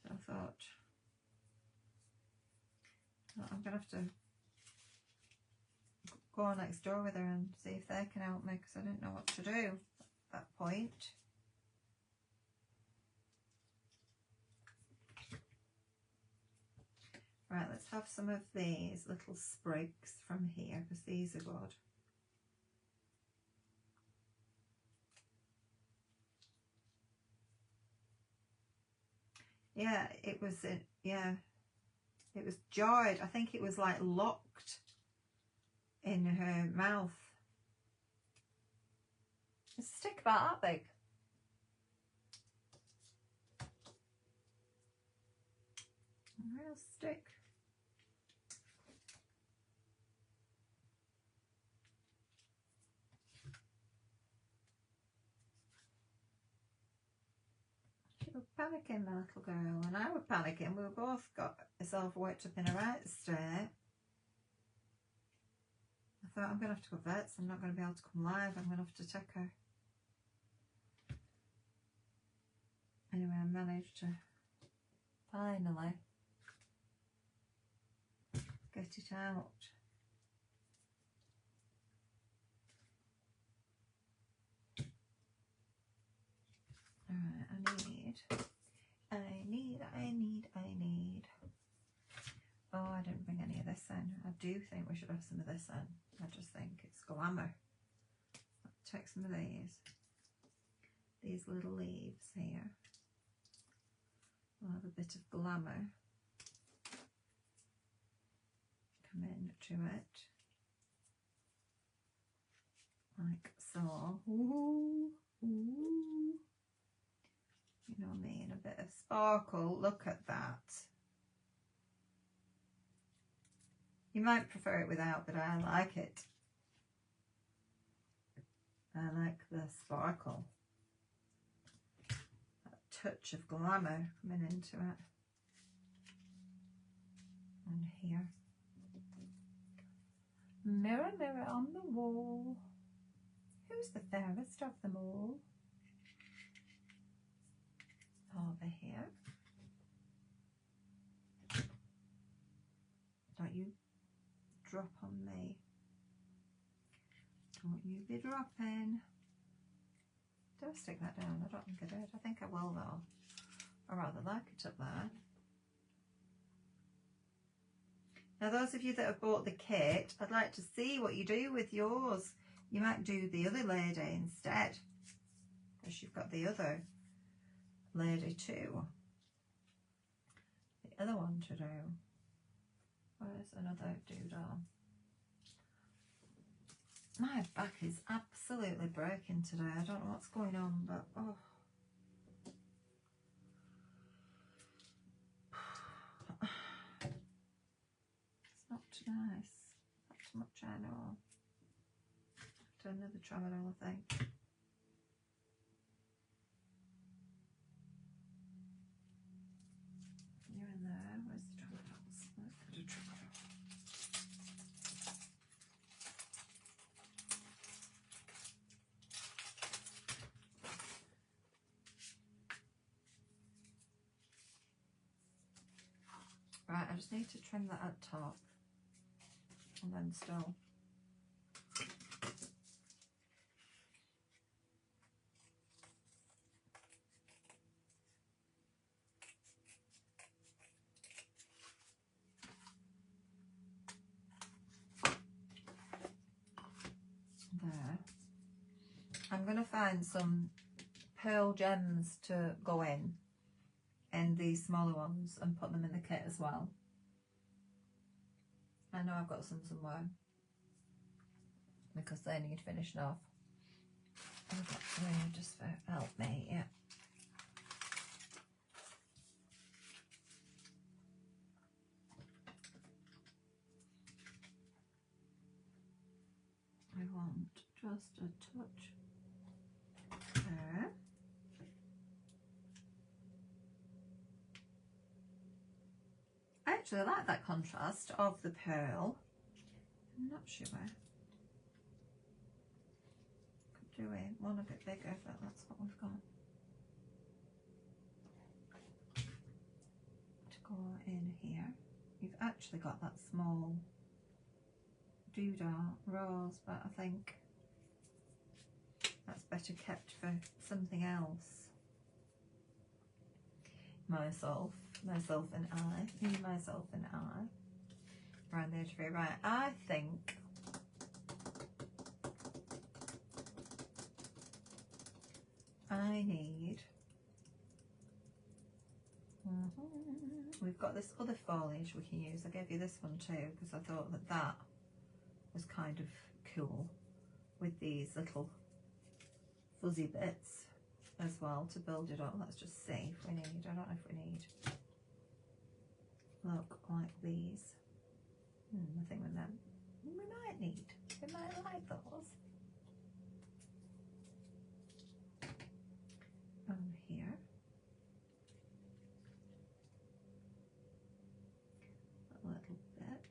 So I thought, I'm going to have to go next door with her and see if they can help me, because I didn't know what to do at that point. Right, let's have some of these little sprigs from here, because these are good. Yeah, it was, it was jarred. I think it was like locked in her mouth. It's a stick about that big. A real stick. She was panicking, my little girl, and I was panicking. We both got ourselves worked up in a right state. I thought, I'm going to have to go vets. I'm not going to be able to come live. I'm going to have to take her. Anyway, I managed to finally get it out. Alright, I need. Oh, I didn't bring any of this in. I do think we should have some of this in. I just think it's glamour. I'll take some of these little leaves here. We'll have a bit of glamour come into it. Like so. Ooh, ooh. You know what I mean? A bit of sparkle. Look at that. You might prefer it without, but I like it. I like the sparkle. That touch of glamour coming into it. And here. Mirror, mirror on the wall. Who's the fairest of them all? Over here. Don't you drop on me. Don't you be dropping. Did I stick that down? I don't think I did. I think I will though. I rather like it up there. Now those of you that have bought the kit, I'd like to see what you do with yours. You might do the other lady instead, because you've got the other lady too. The other one to do. Where's another doodle? My back is absolutely breaking today. I don't know what's going on, but oh. nice. Not too much anymore. Do another tramadol, I think. You're in there. Where's the tramadols? Let's go to tramadol. Right, I just need to trim that at top and then still. There. I'm going to find some pearl gems to go in these smaller ones and put them in the kit as well. I know I've got some somewhere because they need finishing off. I've got 3 just for help me, yeah. I want just a touch there. I actually like that contrast of the pearl. I'm not sure. Could do it one a bit bigger, but that's what we've got. To go in here. You've actually got that small doodah rose, but I think that's better kept for something else. Myself and I, me, myself and I, around the edge of it. Right, I think I need, we've got this other foliage we can use. I gave you this one too because I thought that that was kind of cool with these little fuzzy bits as well to build it up. Let's just see if we need, I don't know if we need, look like these. I think we might need, we might like those. Here. A little bit.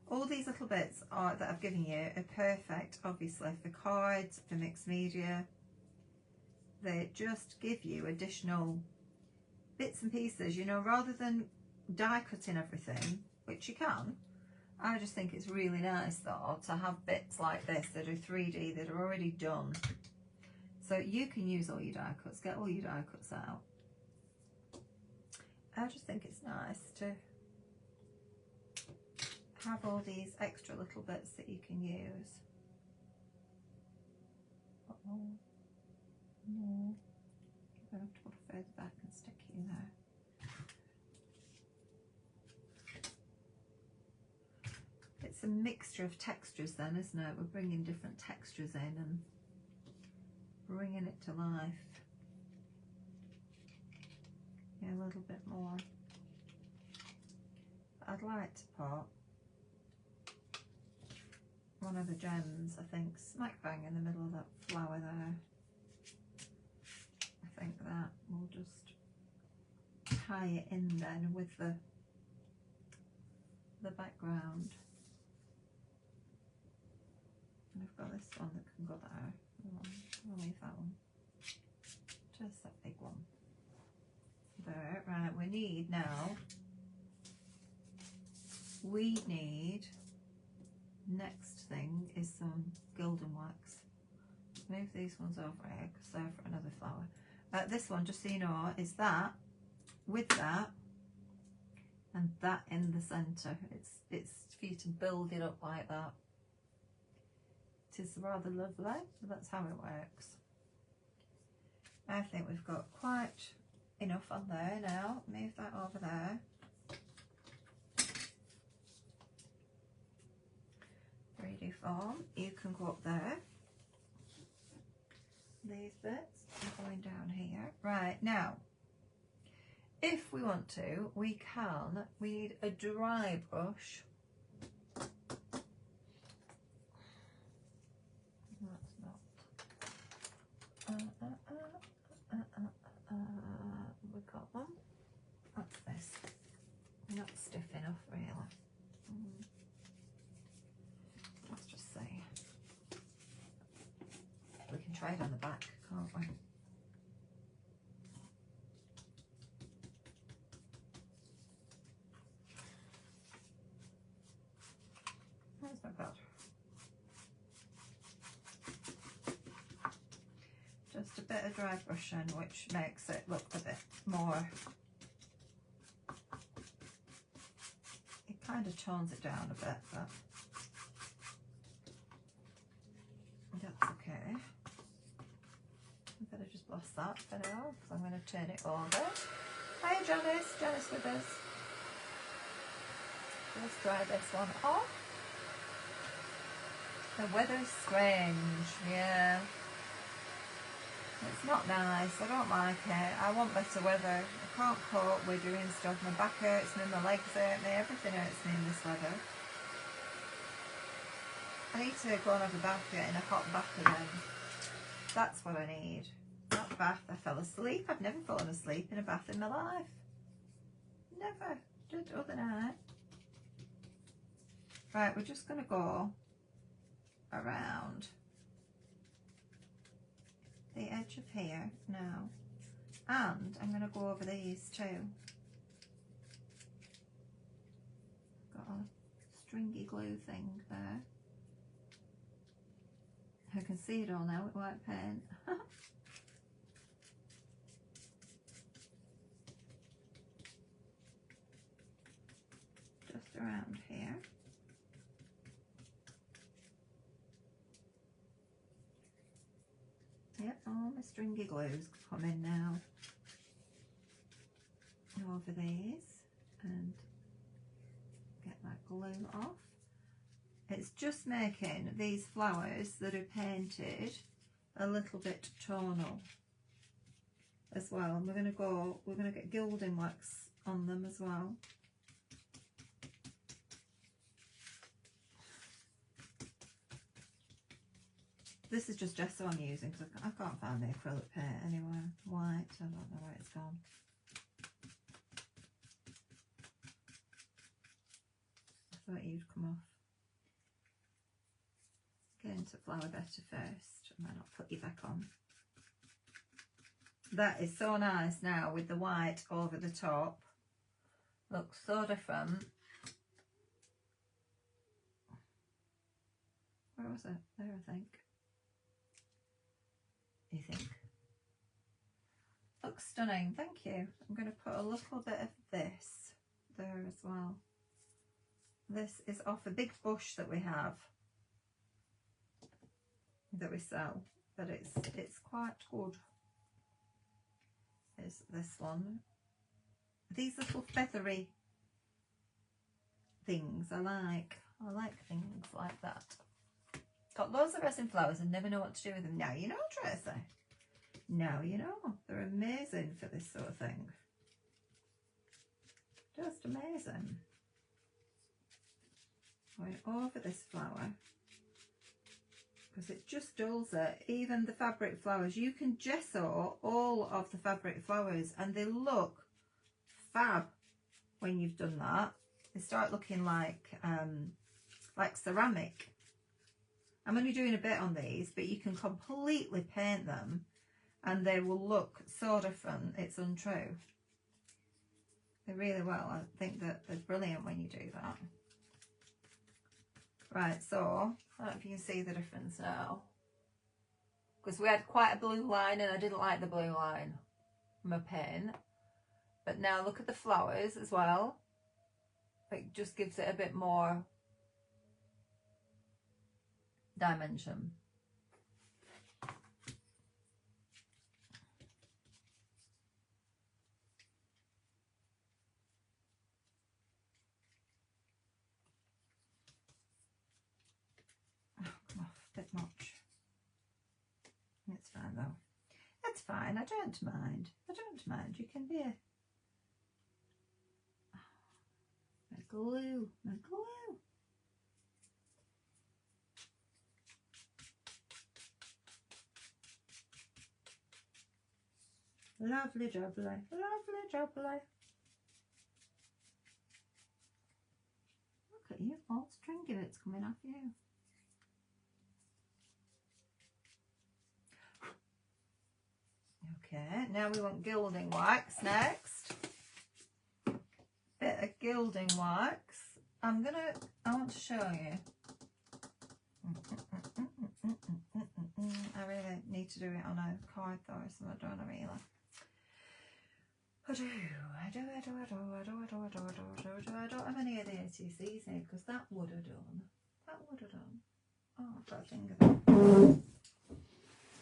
All these little bits that I've given you are perfect, obviously, for cards, for mixed media. They just give you additional bits and pieces, you know, rather than die cutting everything, which you can. I just think it's really nice, though, to have bits like this that are 3D, that are already done. So you can use all your die cuts, get all your die cuts out. I just think it's nice to have all these extra little bits that you can use. Uh-oh. No. You're going to have to put it further back and stick it in there. It's a mixture of textures then, isn't it? We're bringing different textures in and bringing it to life. Yeah, a little bit more. I'd like to put one of the gems, I think, smack bang in the middle of that flower there. I think that will just tie it in then with the background. And I've got this one that can go there. I'll leave that one. Just that big one. There, right, we need now, next thing is some gilding wax. Move these ones over here because they're for another flower. This one, just so you know, is that with that and that in the centre. It's for you to build it up like that. It is rather lovely, so that's how it works. I think we've got quite enough on there now. Move that over there. 3D form, you can go up there. These bits, you going down here. Right, now, if we want to, we need a dry brush. That's not. We got one. What's this? Not stiff enough, really. Let's just see. We can try it on the back, can't we? That's not bad. Just a bit of dry brushing, which makes it look a bit more. It kind of tones it down a bit, but that's okay. I better just blast that bit off, so I'm going to turn it over. Hi Janice, Janice with us. Let's dry this one off. The weather's strange, yeah. It's not nice, I don't like it. I want better weather. I can't cope with doing stuff. My back hurts me, my legs hurt me, everything hurts me in this weather. I need to go and have a bath, get in a hot bath again. That's what I need. Not bath, I fell asleep. I've never fallen asleep in a bath in my life. Never. Did the other night. Right, we're just going to go around the edge of here now, and I'm going to go over these too. Got a stringy glue thing there. I can see it all now with white paint. Just around here. Yep, all my stringy glues come in now. Over these and get that glue off. It's just making these flowers that are painted a little bit tonal as well. And we're going to get gilding wax on them as well. This is just gesso I'm using because I can't find the acrylic paint anywhere. White, I don't know where it's gone. I thought you'd come off. Get into flower better first, and then I'll put you back on. That is so nice now with the white over the top. Looks so different. Where was it? There, I think. You think? Looks stunning, thank you. I'm going to put a little bit of this there as well. This is off a big bush that we have, that we sell, but it's quite good. Is this one. These little feathery things I like things like that. Got loads of resin flowers and never know what to do with them. Now you know, Tracy. Now you know. They're amazing for this sort of thing. Just amazing. Going over this flower because it just dulls it. Even the fabric flowers, you can gesso all of the fabric flowers and they look fab when you've done that. They start looking like ceramic. I'm only doing a bit on these, but you can completely paint them and they will look so different. It's untrue. They really will. I think that they're brilliant when you do that. Right, so I don't know if you can see the difference now. Because we had quite a blue line and I didn't like the blue line from my pen. But now look at the flowers as well. It just gives it a bit more dimension. Oh, come off a bit much. It's fine though. It's fine. I don't mind. I don't mind. You can be a... My glue. My glue. Lovely jubbly. Lovely jubbly. Look at you. All stringy bits coming off you. Okay, now we want gilding wax next. Bit of gilding wax. I want to show you. I really need to do it on a card though, so I don't know really. I don't have any of the ATCs here because that would have done. That would have done. Oh, I've got a thing of it.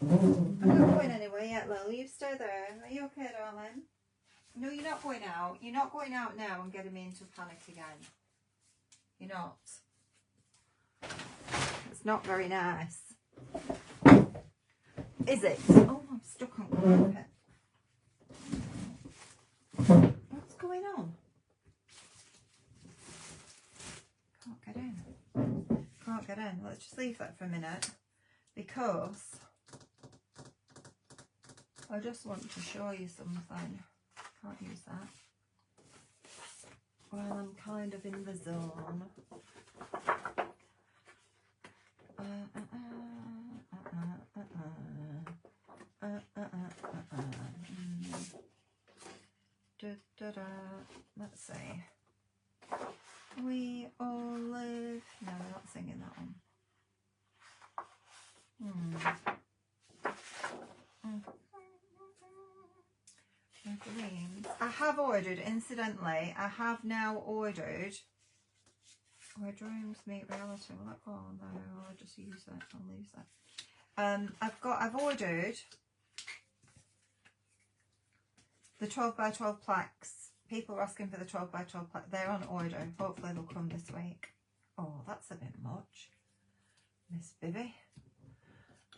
I'm not going anywhere yet, Lil. You stay there. Are you okay, darling? No, you're not going out. You're not going out now and getting me into a panic again. You're not. It's not very nice. Is it? Oh, I'm stuck on carpet. What's going on? Can't get in. Can't get in. Let's just leave that for a minute because I just want to show you something. Can't use that. While I'm kind of in the zone. Let's see. We all live. No, we're not singing that one. Greens. I have ordered, incidentally, I have now ordered where dreams meet reality. Will that go on there? I'll just use it. I'll use it. I've ordered the 12 by 12 plaques. People are asking for the 12 by 12 plaques. They're on order. Hopefully they'll come this week. Oh, that's a bit much, Miss Bibby.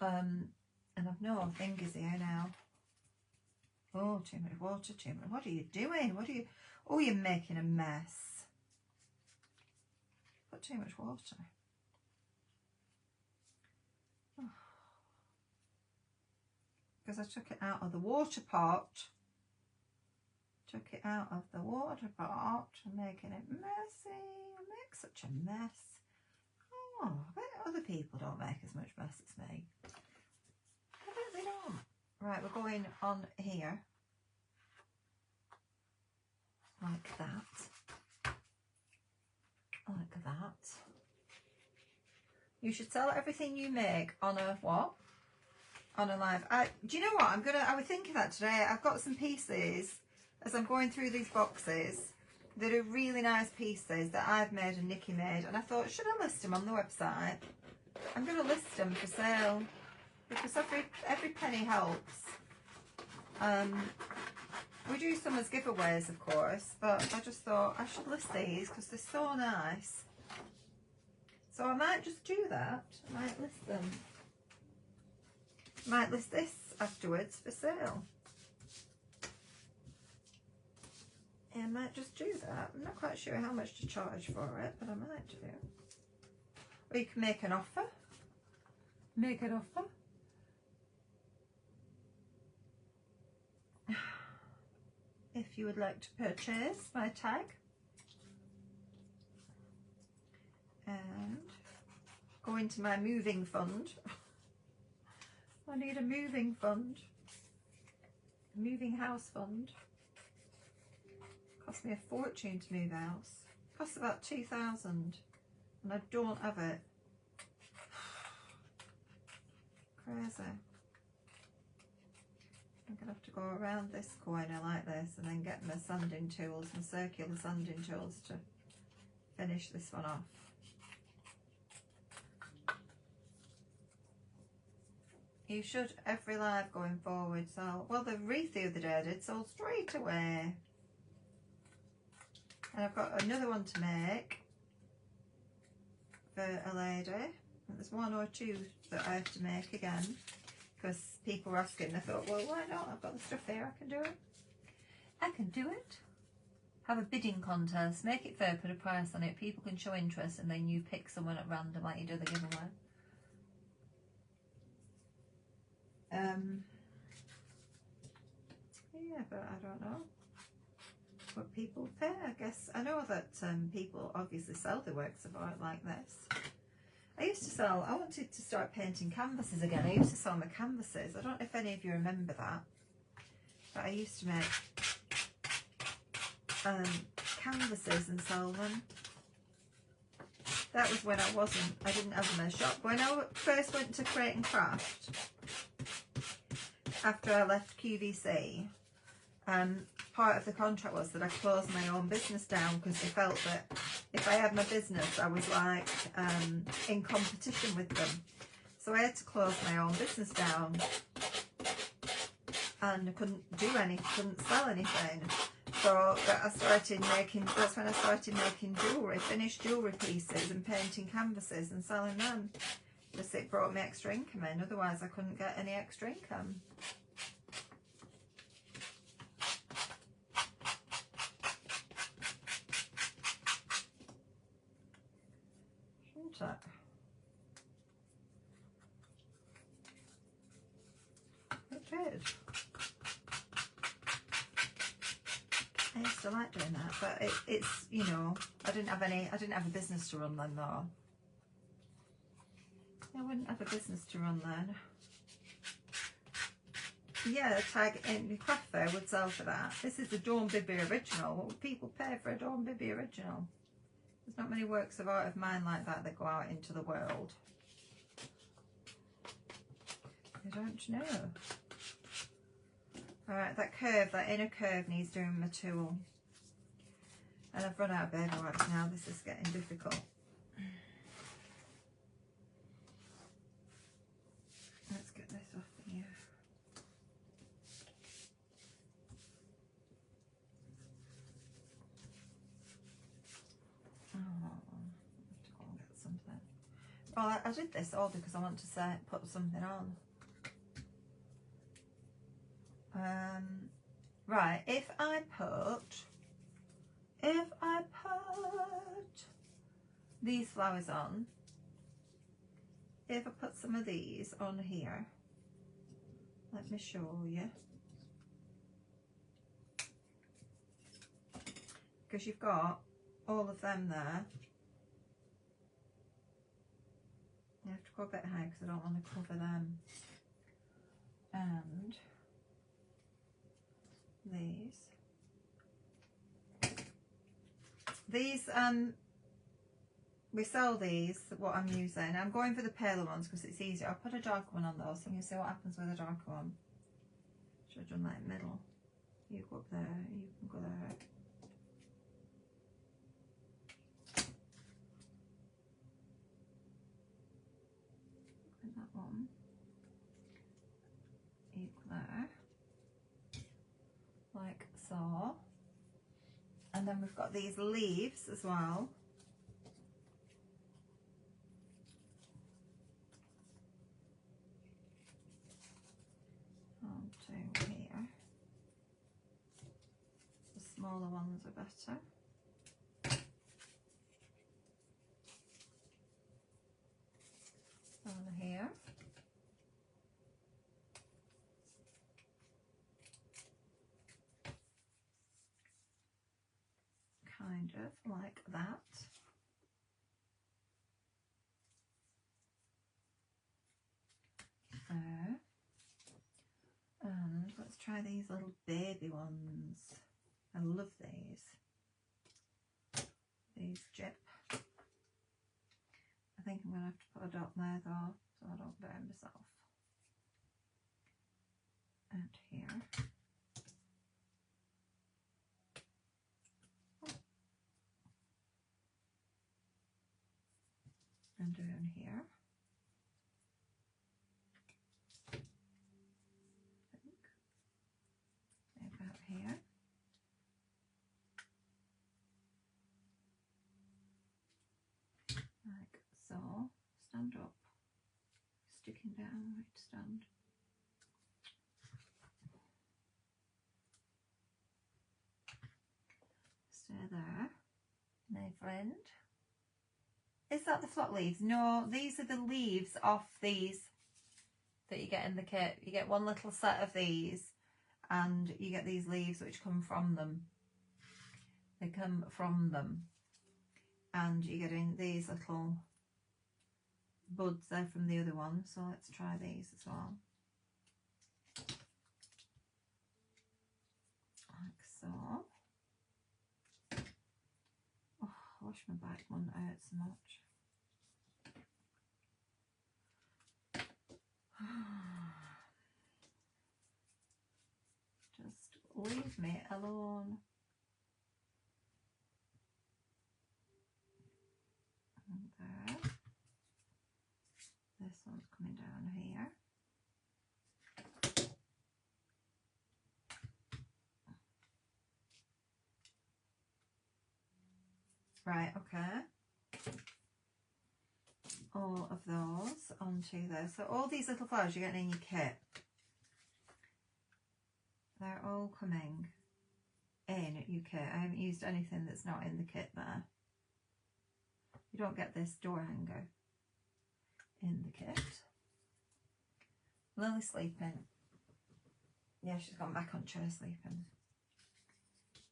And I've no fingers here now. Oh, too much water, too much. What are you doing? What are you... Oh, you're making a mess. Put too much water. Because I took it out of the water pot. Took it out of the water pot. I'm making it messy. I make such a mess. Oh, I bet other people don't make as much mess as me. I bet they don't. Right, we're going on here. Like that. Like that. You should sell everything you make on a what? On a live. Do you know what? I was thinking that today. I've got some pieces as I'm going through these boxes that are really nice pieces that I've made and Nikki made. And I thought, should I list them on the website? I'm going to list them for sale because every penny helps. We do some as giveaways, of course, but I just thought I should list these because they're so nice. So I might just do that. I might list them. Might list this afterwards for sale. Yeah, I might just do that. I'm not quite sure how much to charge for it, but I might do. Or you can make an offer. Make an offer. If you would like to purchase my tag. And go into my moving fund. I need a moving fund. A moving house fund. Cost me a fortune to move house. Costs about 2,000 and I don't have it. Crazy. I'm going to have to go around this corner like this and then get my sanding tools, my circular sanding tools to finish this one off. You should every live going forward. So, well, the wreath the other day I did sold straight away. And I've got another one to make for a lady. There's one or two that I have to make again. because people were asking. I thought, well, why not? I've got the stuff here, I can do it. I can do it. Have a bidding contest, make it fair, put a price on it, people can show interest, and then you pick someone at random like you do the giveaway. Yeah, but I don't know what people pay. I guess I know that people obviously sell their works of art like this. I wanted to start painting canvases again. I used to sell my canvases. I don't know if any of you remember that, but I used to make canvases and sell them. That was when I didn't have them in a shop. When I first went to Create and Craft, after I left QVC, part of the contract was that I closed my own business down, because they felt that if I had my business, I was like in competition with them. So I had to close my own business down, and I couldn't do anything, couldn't sell anything. So that's when I started making jewellery, finished jewellery pieces, and painting canvases and selling them. Because it brought me extra income in, otherwise I couldn't get any extra income. Shouldn't it? It did. I used to like doing that, but it's, you know, I didn't have a business to run then though. I wouldn't have a business to run then. Yeah, tag in the craft fair would sell for that. This is the Dawn Bibby original. What would people pay for a Dawn Bibby original? There's not many works of art of mine like that go out into the world. I don't know. Alright, that inner curve needs doing with my tool. And I've run out of baby wax now. This is getting difficult. Let's get this off here. Oh, I have to go and get something. Well, I did this all because I want to put something on. Right, if I put these flowers on, if I put some of these on here, let me show you, because you've got all of them there. You have to go a bit high because I don't want to cover them. And these we sell these, what I'm using. I'm going for the paler ones because it's easier. I'll put a darker one on those and you see what happens with a darker one. Should have done that in the middle. You go up there, you can go there. And that one. You go there. Like so. And then we've got these leaves as well. Onto here. The smaller ones are better. On here. Kind of like that. There. And let's try these little baby ones. I love these. These Jip. I think I'm going to have to put a dot there though, so I don't burn myself. And here. And down here. I think. About here. Like so. Stand up. Sticking down, right stand. there, my friend. Is that the flock leaves? No, these are the leaves off these that you get in the kit. You get one little set of these and you get these leaves which come from them. They come from them. And you're getting these little buds there from the other one. So let's try these as well. Like so. Oh, I wish my back wouldn't hurt so much. Just leave me alone. And there. This one's coming down here. Right, okay. All of those onto there. So all these little flowers you're getting in your kit, they're all coming in your kit. I haven't used anything that's not in the kit there. You don't get this door hanger in the kit. Lily's sleeping. Yeah, she's gone back on chair sleeping.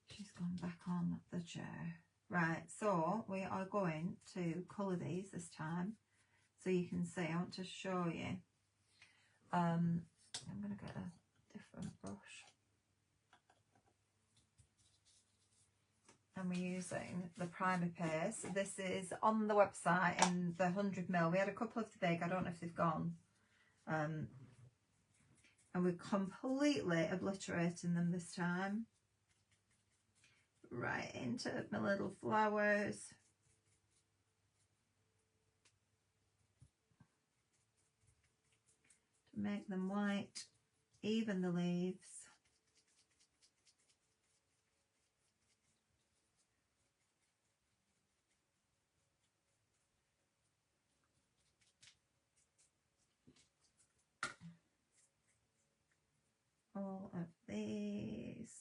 She's gone back on the chair. Right, so we are going to colour these this time. So you can see, I want to show you. I'm going to get a different brush. And we're using the primer paste. This is on the website in the 100ml. We had a couple of the big, I don't know if they've gone. And we're completely obliterating them this time. Right into my little flowers. To make them white, even the leaves. All of these.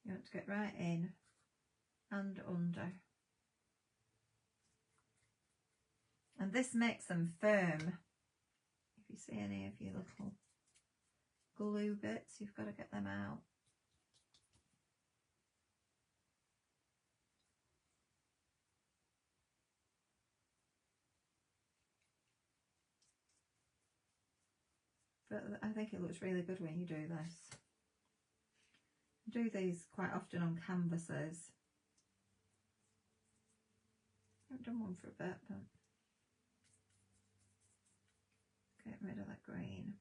You want to get right in and under. And this makes them firm. If you see any of your little glue bits, you've got to get them out. But I think it looks really good when you do this. I do these quite often on canvases. I haven't done one for a bit, but get rid of that green.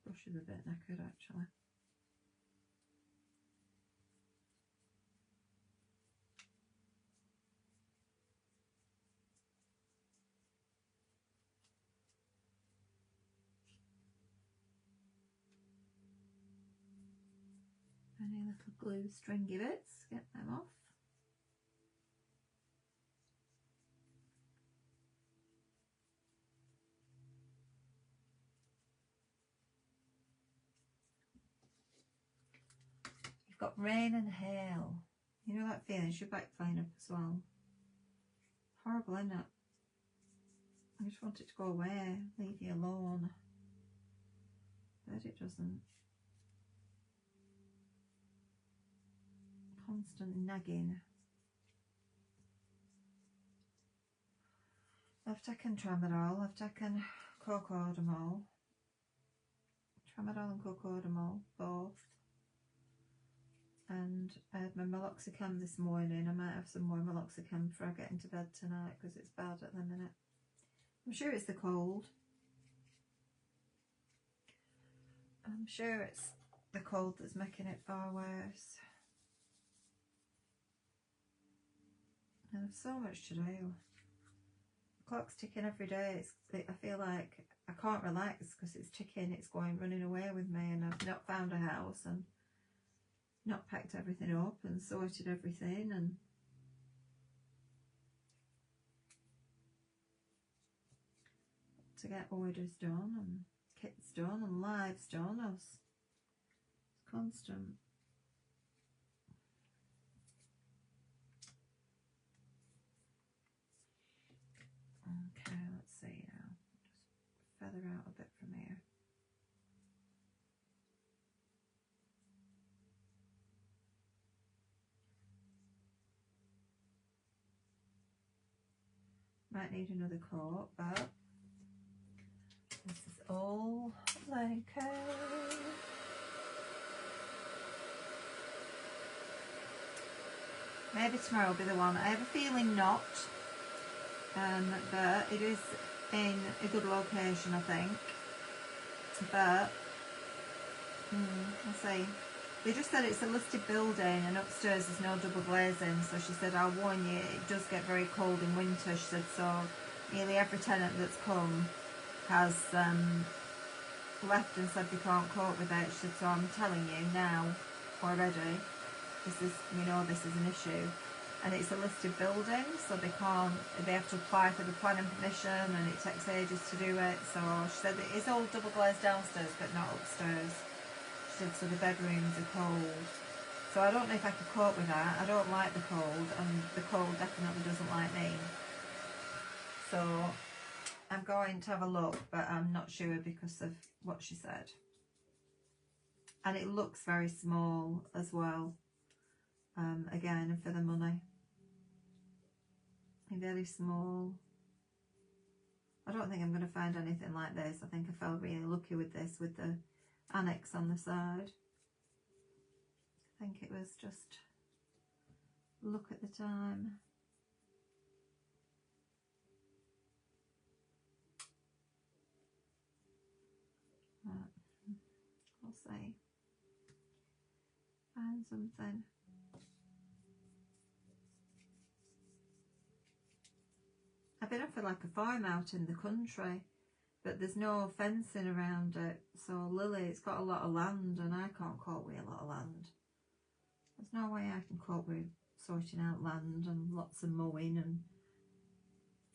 Brush is a bit knackered actually. Any little glue stringy bits, get them off. You've got rain and hail. You know that feeling? It's your back playing up as well. Horrible, isn't it? I just want it to go away, leave you alone. But it doesn't. Constant nagging. I've taken tramadol, I've taken cocodamol. Tramadol and cocodamol, both. And I had my meloxicam this morning. I might have some more meloxicam before I get into bed tonight because it's bad at the minute. I'm sure it's the cold. I'm sure it's the cold that's making it far worse. And there's so much to do. The clock's ticking every day. I feel like I can't relax because it's ticking, it's running away with me, and I've not found a house and not packed everything up and sorted everything, and to get orders done and kits done and lives done. It's constant. Okay, let's see now. Just feather out a bit from here. Might need another coat, but this is all okay. Maybe tomorrow will be the one. I have a feeling not, but it is in a good location, I think. But I'll see. They just said it's a listed building and upstairs there's no double glazing, so she said, I'll warn you, it does get very cold in winter. She said, so nearly every tenant that's come has left and said they can't cope with it. She said, so I'm telling you now already, this is, we know this is an issue. And it's a listed building, so they have to apply for the planning permission and it takes ages to do it. So she said it is all double glazed downstairs but not upstairs. She said, so the bedrooms are cold. So I don't know if I could cope with that. I don't like the cold, and the cold definitely doesn't like me. So I'm going to have a look, but I'm not sure because of what she said. And it looks very small as well. Again, for the money. Very small. I don't think I'm going to find anything like this. I think I felt really lucky with this, with the annex on the side. I think it was just look at the time. We'll see. Find something. I've been offered like a farm out in the country, but there's no fencing around it. So Lily, it's got a lot of land and I can't cope with a lot of land. There's no way I can cope with sorting out land and lots of mowing, and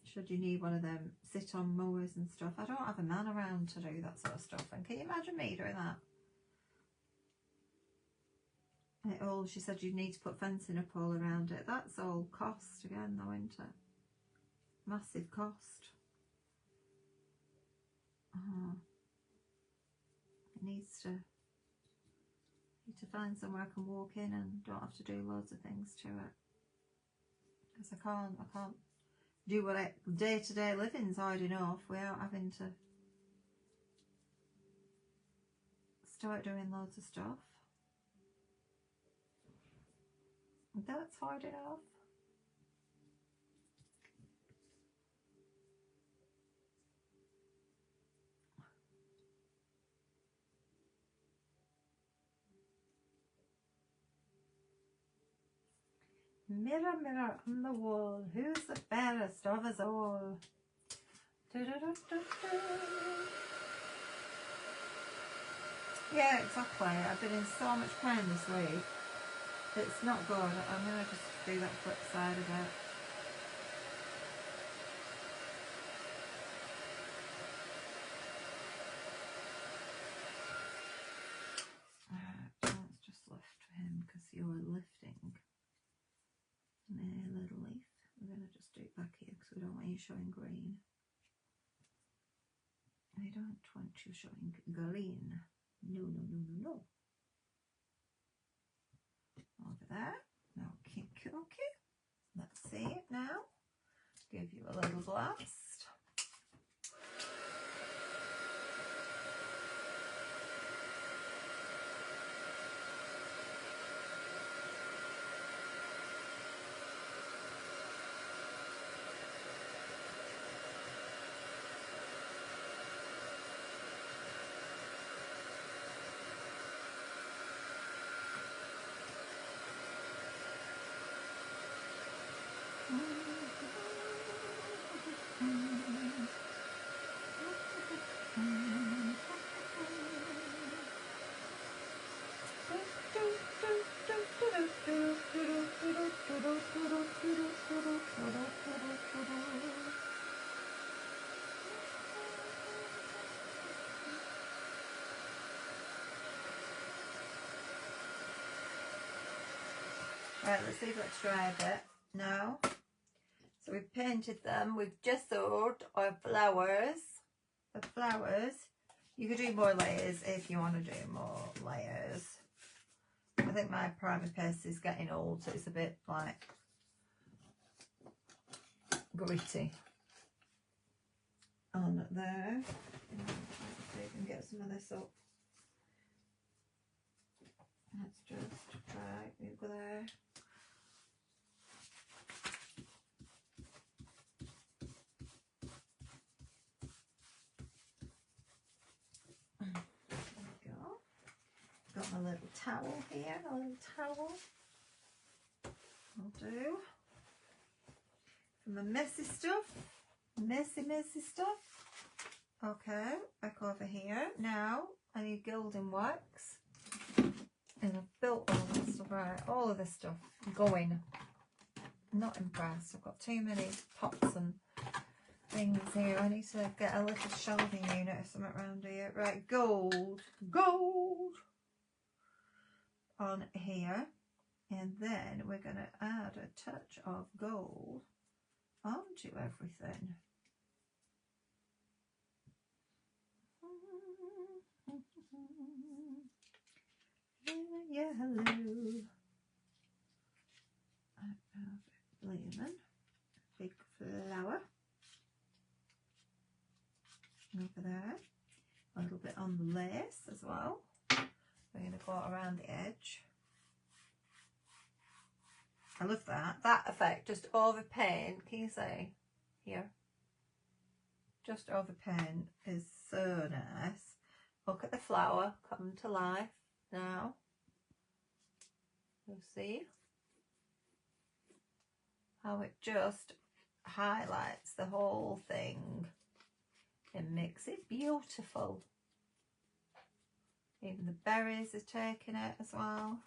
should you need one of them sit-on mowers and stuff. I don't have a man around to do that sort of stuff. And can you imagine me doing that? And it all, she said you need to put fencing up all around it. That's all cost again though, isn't it? Massive cost. It needs to find somewhere I can walk in and don't have to do loads of things to it. Because I can't do what day-to-day living's hard enough without having to start doing loads of stuff. That's hard enough. Mirror, mirror on the wall, who's the fairest of us all? Yeah, exactly. I've been in so much pain this week. It's not good. I'm going to just do that flip side of it. Let's just lift for him because you're lifting. A little leaf. We're going to just do it back here because we don't want you showing green. I don't want you showing green. No, no, no, no, no. Over there. Okay, okay. Let's see it now. Give you a little blast. Right, let's see if let's try a bit now. So we've painted them with gesso or flowers. The flowers, you could do more layers if you want to do more layers. I think my primer paste is getting old, so it's a bit like gritty on there. So you can get some of this up. Let's just try over there. Got my little towel here, a little towel will do. For my messy stuff, messy stuff. Okay, back over here. Now I need gilding wax. And I've built all this stuff, right, all of this stuff going. I'm not impressed, I've got too many pots and things here. I need to get a little shelving unit or something around here. Right, gold on here, and then we're going to add a touch of gold onto everything. Yellow, lemon, big flower over there, a little bit on the lace as well. We're going to go around the edge. I love that. That effect, just over paint, can you see? Here. Just over paint is so nice. Look at the flower come to life now. You'll see how it just highlights the whole thing and makes it beautiful. Even the berries are taking it as well.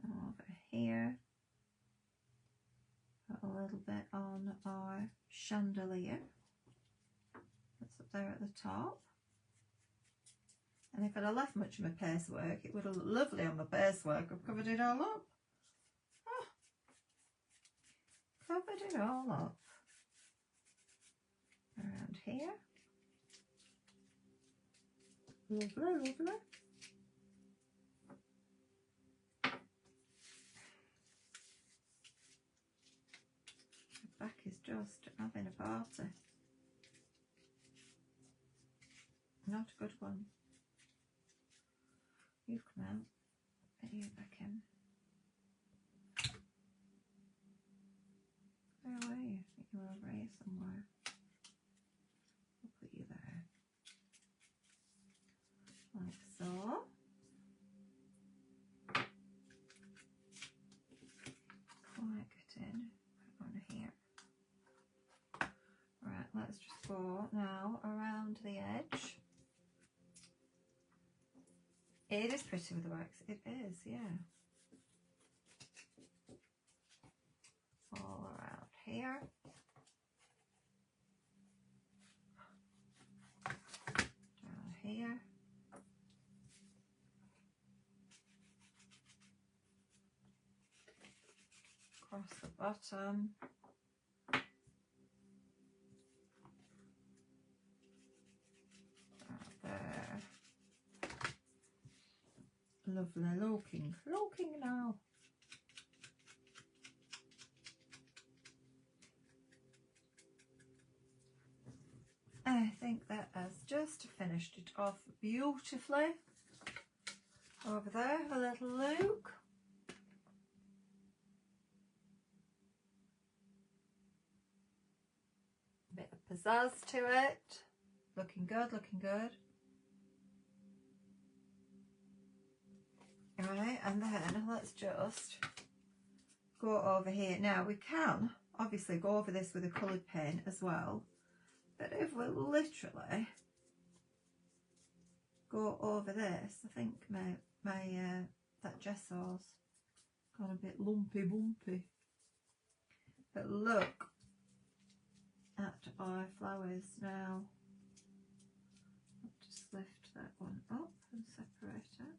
Over here, got a little bit on our chandelier. That's up there at the top. And if I'd have left much of my paste work, it would have looked lovely on my paste work. I've covered it all up. Oh, covered it all up. Around here. Lovely, lovely. The back is just having a party. Not a good one. You've come out. Get you back in. Where are you? I think you were over here somewhere. I'll put you there. Like so. Quite get in. Put on here. Right, let's just go now around the edge. It is pretty with the wax. It is, yeah. All around here. Down here. Across the bottom. Right there. Lovely looking now. I think that has just finished it off beautifully. Over there, a little look. Bit of pizzazz to it. Looking good, looking good. Alright, and then let's just go over here. Now we can obviously go over this with a coloured pen as well, but if we literally go over this, I think my that gesso's got a bit lumpy bumpy. But look at our flowers now. I'll just lift that one up. and separate it.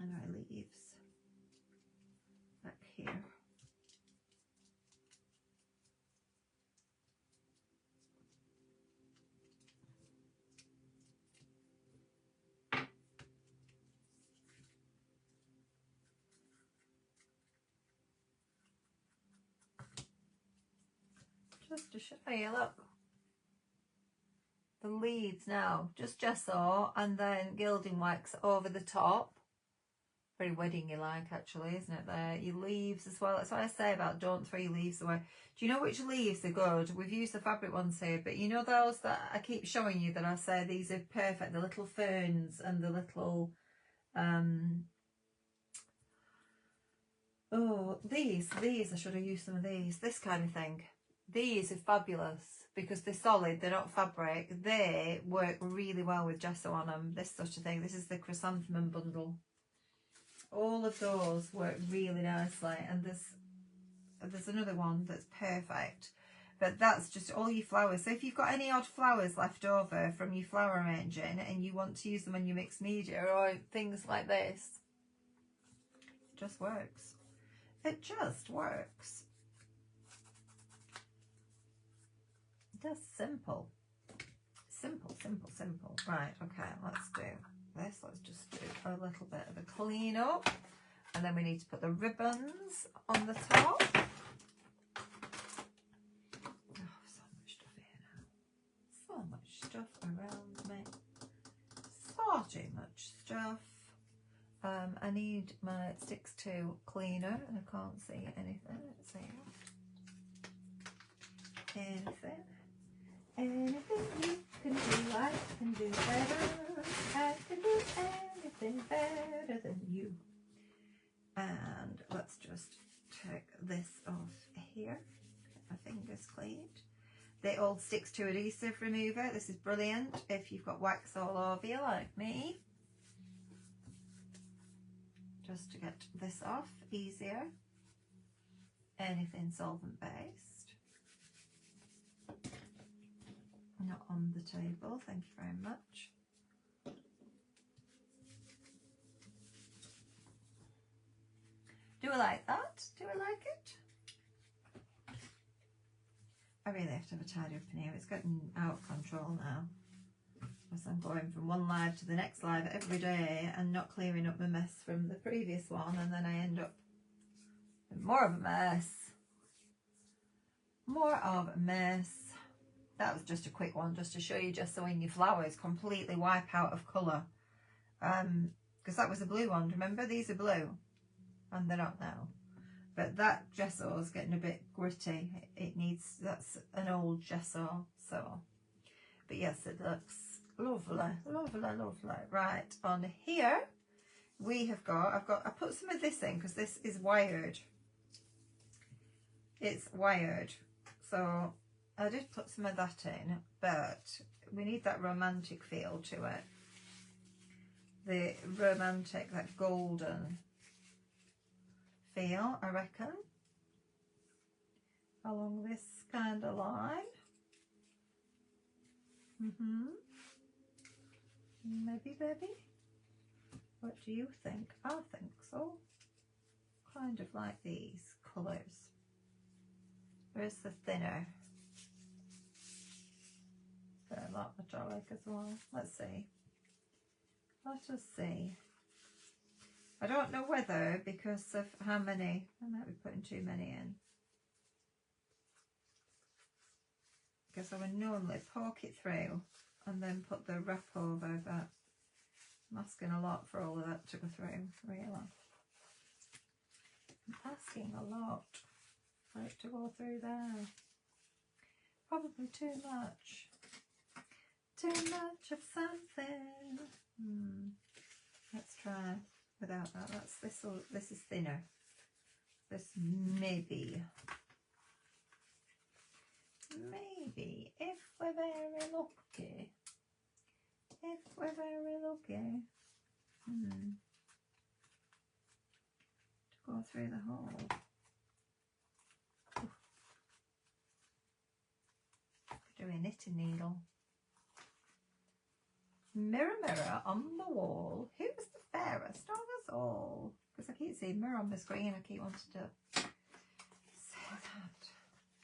And our leaves back here. Just to show you, look, the leaves now, just gesso and then gilding wax over the top. Very wedding-y like, actually, isn't it there? Your leaves as well. That's what I say about don't throw your leaves away. Do you know which leaves are good? We've used the fabric ones here, but you know those that I keep showing you that I say these are perfect, the little ferns and the little oh, these I should have used some of these, this kind of thing. These are fabulous because they're solid, they're not fabric. They work really well with gesso on them, this sort of thing. This is the chrysanthemum bundle. All of those work really nicely, and there's another one that's perfect, but that's just all your flowers. So if you've got any odd flowers left over from your flower arranging and you want to use them on your mixed media or things like this, it just works. It just works. Just simple. Simple, simple, simple. Right, okay, let's do this. Let's just do a little bit of a clean up. And then we need to put the ribbons on the top. Oh, so much stuff here now. So much stuff around me. So too much stuff. I need my Sticks 2 cleaner and I can't see anything. Let's see. Anything. Anything you can do, I can do better. I can do anything better than you. And let's just take this off here. Get my fingers cleaned. The old Sticks 2 adhesive remover. This is brilliant if you've got wax all over you like me. Just to get this off easier. Anything solvent based. Not on the table, thank you very much. Do I like that? Do I like it? I really have to have a tidy up in here. It's getting out of control now. As I'm going from one live to the next live every day and not clearing up my mess from the previous one, and then I end up with more of a mess. More of a mess. That was just a quick one, just to show you just so when your flowers completely wipe out of colour. Because that was a blue one, remember? These are blue. And they're not now. But that gesso is getting a bit gritty. It needs, that's an old gesso. So, but yes, it looks lovely, lovely, lovely. Right, on here, we have got, I put some of this in because this is wired. It's wired. So, I did put some of that in, but we need that romantic feel to it. The romantic, that golden feel, I reckon, along this kind of line. Maybe, baby? What do you think? I think so. Kind of like these colours. Where's the thinner? They're a lot metallic as well. Let's see. Let us see. I don't know whether, because of how many, I might be putting too many in. Because I would normally poke it through and then put the wrap over, but I'm asking a lot for all of that to go through, really. I'm asking a lot for it to go through there. Probably too much. Too much of something. Let's try without that. That's this is thinner. This maybe if we're very lucky. If we're very lucky. To go through the hole. Do a knitting needle. Mirror, mirror on the wall, who's the fairest of us all? Because I keep seeing mirror on the screen, I keep wanting to say that.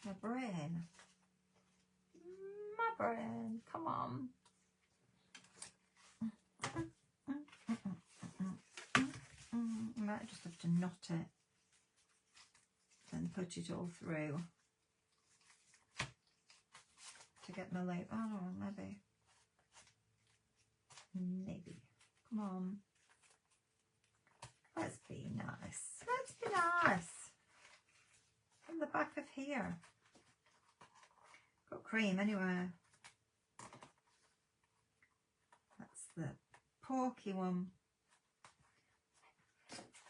My brain. My brain, come on. I might just have to knot it and put it all through to get my loop. Oh, maybe. Maybe. Come on. Let's be nice. Let's be nice. From the back of here. Got cream anywhere. That's the porky one.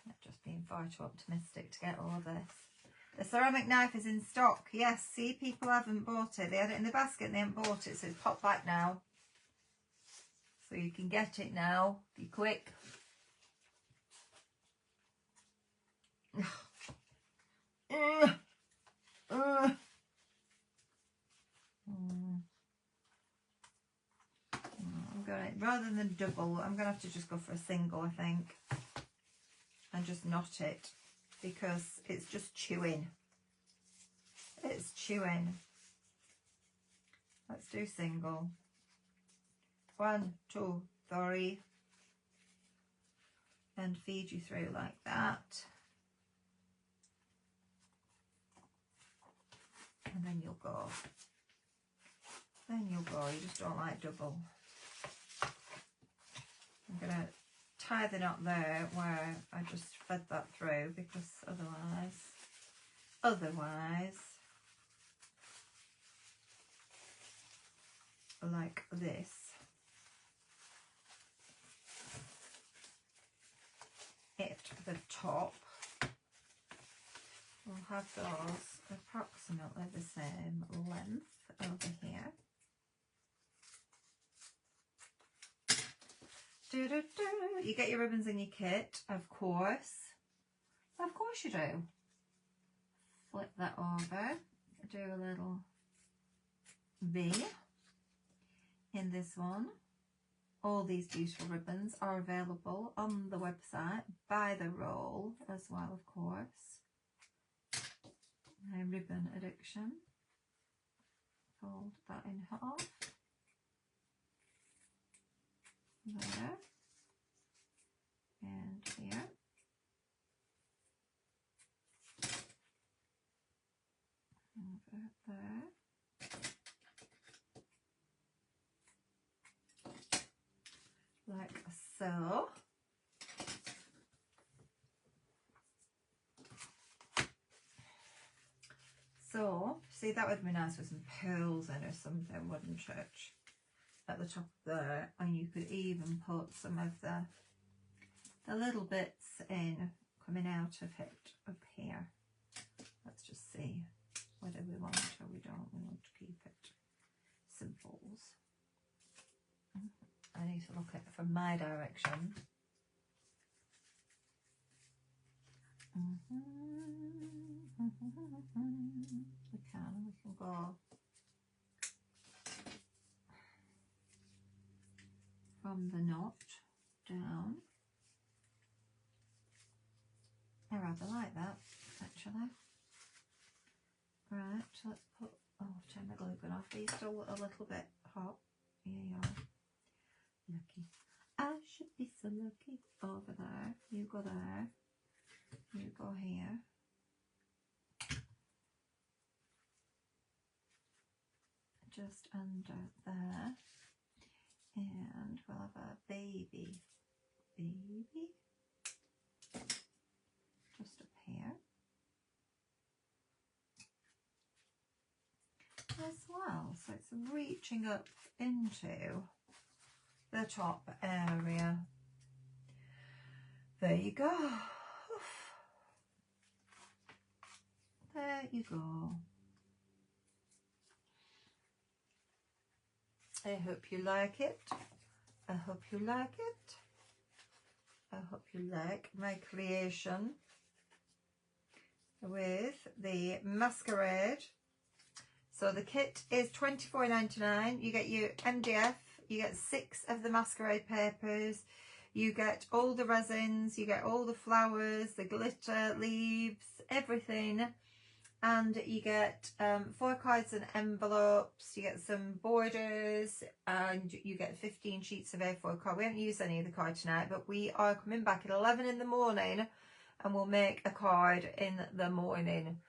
I'm just being far too optimistic to get all of this. The ceramic knife is in stock. Yes, see, people haven't bought it. They had it in the basket and they haven't bought it, so it's popped back now. So you can get it now. Be quick. I'm going to, rather than double, I'm going to have to just go for a single, I think. And just knot it. Because it's just chewing. It's chewing. Let's do single. 1, 2, 3. And feed you through like that. And then you'll go. Then you'll go. You just don't like double. I'm going to tie the knot there where I just fed that through, because otherwise, like this, at the top, we'll have those approximately the same length over here. You get your ribbons in your kit, of course. Of course you do. Flip that over, do a little V in this one. All these beautiful ribbons are available on the website by the roll as well, of course. My ribbon addiction. Fold that in half. There. And here. Over there. Like so. So, see, that would be nice with some pearls in or something, wouldn't it? At the top there, and you could even put some of the little bits in coming out of it up here. Let's just see whether we want it or we don't. We want to keep it simples. I need to look at it from my direction. We can go from the knot down. I rather like that, actually. Right, let's put, oh, turn the glue gun off. Are you still a little bit hot? Yeah, you are. Lucky. I should be so lucky. Over there. You go there. You go here. Just under there. And we'll have a baby. Just up here. As well. So it's reaching up into the top area. There you go. There you go. I hope you like it. I hope you like it. I hope you like my creation with the Masquerade So the kit is $24.99. You get your MDF, you get 6 of the Masquerade papers, you get all the resins, you get all the flowers, the glitter, leaves, everything. And you get 4 cards and envelopes, you get some borders, and you get 15 sheets of A4 card. We haven't used any of the card tonight, but we are coming back at 11 in the morning and we'll make a card in the morning.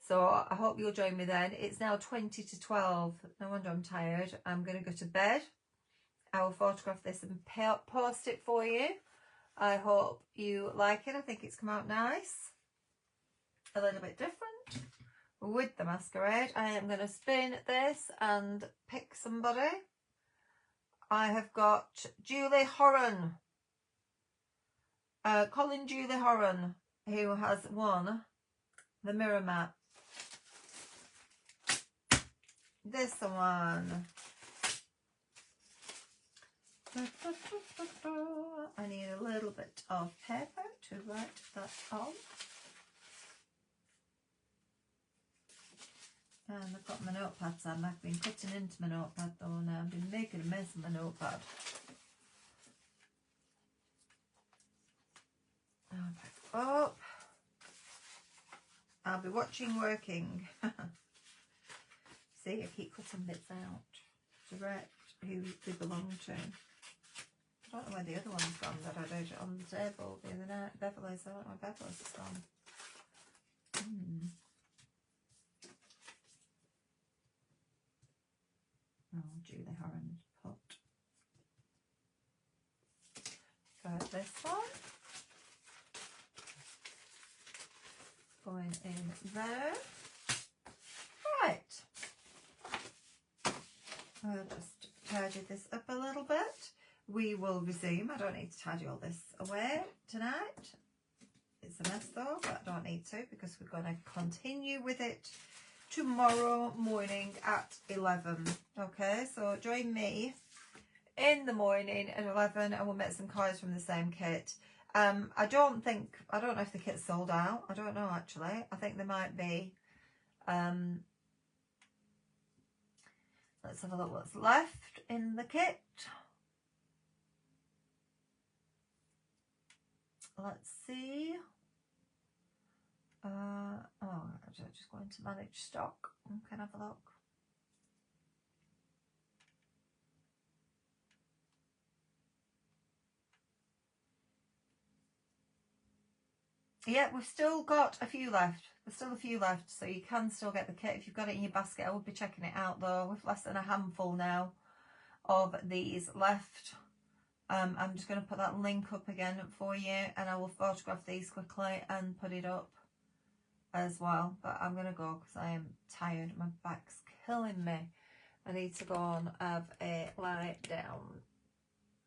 So I hope you'll join me then. It's now 20 to 12. No wonder I'm tired. I'm going to go to bed. I will photograph this and post it for you. I hope you like it. I think it's come out nice. A little bit different. With the Masquerade, I am going to spin this and pick somebody. I have got Julie Horan, Colin Julie Horan, who has won the mirror mat. This one. I need a little bit of paper to write that on. And I've got my notepads on. I've been cutting into my notepad though now. I've been making a mess of my notepad. Oh, I'll be watching working. See, I keep cutting bits out to write who they belong to. I don't know where the other one's gone that I did on the table the other night. Beverly's, I don't know where Beverly's has gone. Oh, Julie Horan's pot. Got this one. Going in there. Right. I'll just tidy this up a little bit. We will resume. I don't need to tidy all this away tonight. It's a mess though, but I don't need to because we're going to continue with it tomorrow morning at 11. Okay, so join me in the morning at 11 and we'll make some cards from the same kit. I don't know if the kit's sold out. I don't know actually. I think there might be. Let's have a look what's left in the kit. Let's see. I'm just going to manage stock and can have a look. Yeah, we've still got a few left. There's still a few left, so you can still get the kit if you've got it in your basket. I will be checking it out though. We've less than a handful now of these left. I'm just going to put that link up again for you and I will photograph these quickly and put it up as well. But I'm going to go because I am tired. My back's killing me. I need to go and have a lie down.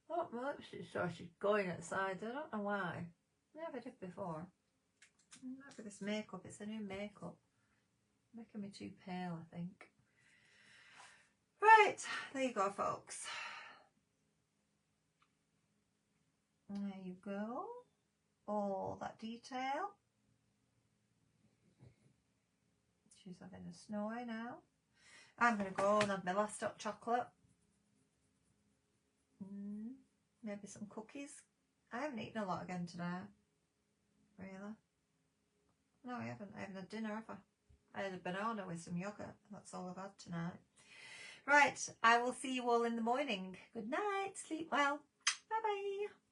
Not much. It started going outside. I don't know why. Never did before. Not with this makeup. It's a new makeup. Making me too pale, I think. Right. There you go, folks. There you go. All that detail. She's having a snore now. I'm going to go and have my last hot chocolate. Maybe some cookies. I haven't eaten a lot again today. Really? No, I haven't. I haven't had dinner, have I? I had a banana with some yogurt. That's all I've had tonight. Right. I will see you all in the morning. Good night. Sleep well. Bye-bye.